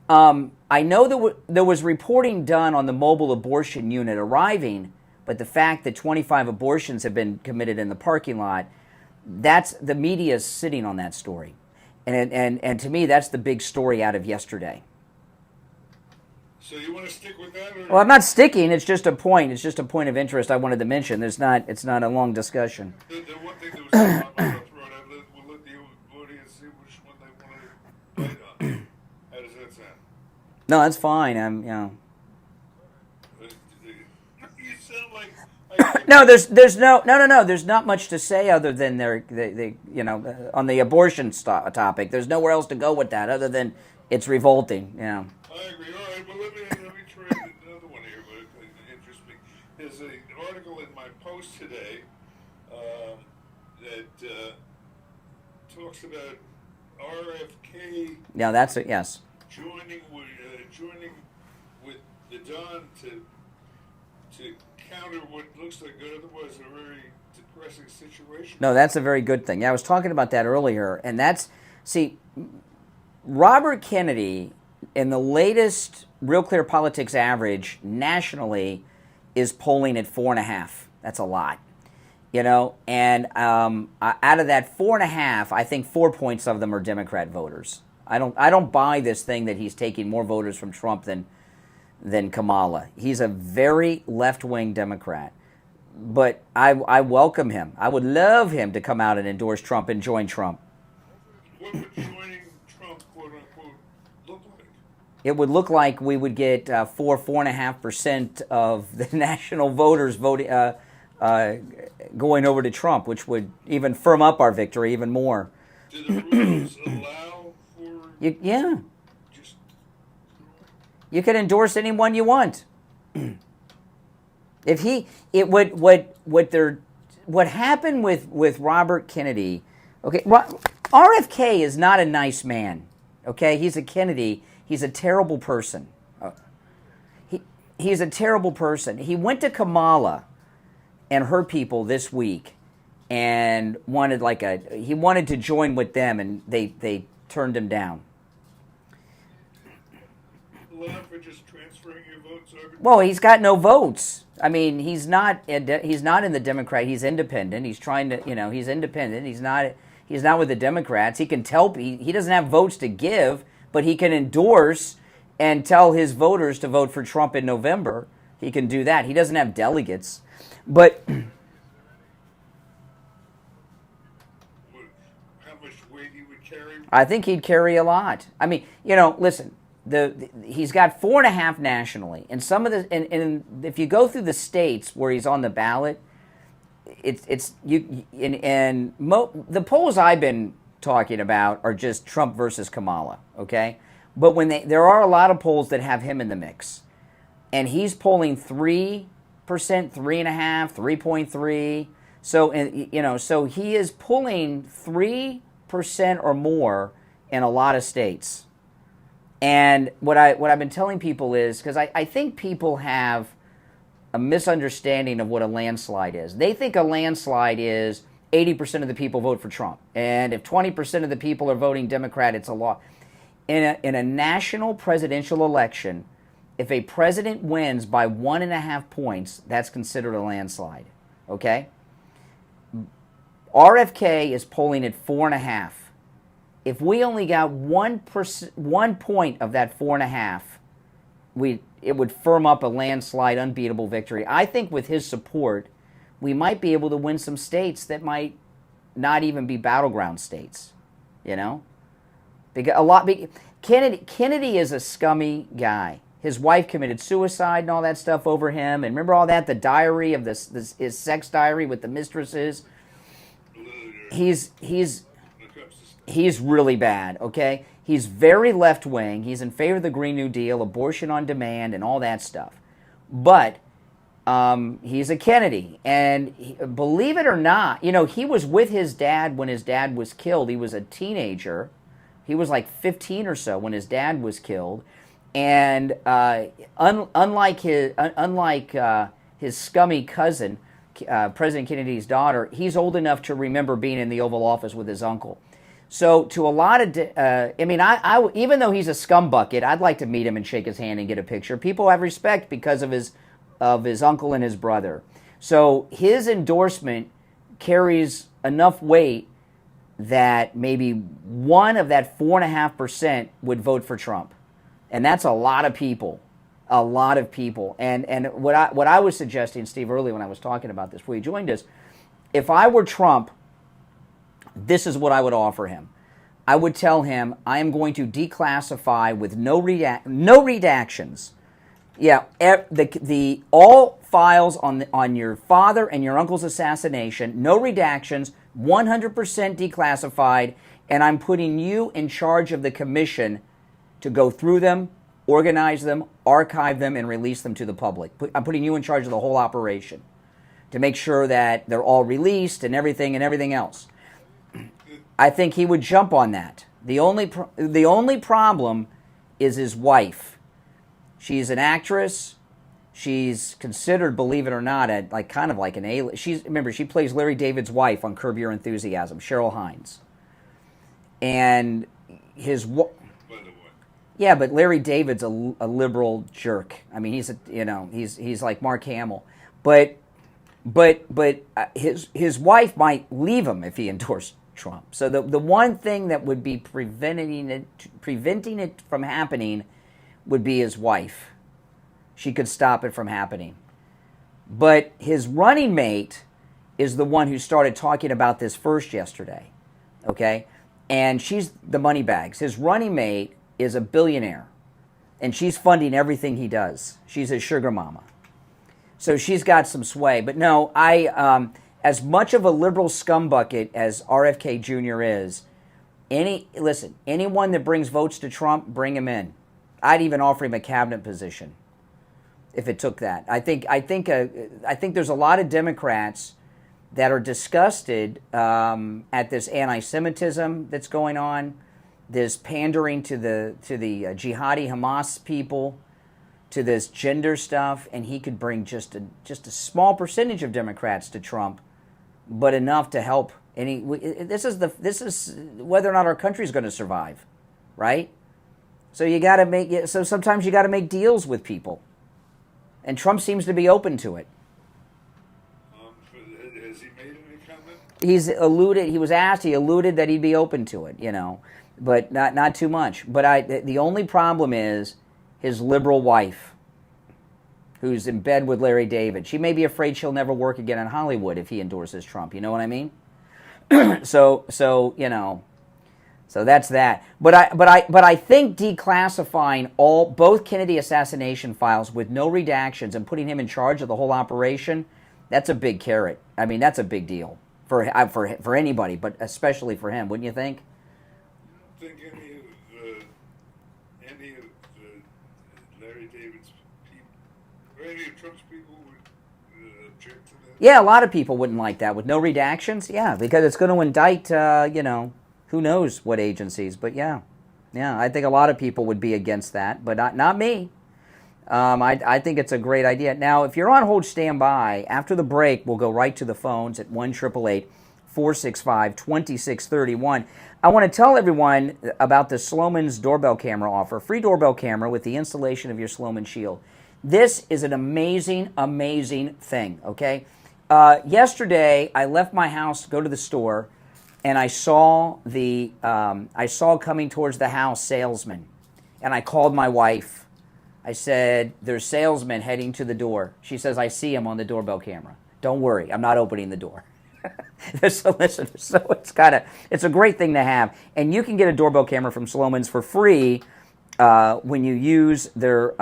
I know there was reporting done on the mobile abortion unit arriving, but the fact that 25 abortions have been committed in the parking lot, that's the media is sitting on that story. And to me, that's the big story out of yesterday. So you want to stick with that? Or? Well, I'm not sticking. It's just a point. It's just a point of interest I wanted to mention. It's not a long discussion. The one thing that was I'm going to throw it out, we'll let the audience see which one they want to bite on. How does that sound? No, that's fine. You sound like... No, there's no. There's not much to say other than they on the abortion topic. There's nowhere else to go with that other than it's revolting. Yeah. I agree. All right, but let me try another one here, but it interests me. There's an article in my post today that talks about RFK. Yeah, that's it. Yes. Joining with the Don to counter what looks like otherwise a very depressing situation. No, that's a very good thing. Yeah, I was talking about that earlier, and Robert Kennedy in the latest Real Clear Politics average nationally is polling at 4.5. That's a lot, And out of that 4.5, I think 4 points of them are Democrat voters. I don't buy this thing that he's taking more voters from Trump than Kamala. He's a very left-wing Democrat. But I welcome him. I would love him to come out and endorse Trump and join Trump. What would joining Trump, quote-unquote, look like? It would look like we would get 4.5% of the national voters voting, going over to Trump, which would even firm up our victory even more. Do the rules allow for... Yeah. You can endorse anyone you want. What happened with Robert Kennedy? Okay, RFK is not a nice man. Okay, he's a Kennedy. He's a terrible person. He's a terrible person. He went to Kamala and her people this week and wanted to join with them, and they turned him down. For just transferring your votes over? Well, he's got no votes. I mean, he's not in the Democrat. He's independent. He's trying to, he's independent. He's not with the Democrats. He can tell he doesn't have votes to give, but he can endorse and tell his voters to vote for Trump in November. He can do that. He doesn't have delegates, but I think he'd carry a lot. I mean, listen, he's got 4.5 nationally, and some of the and if you go through the states where he's on the ballot, the polls I've been talking about are just Trump versus Kamala, okay? But there are a lot of polls that have him in the mix, and he's polling 3%, 3.5%, 3.3%. So he is pulling 3% or more in a lot of states. And what I've been telling people is, because I think people have a misunderstanding of what a landslide is. They think a landslide is 80% of the people vote for Trump, and if 20% of the people are voting Democrat, it's a law. In a national presidential election, if a president wins by 1.5 points, that's considered a landslide. Okay? RFK is polling at 4.5. If we only got 1 point of that 4.5, it would firm up a landslide, unbeatable victory. I think with his support, we might be able to win some states that might not even be battleground states. Kennedy is a scummy guy. His wife committed suicide and all that stuff over him. And remember all that? The diary of his sex diary with the mistresses. He's really bad, okay? He's very left-wing. He's in favor of the Green New Deal, abortion on demand, and all that stuff. But he's a Kennedy. And believe it or not, he was with his dad when his dad was killed. He was a teenager. He was like 15 or so when his dad was killed. And unlike his scummy cousin, President Kennedy's daughter, he's old enough to remember being in the Oval Office with his uncle. So to a lot of, I even though he's a scumbucket, I'd like to meet him and shake his hand and get a picture. People have respect because of his uncle and his brother. So his endorsement carries enough weight that maybe one of that 4.5% would vote for Trump. And that's a lot of people. A lot of people. And what I was suggesting, Steve, earlier when I was talking about this before you joined us, if I were Trump, this is what I would offer him. I would tell him, I am going to declassify with no redactions. Yeah, the all files on your father and your uncle's assassination, no redactions, 100% declassified, and I'm putting you in charge of the commission to go through them, organize them, archive them, and release them to the public. I'm putting you in charge of the whole operation to make sure that they're all released and everything else. I think he would jump on that. The only problem is his wife. She's an actress. She's considered, believe it or not, kind of like an A-list. Remember, she plays Larry David's wife on Curb Your Enthusiasm, Cheryl Hines. And yeah, but Larry David's a liberal jerk. I mean, he's like Mark Hamill, but his wife might leave him if he endorsed Trump. So the one thing that would be preventing it from happening would be his wife. She could stop it from happening. But his running mate is the one who started talking about this first yesterday, okay? And she's the money bags. His running mate is a billionaire, and she's funding everything he does. She's his sugar mama. So she's got some sway. But no, as much of a liberal scumbucket as RFK Jr. is, anyone that brings votes to Trump, bring him in. I'd even offer him a cabinet position if it took that. I think there's a lot of Democrats that are disgusted at this anti-Semitism that's going on, this pandering to the jihadi Hamas people, to this gender stuff, and he could bring just a small percentage of Democrats to Trump, but enough to help. This is whether or not our country is going to survive, right? So sometimes you got to make deals with people, and Trump seems to be open to it. Has he made any comment? He's alluded. He was asked. He alluded that he'd be open to it, but not too much. But the only problem is his liberal wife, who's in bed with Larry David. She may be afraid she'll never work again in Hollywood if he endorses Trump. You know what I mean? So So that's that. But I think declassifying both Kennedy assassination files with no redactions and putting him in charge of the whole operation, that's a big carrot. I mean, that's a big deal for anybody, but especially for him, wouldn't you think? I don't think any of Larry David's people, or any of Trump's people would object to that. Yeah, a lot of people wouldn't like that with no redactions. Yeah, because it's going to indict, who knows what agencies. But yeah, I think a lot of people would be against that, but not me. I think it's a great idea. Now, if you're on hold, stand by. After the break, we'll go right to the phones at 1-888-465-2631. I want to tell everyone about the Sloman's doorbell camera offer. Free doorbell camera with the installation of your Sloman Shield. This is an amazing, amazing thing, okay? Yesterday, I left my house to go to the store, and I saw coming towards the house salesman, and I called my wife. I said, there's salesmen heading to the door. She says, I see him on the doorbell camera. Don't worry, I'm not opening the door. So listen, it's a great thing to have. And you can get a doorbell camera from Sloman's for free when you use their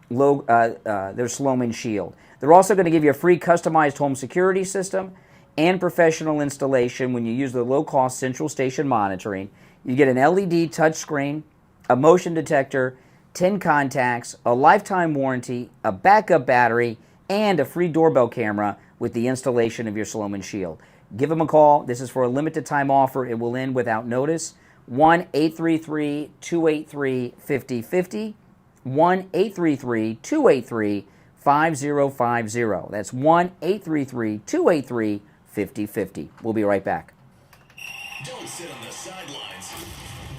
Sloman Shield. They're also going to give you a free customized home security system and professional installation when you use the low-cost central station monitoring. You get an LED touchscreen, a motion detector, 10 contacts, a lifetime warranty, a backup battery, and a free doorbell camera with the installation of your Sloman Shield. Give them a call. This is for a limited time offer. It will end without notice. 1-833-283-5050. 1-833-283-5050. That's 1-833-283-5050. We'll be right back. Don't sit on the sidelines.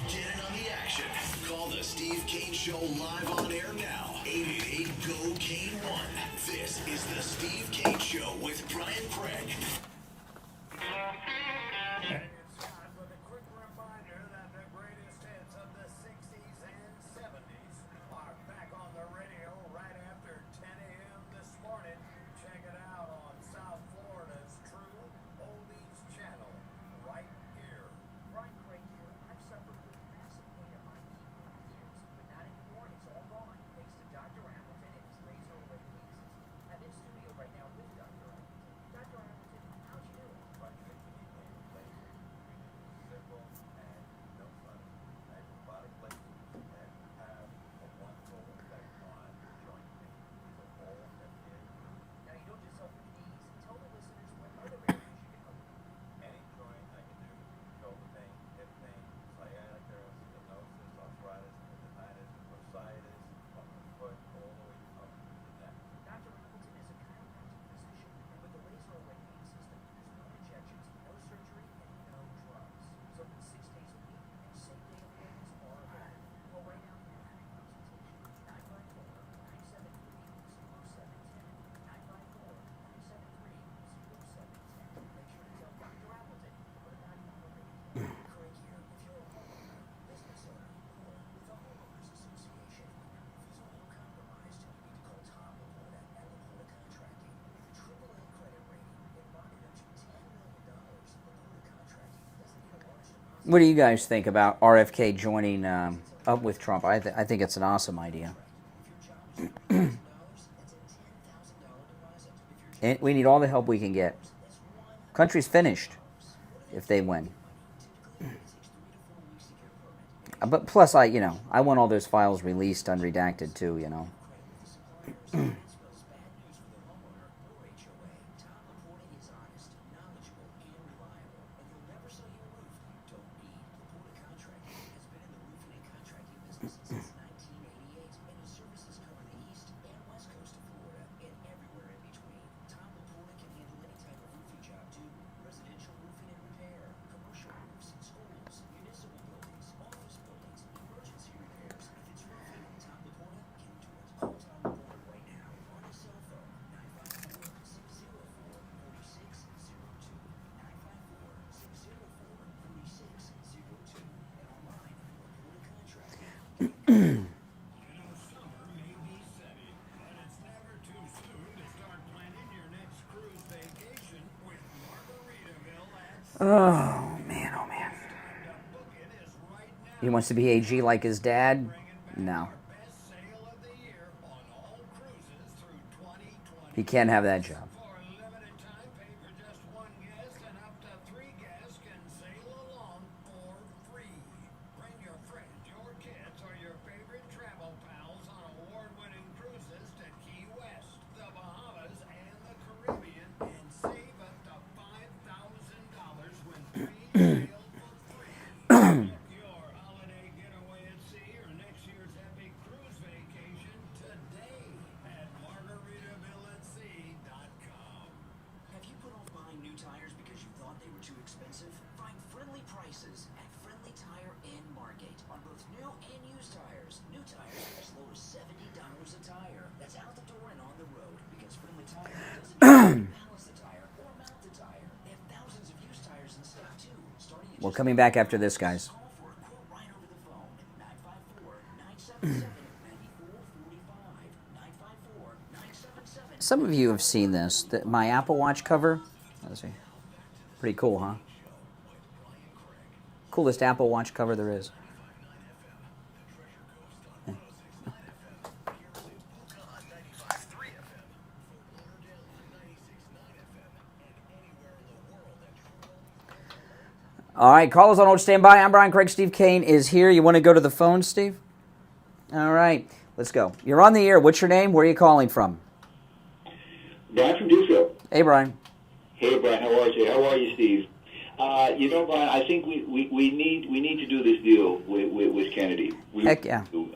Get in on the action. Call the Steve Kane Show live on air now. 888-GO-KANE-1. This is the Steve Kane Show with Brian Craig. It's time for the quick reminder that the greatest hits of the 60s and 70s are back on the radio right after 10 a.m. this morning. Check it out on South Florida's True Oldies channel right here. Brian Craig here. I've suffered with massive pain in my knee for years, but not anymore. It's all gone thanks to Dr. Appleton and his laser away cases. I'm in studio right now with Dr. Appleton. Dr. Appleton, how's you doing? Simple and no fun. And robotic lasers that have a wonderful effect on joint pain. These are all FDA approved. Now you don't just help with knees. Tell the listeners what other areas you can help with. Any joint I can do, shoulder pain, hip pain, sciatica, stenosis, arthritis, tendonitis, bursitis, from the foot all the way up to the neck. Dr. Appleton is a chiropractic physician, and with the laser away pain system, there's no injections, no surgery, and no drugs. He's open 6 days a week, and same-day appointments are available. Call right now for your free consultation. 954-973-0710. 954-973-0710. Make sure to tell Dr. Appleton to put a 90 on the radio. Craig here. If you're a homeowner, business owner, or with a homeowners association, and your roof is a little compromised, you need to call Tom Laporta at Laporta Contracting. With a AAA credit rating and bonded up to $10 million, Laporta Contracting doesn't need a large deposit. What do you guys think about RFK joining up with Trump? I think it's an awesome idea. And we need all the help we can get. Country's finished if they win. But plus, I want all those files released unredacted too, Oh, man, oh, man. He wants to be AG like his dad? No. He can't have that job. We're coming back after this, guys. Some of you have seen this. My Apple Watch cover. Let's see. Pretty cool, huh? Coolest Apple Watch cover there is. All right, callers on hold, stand by. I'm Brian Craig. Steve Kane is here. You want to go to the phone, Steve? All right, let's go. You're on the air. What's your name? Where are you calling from? Brian from Dewfield. Hey, Brian. Hey, Brian. How are you? How are you, Steve? You know, Brian, I think we need to do this deal with Kennedy. Heck yeah. You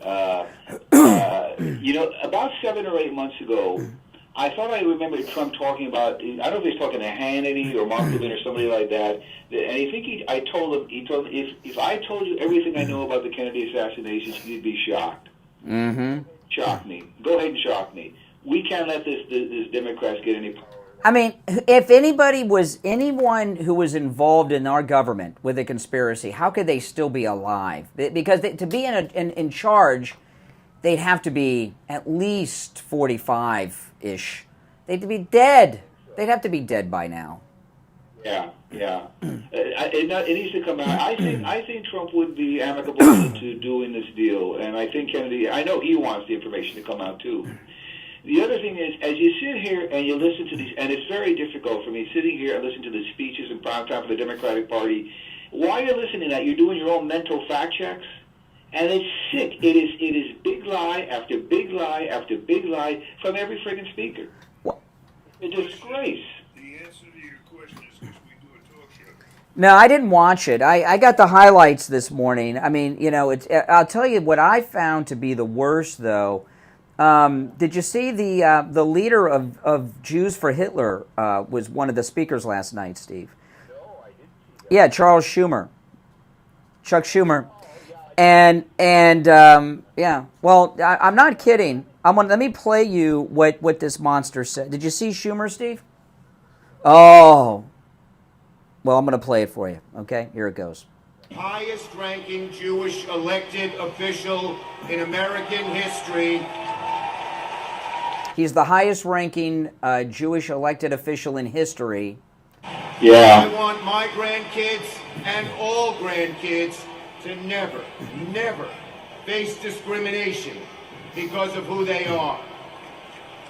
know, about 7 or 8 months ago, I thought I remembered Trump talking about, I don't know if he's talking to Hannity or Mark Levin or somebody like that, and I think I told him, if I told you everything I know about the Kennedy assassinations, you'd be shocked. Mm-hmm. Shock me. Go ahead and shock me. We can't let this Democrats get any power. I mean, if anyone who was involved in our government with a conspiracy, how could they still be alive? Because to be in charge, they'd have to be at least 45-ish. They'd be dead. They'd have to be dead by now. Yeah. It needs to come out. I think Trump would be amicable to doing this deal, and I think Kennedy. I know he wants the information to come out too. The other thing is, as you sit here and you listen to these, and it's very difficult for me sitting here and listening to the speeches in prime time for the Democratic Party. While you're listening to that, you're doing your own mental fact checks, and it's sick. It is big lie after big lie after big lie from every friggin' speaker. What? It's a disgrace. The answer to your question is because we do a talk show. No, I didn't watch it. I got the highlights this morning. I mean, you know, I'll tell you what I found to be the worst, though. Did you see the leader of Jews for Hitler was one of the speakers last night, Steve? No, I didn't see that. Yeah, Charles Schumer. Chuck Schumer. And yeah, well, I'm not kidding. Let me play you what this monster said. Did you see Schumer, Steve? Oh. Well, I'm going to play it for you. Okay, here it goes. Highest-ranking Jewish elected official in American history. He's the highest-ranking Jewish elected official in history. Yeah. I want my grandkids and all grandkids to never, never face discrimination because of who they are.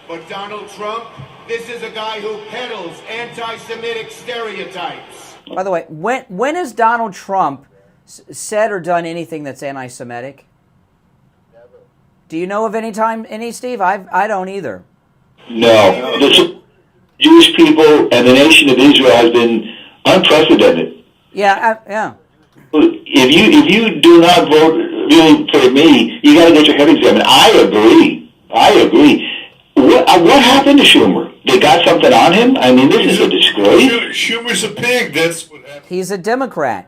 But Donald Trump, this is a guy who peddles anti-Semitic stereotypes. By the way, when has Donald Trump said or done anything that's anti-Semitic? Never. Do you know of any, Steve? I don't either. No. The Jewish people and the nation of Israel has been unprecedented. Yeah. If you do not vote really for me, you got to get your head examined. I agree. What happened to Schumer? They got something on him? I mean, this is a disgrace. Schumer's a pig. That's what happened. He's a Democrat.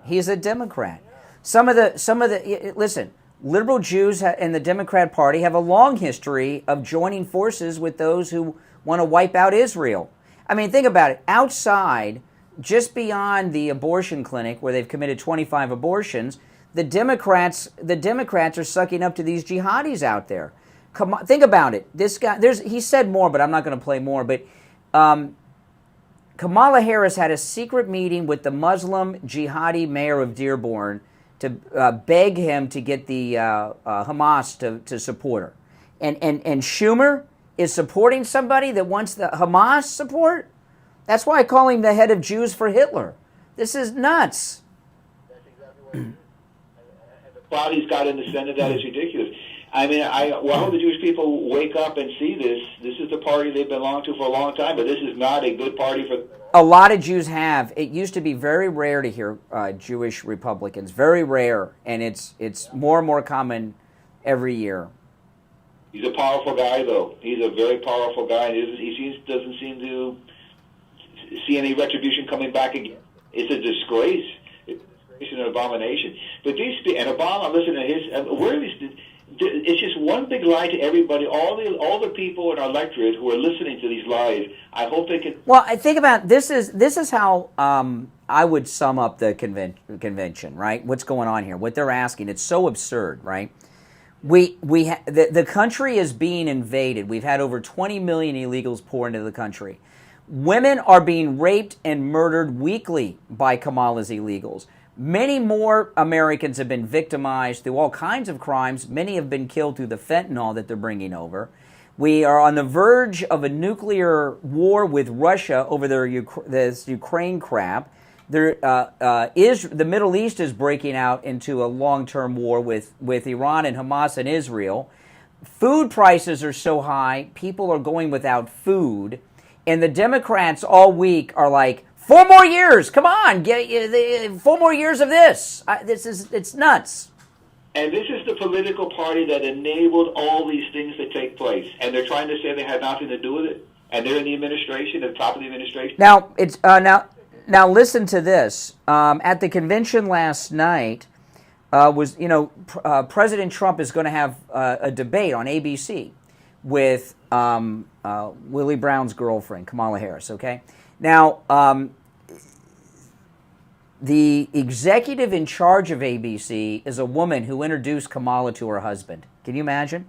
Some of the listen, liberal Jews in the Democrat Party have a long history of joining forces with those who want to wipe out Israel. I mean, think about it. Outside, just beyond the abortion clinic where they've committed 25 abortions, the Democrats are sucking up to these jihadis out there. Come on, think about it. This guy, he said more, but I'm not going to play more. But Kamala Harris had a secret meeting with the Muslim jihadi mayor of Dearborn to beg him to get the Hamas to support her. And Schumer is supporting somebody that wants the Hamas support? That's why I call him the head of Jews for Hitler. This is nuts. The clout he's got in the Senate, that is ridiculous. I mean, I hope the Jewish people wake up and see this. This is the party they've belonged to for a long time, but this is not a good party for... A lot of Jews have. It used to be very rare to hear Jewish Republicans, very rare, and it's more and more common every year. He's a powerful guy, though. He's a very powerful guy. He doesn't seem to see any retribution coming back again. It's a disgrace. It's a disgrace and an abomination. But and Obama, listen to his... It's just one big lie to everybody. All the people in our electorate who are listening to these lies, I hope they can... Well, I think about this is how I would sum up the convention, right? What's going on here? What they're asking, it's so absurd, right? The country is being invaded. We've had over 20 million illegals pour into the country. Women are being raped and murdered weekly by Kamala's illegals. Many more Americans have been victimized through all kinds of crimes. Many have been killed through the fentanyl that they're bringing over. We are on the verge of a nuclear war with Russia over this Ukraine crap. The Middle East is breaking out into a long-term war with Iran and Hamas and Israel. Food prices are so high, people are going without food. And the Democrats all week are like, 4 more years, come on, get 4 more years of this. It's nuts. And this is the political party that enabled all these things to take place. And they're trying to say they had nothing to do with it. And they're in the administration, at the top of the administration. Now, now listen to this. At the convention last night, President Trump is going to have a debate on ABC with Willie Brown's girlfriend, Kamala Harris, okay? Now, the executive in charge of ABC is a woman who introduced Kamala to her husband. Can you imagine?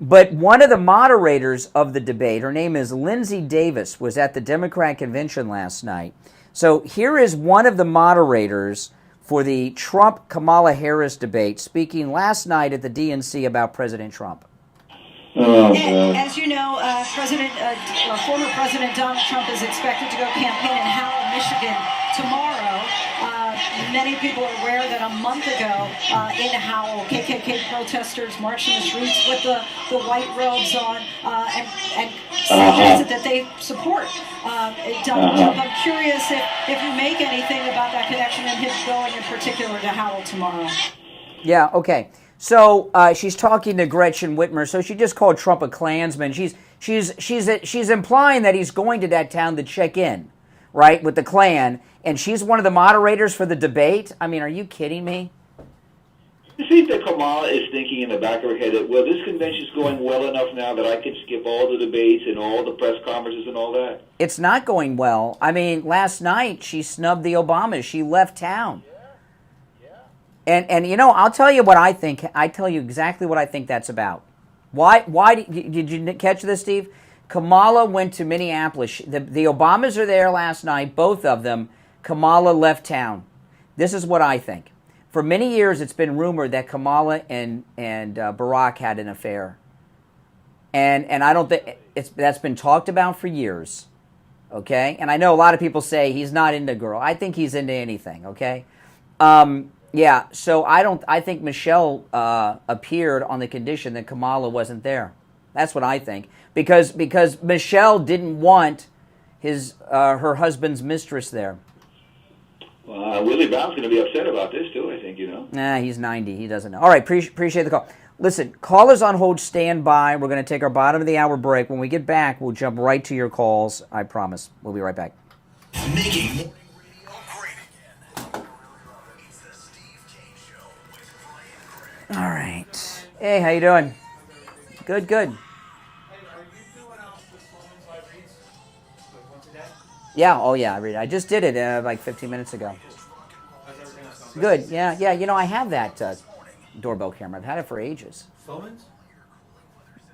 But one of the moderators of the debate, her name is Lindsay Davis, was at the Democrat convention last night. So here is one of the moderators for the Trump-Kamala Harris debate speaking last night at the DNC about President Trump. As you know, former President Donald Trump is expected to go campaign in Howell, Michigan tomorrow. Many people are aware that a month ago in Howell, KKK protesters marched in the streets with the white robes on and suggested that they support Donald Trump. I'm curious if you make anything about that connection and him going in particular to Howell tomorrow. Yeah, okay. So she's talking to Gretchen Whitmer. So she just called Trump a Klansman. She's implying that he's going to that town to check in, right, with the Klan. And she's one of the moderators for the debate. I mean, are you kidding me? You think that Kamala is thinking in the back of her head that, well, this convention's going well enough now that I can skip all the debates and all the press conferences and all that? It's not going well. I mean, last night she snubbed the Obamas. She left town. And I'll tell you what I think. I tell you exactly what I think that's about. Why did you catch this, Steve? Kamala went to Minneapolis. The Obamas are there last night, both of them. Kamala left town. This is what I think. For many years, it's been rumored that Kamala and Barack had an affair, and I don't think that's been talked about for years. Okay, and I know a lot of people say he's not into girl. I think he's into anything. Okay. Yeah, so I think Michelle appeared on the condition that Kamala wasn't there. That's what I think. Because Michelle didn't want her husband's mistress there. Willie Brown's going to be upset about this too, I think, Nah, he's 90. He doesn't know. All right, appreciate the call. Listen, callers on hold, stand by. We're going to take our bottom of the hour break. When we get back, we'll jump right to your calls. I promise. We'll be right back. Making All right. Hey, how you doing? Good. Yeah, oh yeah, I read it. I just did it like 15 minutes ago. Good, yeah. I have that doorbell camera. I've had it for ages. Sloman's?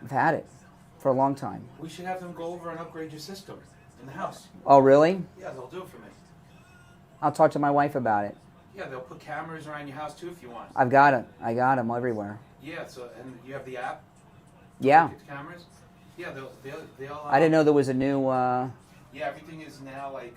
I've had it for a long time. We should have them go over and upgrade your system in the house. Oh, really? Yeah, they'll do it for me. I'll talk to my wife about it. Yeah, they'll put cameras around your house too if you want. I've got it. I got them everywhere. Yeah, so and you have the app. Yeah. Look at the cameras. Yeah, they'll. I didn't know there was a new. Yeah, everything is now like.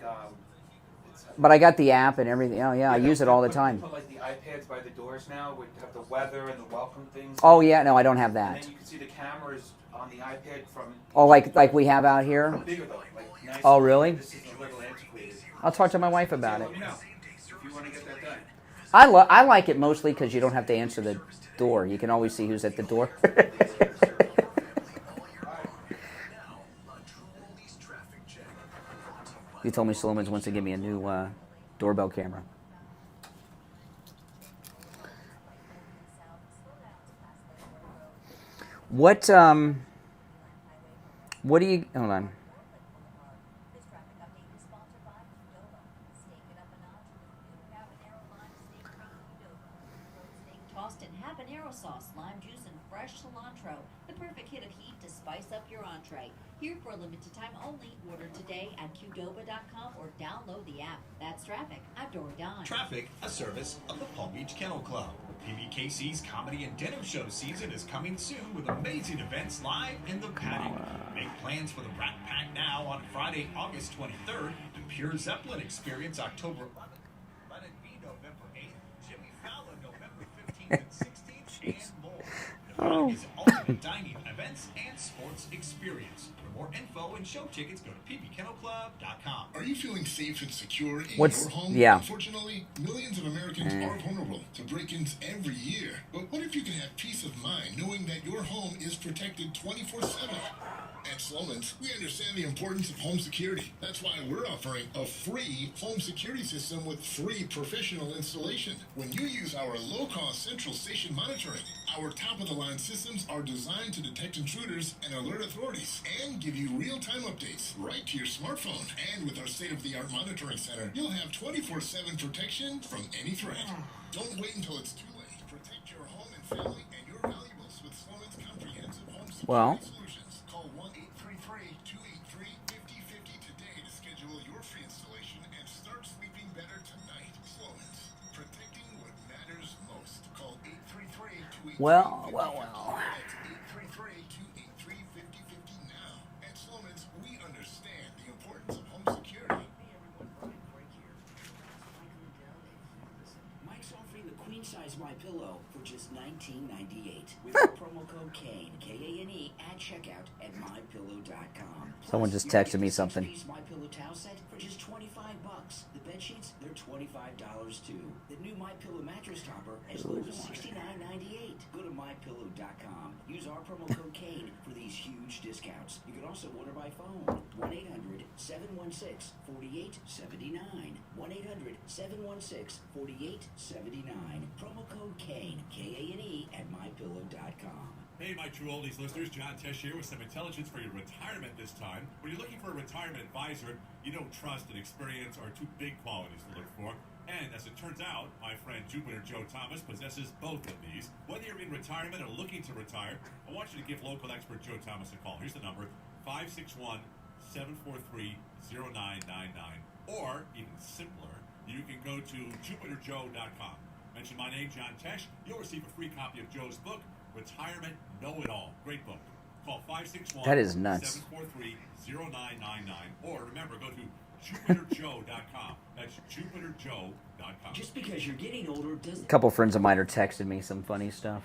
But I got the app and everything. Oh yeah, I use it all the time. Put like the iPads by the doors now. We have the weather and the welcome things. Oh yeah, no, I don't have And that. then you can see the cameras on the iPad from. Oh, like we have out here. Bigger though, like nice. Oh really? This is a little antiquated. I'll talk to my wife about it. Let me know if you want to get that done. I like it mostly because you don't have to answer the door. You can always see who's at the door. You told me Sloman wants to give me a new doorbell camera. What do you, hold on. Tossed in habanero sauce, lime juice, and fresh cilantro. The perfect hit of heat to spice up your entree. Here for a limited time only. Order today at qdoba.com or download the app. That's Traffic. Outdoor Dime. Traffic, a service of the Palm Beach Kennel Club. PBKC's comedy and dinner show season is coming soon with amazing events live in the paddock. Make plans for the Rat Pack now on Friday, August 23rd. The Pure Zeppelin Experience October 11th. Let it be November 8th. Jimmy Fallon November 15th and 16th and more. The paddock is ultimate dining, events, and sports experience. For more info and show tickets, go to pbkennelclub.com. Are you feeling safe and secure in What's- your home? yeah. Unfortunately, millions of Americans are vulnerable to break-ins every year. But what if you can have peace of mind knowing that your home is protected 24/7? At Sloman's, we understand the importance of home security. That's why we're offering a free home security system with free professional installation. When you use our low-cost central station monitoring, our top-of-the-line systems are designed to detect intruders and alert authorities and give you real-time updates right to your smartphone. And with our state-of-the-art monitoring center, you'll have 24/7 protection from any threat. Don't wait until it's too late. Protect your home and family and your valuables with Sloman's comprehensive home security Well. solutions. Call 1-833-283-5050 today to schedule your free installation and start sleeping better tonight. Sloman's, protecting what matters most. Call 833-283-5050. Well. That's 833-283-5050 now. At Sloman's, we understand the importance of home security. Mike's offering the queen size My Pillow for just $19.98 with the promo code Kane, K-A-N-E, at checkout at mypillow.com. Someone just texted me something. My Pillow towel set for just $25. The bed sheets, they're $25 too. The new My Pillow mattress topper as low as $69.98. Go to mypillow.com. Use our promo code Kane for these huge discounts. You can also order by phone. 1-800-716-4879. 1-800-716-4879. Promo code Kane, K-A-N-E, at mypillow.com. Hey, my true oldies listeners, John Tesh here with some intelligence for your retirement this time. When you're looking for a retirement advisor, you know trust and experience are two big qualities to look for. And as it turns out, my friend Jupiter Joe Thomas possesses both of these. Whether you're in retirement or looking to retire, I want you to give local expert Joe Thomas a call. Here's the number, 561-743-0999. Or, even simpler, you can go to jupiterjoe.com. Mention my name, John Tesh. You'll receive a free copy of Joe's book, Retirement Know-It-All. Great book. Call 561 That is nuts. 743-0999. Or remember, go to jupiterjoe.com. That's jupiterjoe.com. Just because you're getting older A doesn't... couple friends of mine are texting me some funny stuff.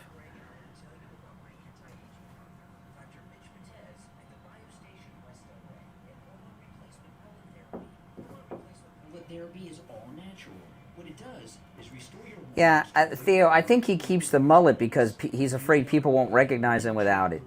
Therapy is all natural. What it does is restore your... Yeah, Theo, I think he keeps the mullet because he's afraid people won't recognize him without it.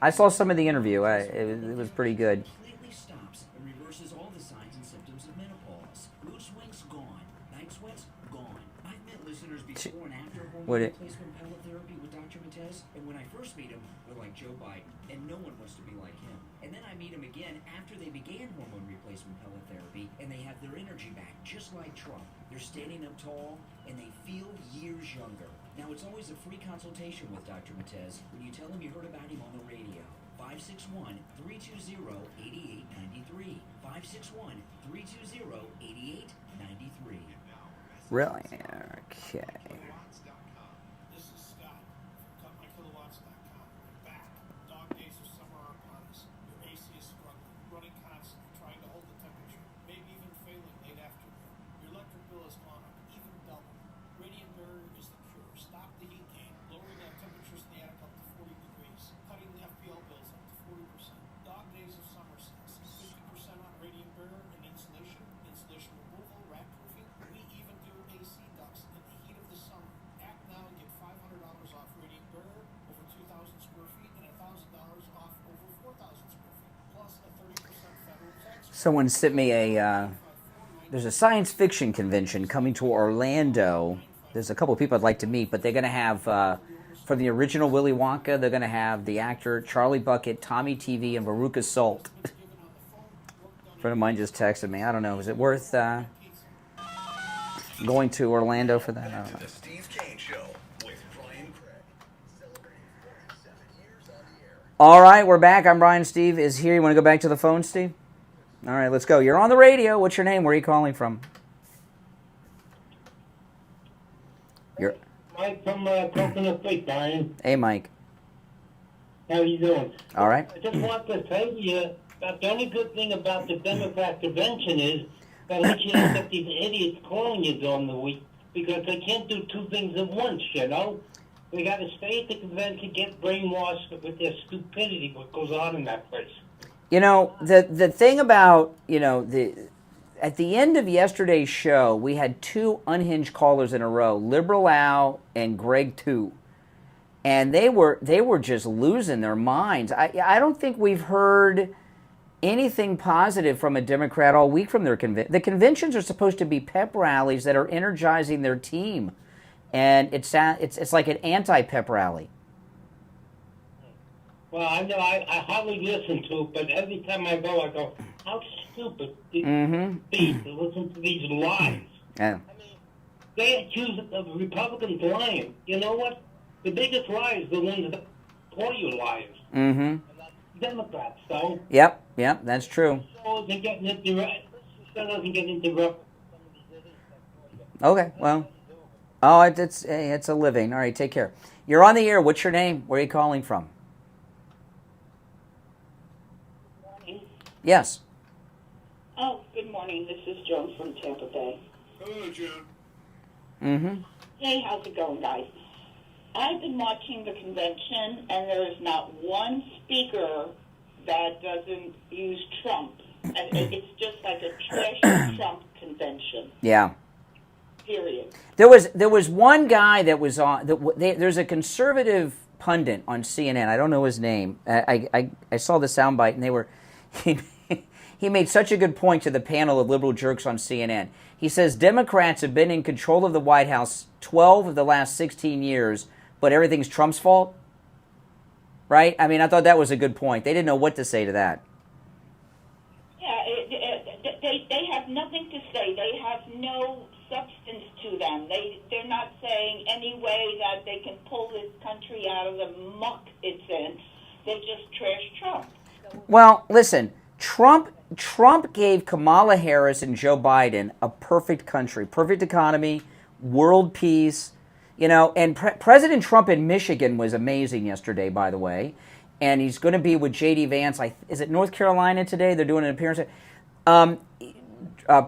I saw some of the interview. It was pretty good. Completely stops and reverses all the signs and symptoms of menopause. Mood swings gone. Night sweats gone. I've met listeners before and after hormone replacement pellet therapy with Dr. Matez, and when I first meet him, they're like Joe Biden, and no one wants to be like him. And then I meet him again after they began hormone replacement pellet therapy, and they have their energy back, just like Trump. They're standing up tall, and they feel years younger. Now, it's always a free consultation with Dr. Matez when you tell him you heard about him on the radio. 561-320-8893. 561-320-8893. Really? Okay. This is Scott from CutMyKilowatts.com. We're back. Dog days of summer are upon us. Your AC is struggling, running constantly, trying to hold the temperature, maybe even failing late afternoon. Your electric bill has gone up, even double. Radiant Barrier is the cure. Stop the heat gain, lowering the temperatures in the attic up to 40 degrees, cutting the FPL bills up to 40%. Dog days of summer sales, 50% on Radiant Barrier and insulation removal, rat proofing. We even do AC ducts in the heat of the summer. Act now and get $500 off Radiant Barrier over 2,000 square feet and $1,000 off over 4,000 square feet, plus a 30% federal tax. Someone sent me there's a science fiction convention coming to Orlando. There's a couple of people I'd like to meet, but they're going to have, from the original Willy Wonka, they're going to have the actor Charlie Bucket, Tommy TV, and Veruca Salt. A friend of mine just texted me. I don't know. Is it worth going to Orlando for that? I don't know. The Steve Kane Show with Brian Craig. Celebrating 47 years on the air. All right, we're back. I'm Brian. Steve is here. You want to go back to the phone, Steve? All right, let's go. You're on the radio. What's your name? Where are you calling from? You're Mike from Coconut Creek, Brian. Hey, Mike. How you doing? All right. I just want to tell you that the only good thing about the Democrat convention is that at least you don't get these idiots calling you during the week because they can't do two things at once, you know? They got to stay at the convention, get brainwashed with their stupidity, what goes on in that place. You know, the thing about, at the end of yesterday's show, we had two unhinged callers in a row, Liberal Al and Greg Two. And they were just losing their minds. I don't think we've heard anything positive from a Democrat all week from their convention. The conventions are supposed to be pep rallies that are energizing their team, and it's like an anti-pep rally. Well, I know I hardly listen to it, but every time I go, how stupid these to listen to these lies. Yeah. They accuse the Republicans of lying. You know what? The biggest lies are the ones that call you liars. Mm-hmm. Democrats, though. Yep, that's true. So they're getting interrupted. So doesn't get interrupted. Okay, well, it's a living. All right, take care. You're on the air. What's your name? Where are you calling from? Yes. Oh, good morning. This is Joan from Tampa Bay. Hello, Joan. Mm-hmm. Hey, how's it going, guys? I've been watching the convention, and there is not one speaker that doesn't use Trump. And it's just like a trash Trump convention. Yeah. Period. There was one guy that was on. There's a conservative pundit on CNN. I don't know his name. I saw the soundbite, and they were. He made such a good point to the panel of liberal jerks on CNN. He says Democrats have been in control of the White House 12 of the last 16 years, but everything's Trump's fault. Right? I mean, I thought that was a good point. They didn't know what to say to that. Yeah, they have nothing to say. They have no substance to them. They're not saying any way that they can pull this country out of the muck it's in. They just trash Trump. Well, listen, Trump gave Kamala Harris and Joe Biden a perfect country, perfect economy, world peace, and President Trump in Michigan was amazing yesterday, by the way, and he's going to be with J.D. Vance. Is it North Carolina today? They're doing an appearance.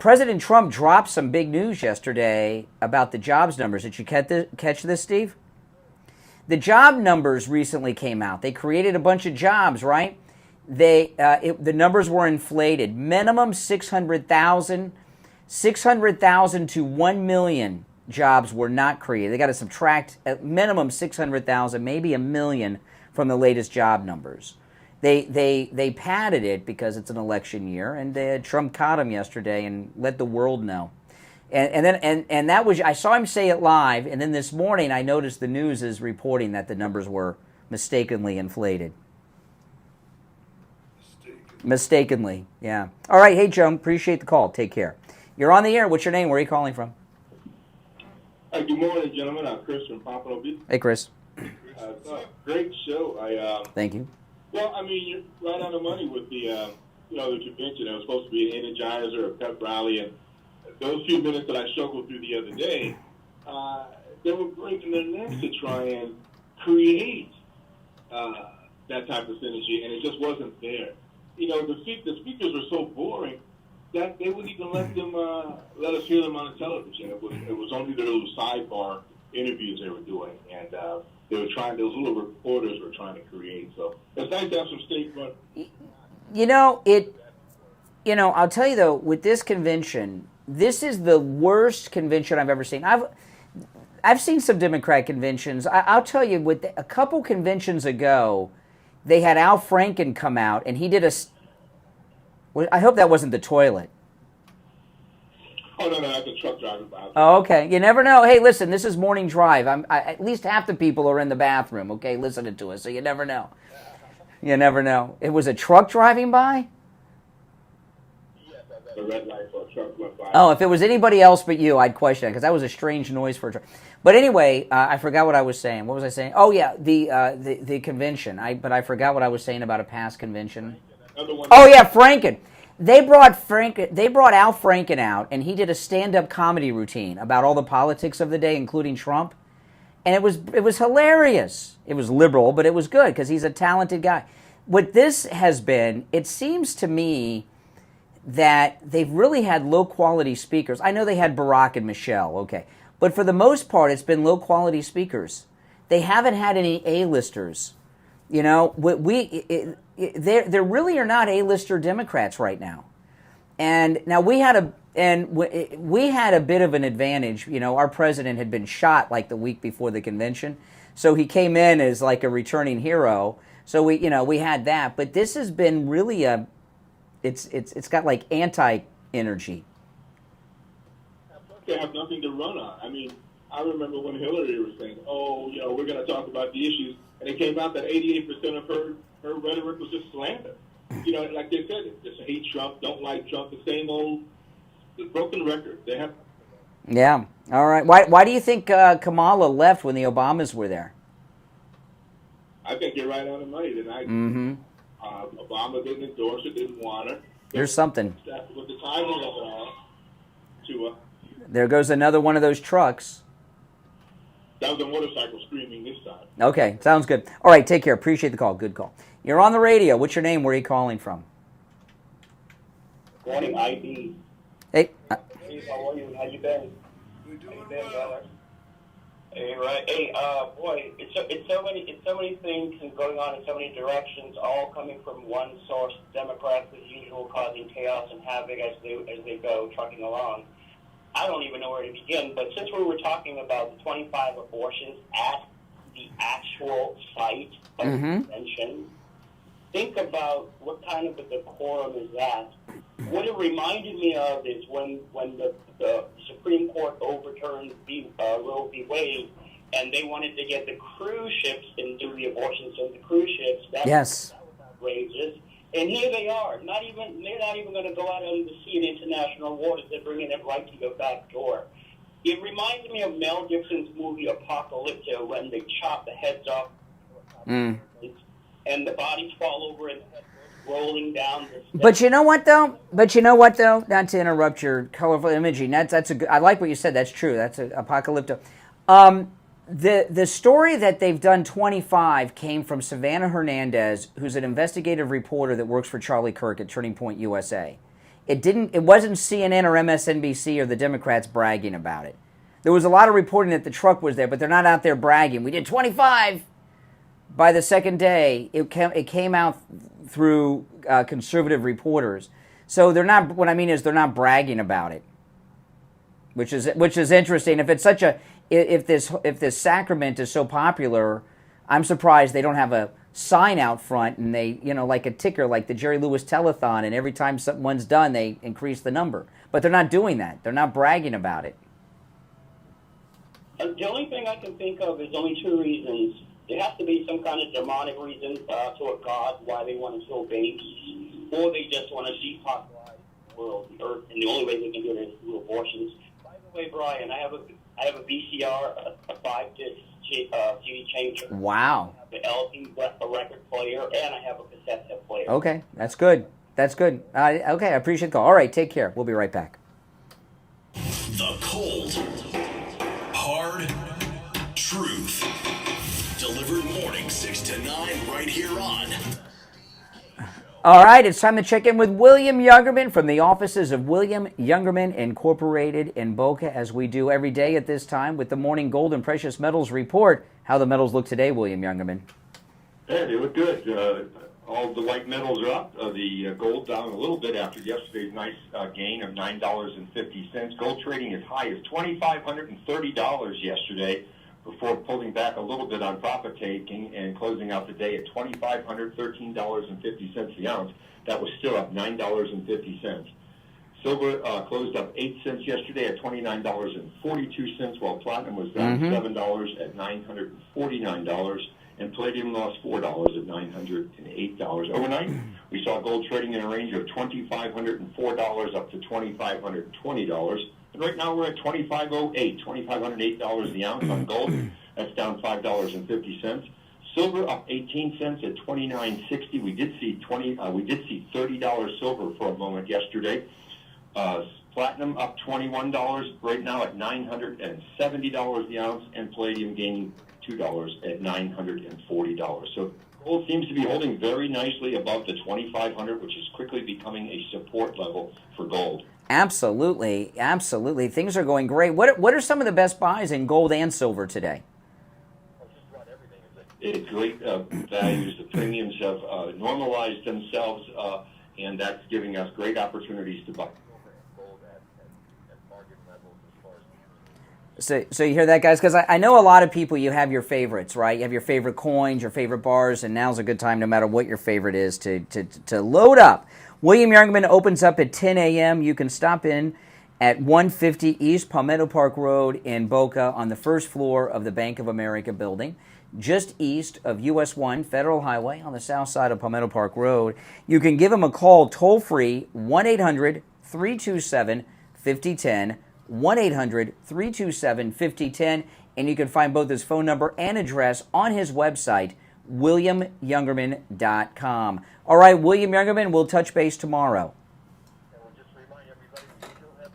President Trump dropped some big news yesterday about the jobs numbers. Did you catch this, Steve? The job numbers recently came out. They created a bunch of jobs, right? The numbers were inflated. Minimum 600,000 to 1 million jobs were not created. They got to subtract at minimum 600,000, maybe 1 million from the latest job numbers. They padded it because it's an election year, and Trump caught him yesterday and let the world know. And then that was, I saw him say it live, and then this morning I noticed the news is reporting that the numbers were mistakenly inflated. Mistakenly, yeah. All right, hey, Joan, appreciate the call. Take care. You're on the air. What's your name? Where are you calling from? Good morning, gentlemen. I'm Chris from Pompano Beach. Hey, Chris. Great show. Thank you. Well, I mean, you're right on the money with the convention. It was supposed to be an energizer, a pep rally, and those few minutes that I struggled through the other day, they were breaking their necks to try and create that type of synergy, and it just wasn't there. You know, the speakers were so boring that they wouldn't even let us hear them on the television. It was only the little sidebar interviews they were doing, and those little reporters were trying to create. So it's nice to have some state run. I'll tell you though, with this convention, this is the worst convention I've ever seen. I've seen some Democrat conventions. I'll tell you, with a couple conventions ago, they had Al Franken come out, and he did I hope that wasn't the toilet. Oh, no, that's a truck driving by. Oh, okay. You never know. Hey, listen, this is Morning Drive. At least half the people are in the bathroom, okay, listening to us, so you never know. You never know. It was a truck driving by? The red light for a truck went by. Oh, if it was anybody else but you, I'd question it, because that was a strange noise for a truck. But anyway, I forgot what I was saying. What was I saying? Oh, yeah, the convention. But I forgot what I was saying about a past convention. Oh, yeah, Franken. They brought Al Franken out, and he did a stand-up comedy routine about all the politics of the day, including Trump. And it was hilarious. It was liberal, but it was good, because he's a talented guy. What this has been, it seems to me that they've really had low-quality speakers. I know they had Barack and Michelle, okay. But for the most part, it's been low-quality speakers. They haven't had any A-listers. You know, there really are not A-lister Democrats right now. And now we had a bit of an advantage. You know, our president had been shot like the week before the convention. So he came in as like a returning hero. So we had that. But this has been really it's got like anti-energy. They have nothing to run on. I mean, I remember when Hillary was saying, we're going to talk about the issues, and it came out that 88% of her rhetoric was just slander. You know, like they said, just hate Trump, don't like Trump, the same old broken record. They have. Yeah. All right. Why do you think Kamala left when the Obamas were there? I think you're right on the money tonight. Mm-hmm. Obama didn't endorse it, didn't want her. There's something. With the timing of it all, there goes another one of those trucks. That was a motorcycle screaming this time. Okay, sounds good. All right, take care. Appreciate the call. Good call. You're on the radio. What's your name? Where are you calling from? Morning, ID. Hey. Hey, how are you? How you been? We're doing well. Hey, right. Hey, boy, it's so many things going on in so many directions, all coming from one source. Democrats, as usual, causing chaos and havoc as they go trucking along. I don't even know where to begin. But since we were talking about the 25 abortions at the actual site of the convention, think about what kind of a decorum is that. What it reminded me of is when the Supreme Court overturned Roe v. Wade, and they wanted to get the cruise ships and do the abortions on the cruise ships. That was outrageous. And here they are. They're not even going to go out on the sea in international waters. They're bringing it right to your back door. It reminds me of Mel Gibson's movie Apocalypto, when they chop the heads off and the bodies fall over and the heads rolling down the steps. But you know what though? Not to interrupt your colorful imaging. That's a good. I like what you said. That's true. That's a Apocalypto. The story that they've done 25 came from Savannah Hernandez, who's an investigative reporter that works for Charlie Kirk at Turning Point USA. It wasn't CNN or MSNBC or the Democrats bragging about it. There was a lot of reporting that the truck was there, but they're not out there bragging. We did 25. By the second day, it came out through conservative reporters. So they're not. What I mean is they're not bragging about it, which is interesting. If this sacrament is so popular, I'm surprised they don't have a sign out front and they, like a ticker, like the Jerry Lewis telethon, and every time someone's done, they increase the number. But they're not doing that. They're not bragging about it. The only thing I can think of is only two reasons. There has to be some kind of demonic reason to a god why they want to kill babies, or they just want to depopulate the world, the earth, and the only way they can do it is through abortions. By the way, Brian, I have a VCR, a 5-disc CD changer. Wow. I have an LP record player, and I have a cassette tape player. Okay, that's good. Okay, I appreciate the call. All right, take care. We'll be right back. The cold, hard truth. Delivered morning 6 to 9 right here on. All right, it's time to check in with William Youngerman from the offices of William Youngerman Incorporated in Boca, as we do every day at this time with the Morning Gold and Precious Metals Report. How the metals look today, William Youngerman? Hey, they look good. All the white metals are up. The gold down a little bit after yesterday's nice gain of $9.50. Gold trading as high as $2,530 yesterday before pulling back a little bit on profit taking and closing out the day at $2,513.50 the ounce. That was still up $9.50. Silver closed up 8 cents yesterday at $29.42, while platinum was down $7 at $949. And palladium lost $4 at $908. Overnight, we saw gold trading in a range of $2,504 up to $2,520. And right now we're at $2,508, $2,508 the ounce on gold. That's down $5.50. Silver up 18 cents at $29.60. We did see $30 silver for a moment yesterday. Platinum up $21 right now at $970 the ounce, and palladium gaining $2 at $940. So gold seems to be holding very nicely above the 2,500, which is quickly becoming a support level for gold. Absolutely, absolutely. Things are going great. What are some of the best buys in gold and silver today? It's great values. The premiums have normalized themselves, and that's giving us great opportunities to buy. So you hear that, guys? Because I know a lot of people, you have your favorites, right? You have your favorite coins, your favorite bars, and now's a good time, no matter what your favorite is, to load up. William Youngerman opens up at 10 a.m. You can stop in at 150 East Palmetto Park Road in Boca on the first floor of the Bank of America building, just east of US 1 Federal Highway on the south side of Palmetto Park Road. You can give them a call toll-free, 1-800-327-5010, 1-800-327-5010, and you can find both his phone number and address on his website, WilliamYoungerman.com. All right, William Youngerman, we'll touch base tomorrow.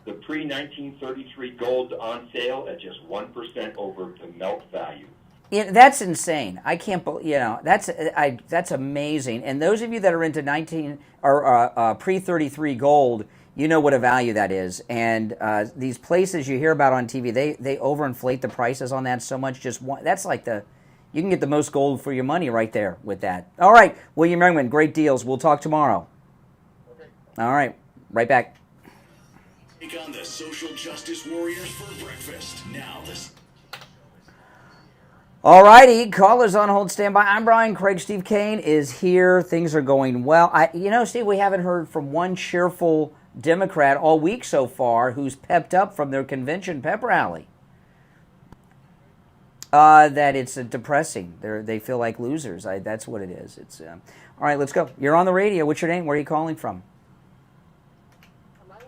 The pre-1933 gold on sale at just 1% over the melt value. Yeah, that's insane. I can't believe, that's amazing. And those of you that are into pre-33 gold, you know what a value that is. And these places you hear about on TV, they overinflate the prices on that so much. That's like you can get the most gold for your money right there with that. All right, William Youngerman, great deals. We'll talk tomorrow. Okay. All right, right back. Take on the social justice warriors for breakfast. Now this. All righty, callers on hold, stand by. I'm Brian Craig. Steve Kane is here. Things are going well. Steve, we haven't heard from one cheerful Democrat all week so far who's pepped up from their convention pep rally. That it's depressing. They feel like losers. That's what it is. It's all right. Let's go. You're on the radio. What's your name? Where are you calling from? Am I on?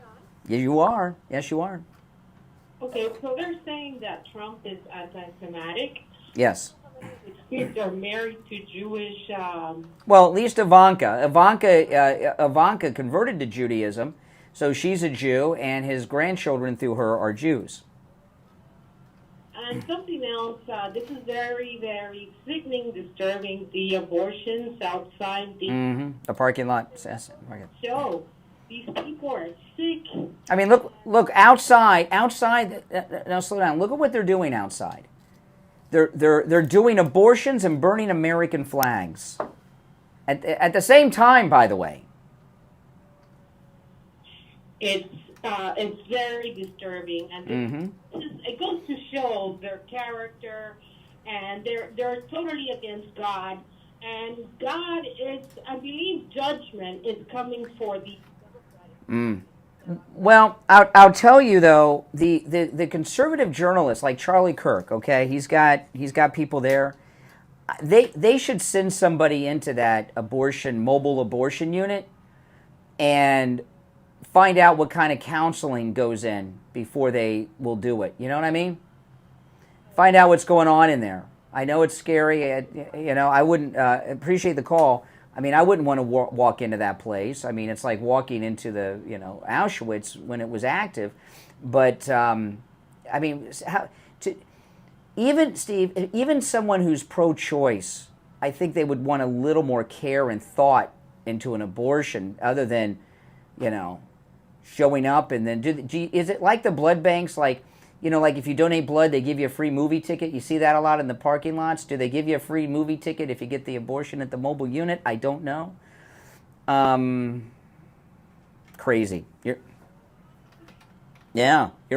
Yeah, you are. Yes, you are. Okay, so they're saying that Trump is anti-Semitic. Yes. His kids are married to Jewish. Well, at least Ivanka. Ivanka converted to Judaism, so she's a Jew, and his grandchildren through her are Jews. And something else, this is very, very sickening, disturbing, the abortions outside the The parking lot. show. These people are sick. I mean, look outside. Now slow down. Look at what they're doing outside. They're doing abortions and burning American flags at the same time, by the way. It's very disturbing, and it goes to show their character, and they're totally against God. And God is, I believe, judgment is coming for the. Well, I'll tell you though, the conservative journalists like Charlie Kirk, okay, he's got people there. They should send somebody into that mobile abortion unit and find out what kind of counseling goes in before they will do it. You know what I mean? Find out what's going on in there. I know it's scary. I wouldn't appreciate the call. I mean, I wouldn't want to walk into that place. I mean, it's like walking into the, Auschwitz when it was active. But I mean, even Steve, even someone who's pro-choice, I think they would want a little more care and thought into an abortion, other than, showing up and then is it like the blood banks? Like, like if you donate blood, they give you a free movie ticket. You see that a lot in the parking lots. Do they give you a free movie ticket if you get the abortion at the mobile unit? I don't know. Crazy. You're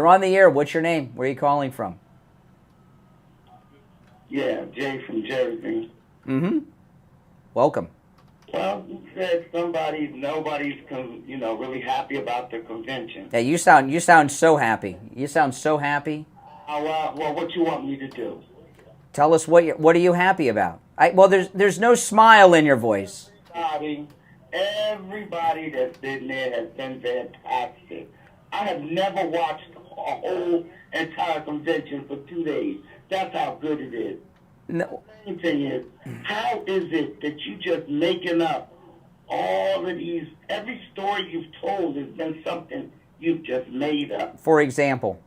on the air. What's your name? Where are you calling from? Yeah, Jay from Jersey. Mm-hmm. Welcome. Well, you said nobody's really happy about the convention. Yeah, you sound so happy. You sound so happy. Well, what you want me to do? Tell us what are you happy about? There's no smile in your voice. Everybody that's been there has been fantastic. I have never watched a whole entire convention for 2 days. That's how good it is. No. The main thing is, how is it that you just making up all of these? Every story you've told has been something you've just made up. For example.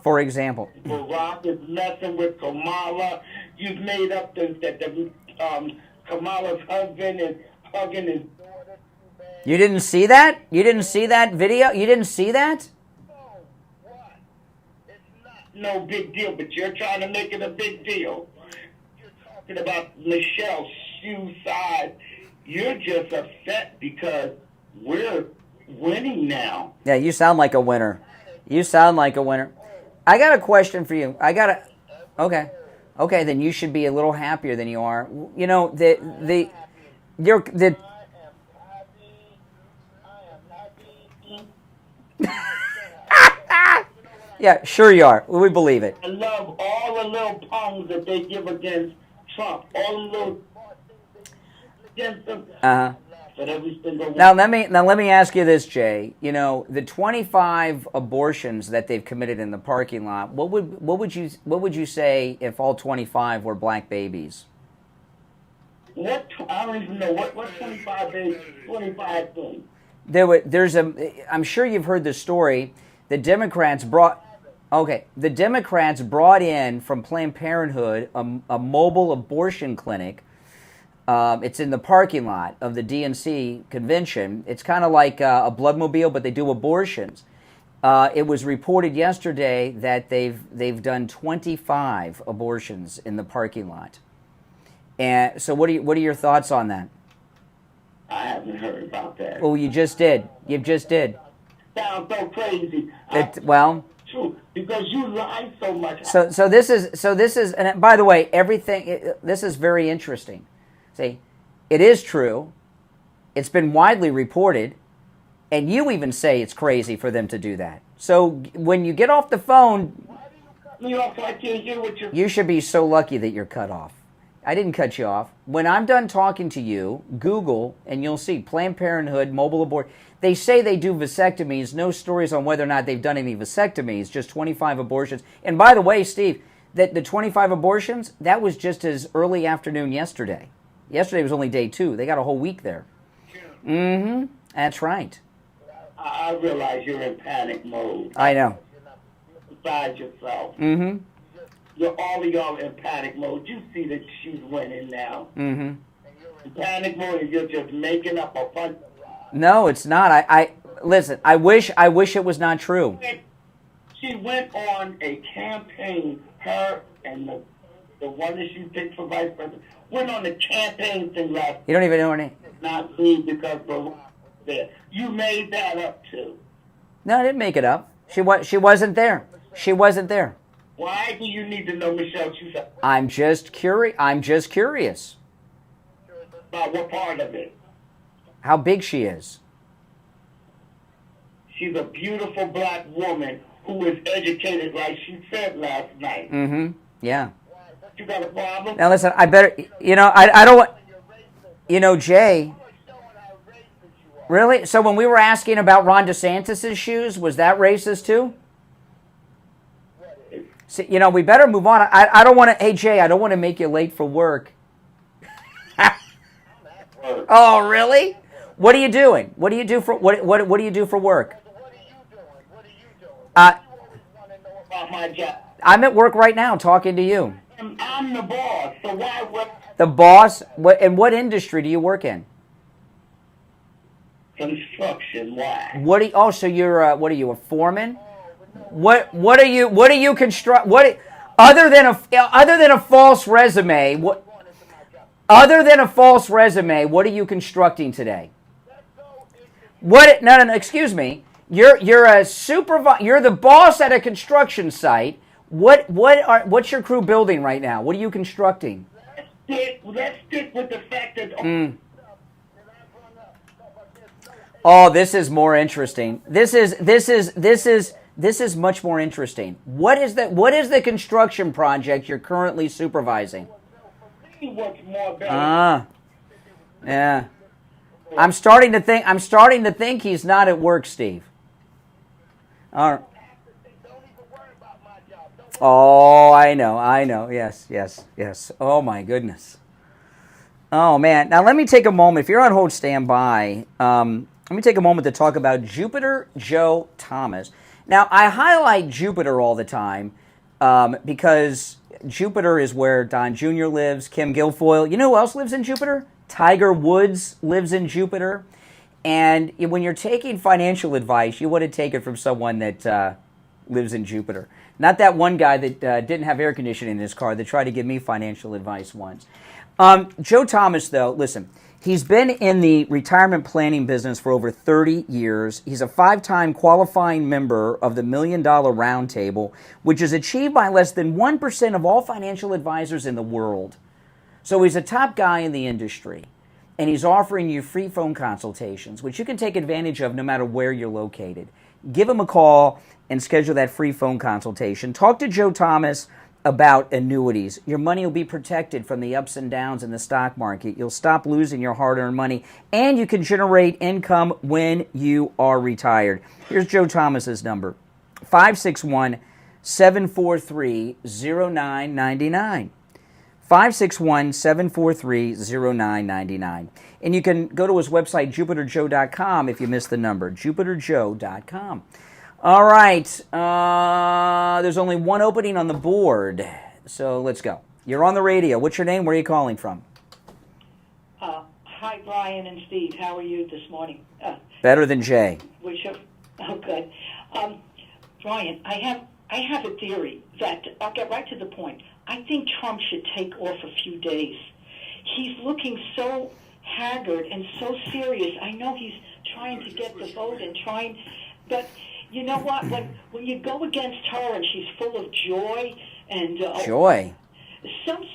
Barack is messing with Kamala. You've made up that Kamala's husband is hugging his daughter. You didn't see that? You didn't see that video? You didn't see that? No big deal, but you're trying to make it a big deal. You're talking about Michelle's shoe size. You're just upset because we're winning now. Yeah, you sound like a winner. I got a question for you. Okay, then you should be a little happier than you are. Yeah, sure you are. We believe it. I love all the little pungs that they give against Trump. All the little against him. But every single one. Now let me ask you this, Jay. The 25 abortions that they've committed in the parking lot. What would you say if all 25 were black babies? What? I don't even know what 25 babies. 25 things. I'm sure you've heard the story. The Democrats brought in from Planned Parenthood a mobile abortion clinic. It's in the parking lot of the DNC convention. It's kind of like a bloodmobile, but they do abortions. It was reported yesterday that they've done 25 abortions in the parking lot. And so, what are your thoughts on that? I haven't heard about that. Well, you just did. Sounds so crazy. True, because you lie so much. So this is, and by the way, this is very interesting. See, it is true. It's been widely reported, and you even say it's crazy for them to do that. So when you get off the phone, you should be so lucky that you're cut off. I didn't cut you off. When I'm done talking to you, Google, and you'll see Planned Parenthood, mobile abort. They say they do vasectomies. No stories on whether or not they've done any vasectomies, just 25 abortions. And by the way, Steve, that the 25 abortions, that was just as early afternoon yesterday. Yesterday was only day 2. They got a whole week there. Mm-hmm. That's right. I realize you're in panic mode. I know. Beside yourself. Mm-hmm. All of y'all in panic mode. You see that she's winning now. Mm-hmm. In panic mode, and you're just making up a bunch of lies. No, it's not. I listen. I wish it was not true. She went on a campaign. Her and the one that she picked for vice president went on a campaign thing last. You don't even know her name. Not me because Barack was there. You made that up too. No, I didn't make it up. She wasn't there. She wasn't there. Why do you need to know Michelle? I'm just curious. About what part of it? How big she is. She's a beautiful black woman who is educated, like she said last night. Mm-hmm. Yeah. You got a problem? Now listen, I better. I don't want. Jay. Really? So when we were asking about Ron DeSantis' shoes, was that racist too? See, we better move on. I don't want to. Hey Jay, I don't want to make you late for work. Oh really? What are you doing? What do you do for what do you do for work? About my job. I'm at work right now talking to you. I'm the boss, so why would The boss? In what industry do you work in? construction? Why? What do you, oh, so you're what are you, a foreman? What are you construct? Other than a false resume? Other than a false resume, what are you constructing today? What? No. Excuse me. You're a supervisor. You're the boss at a construction site. What's your crew building right now? What are you constructing? Let's stick with the fact that. Oh, this is more interesting. This is much more interesting. What is the construction project you're currently supervising? What's more better? Yeah. I'm starting to think he's not at work, Steve. All right. Oh, I know. Yes. Oh, my goodness. Oh, man. Now, let me take a moment. If you're on hold, stand by. Let me take a moment to talk about Jupiter Joe Thomas. Now, I highlight Jupiter all the time because Jupiter is where Don Jr. lives, Kim Guilfoyle. You know who else lives in Jupiter? Tiger Woods lives in Jupiter. And when you're taking financial advice, you want to take it from someone that lives in Jupiter. Not that one guy that didn't have air conditioning in his car that tried to give me financial advice once. Joe Thomas, though, listen, he's been in the retirement planning business for over 30 years. He's a 5-time qualifying member of the $1 Million Roundtable, which is achieved by less than 1% of all financial advisors in the world. So he's a top guy in the industry, and he's offering you free phone consultations, which you can take advantage of no matter where you're located. Give him a call and schedule that free phone consultation. Talk to Joe Thomas about annuities. Your money will be protected from the ups and downs in the stock market. You'll stop losing your hard-earned money, and you can generate income when you are retired. Here's Joe Thomas's number, 561-743-0999. 561-743-0999. And you can go to his website, jupiterjoe.com, if you missed the number, jupiterjoe.com. All right, there's only one opening on the board, so let's go. You're on the radio. What's your name? Where are you calling from? Hi, Brian and Steve. How are you this morning? Better than Jay. Oh, good. Brian, I have a theory that, I'll get right to the point. I think Trump should take off a few days. He's looking so haggard and so serious. I know he's trying to get the vote and but you know what? When you go against her and she's full of joy and joy. Some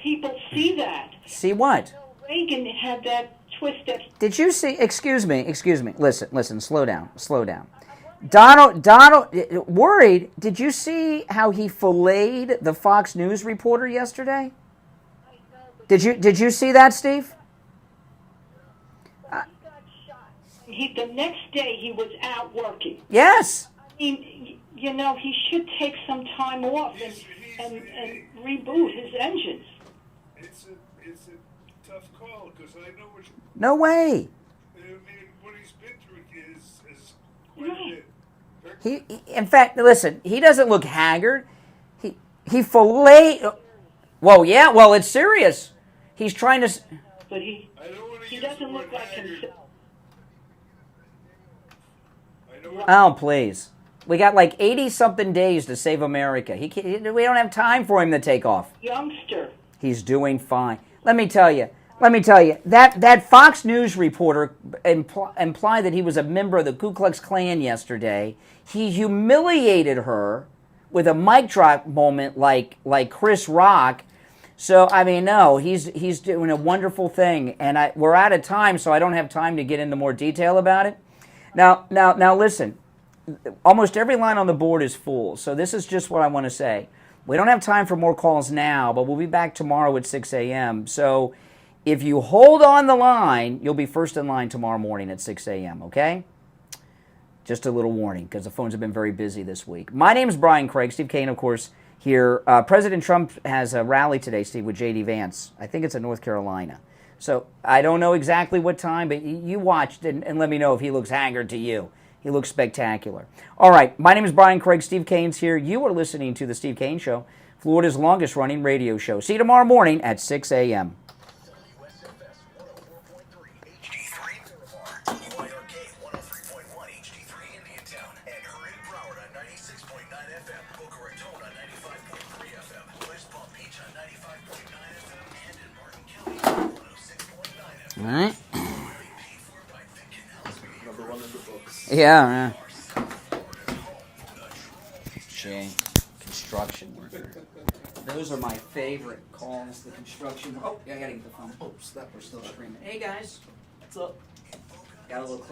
people see that. See what? Reagan had that twist. Did you see? Excuse me. Listen. Slow down. Donald, worried. Did you see how he filleted the Fox News reporter yesterday? Did you see that, Steve? The next day he was out working. Yes. I mean, you know, he should take some time off and reboot his engines. It's a tough call because I know what. No way. I mean, what he's been through is quite a bit. He, in fact, listen. He doesn't look haggard. He filleted. Well, yeah. Well, it's serious. He's trying to. But he doesn't look like himself. Oh, please. We got like 80-something days to save America. We don't have time for him to take off. Youngster. He's doing fine. Let me tell you, that Fox News reporter implied that he was a member of the Ku Klux Klan yesterday. He humiliated her with a mic drop moment like Chris Rock. So, I mean, no, he's doing a wonderful thing. And we're out of time, so I don't have time to get into more detail about it. Now, listen. Almost every line on the board is full, so this is just what I want to say. We don't have time for more calls now, but we'll be back tomorrow at 6 a.m. So if you hold on the line, you'll be first in line tomorrow morning at 6 a.m., okay? Just a little warning, because the phones have been very busy this week. My name is Brian Craig. Steve Kane, of course, here. President Trump has a rally today, Steve, with J.D. Vance. I think it's in North Carolina. So I don't know exactly what time, but you watched and let me know if he looks haggard to you. He looks spectacular. All right, my name is Brian Craig. Steve Kane's here. You are listening to The Steve Kane Show, Florida's longest-running radio show. See you tomorrow morning at 6 a.m. All right. Yeah. Jay, construction worker. Those are my favorite calls, the construction. Oh, I gotta get the phone. Oops, that we're still streaming. Hey guys, what's up? Got a little.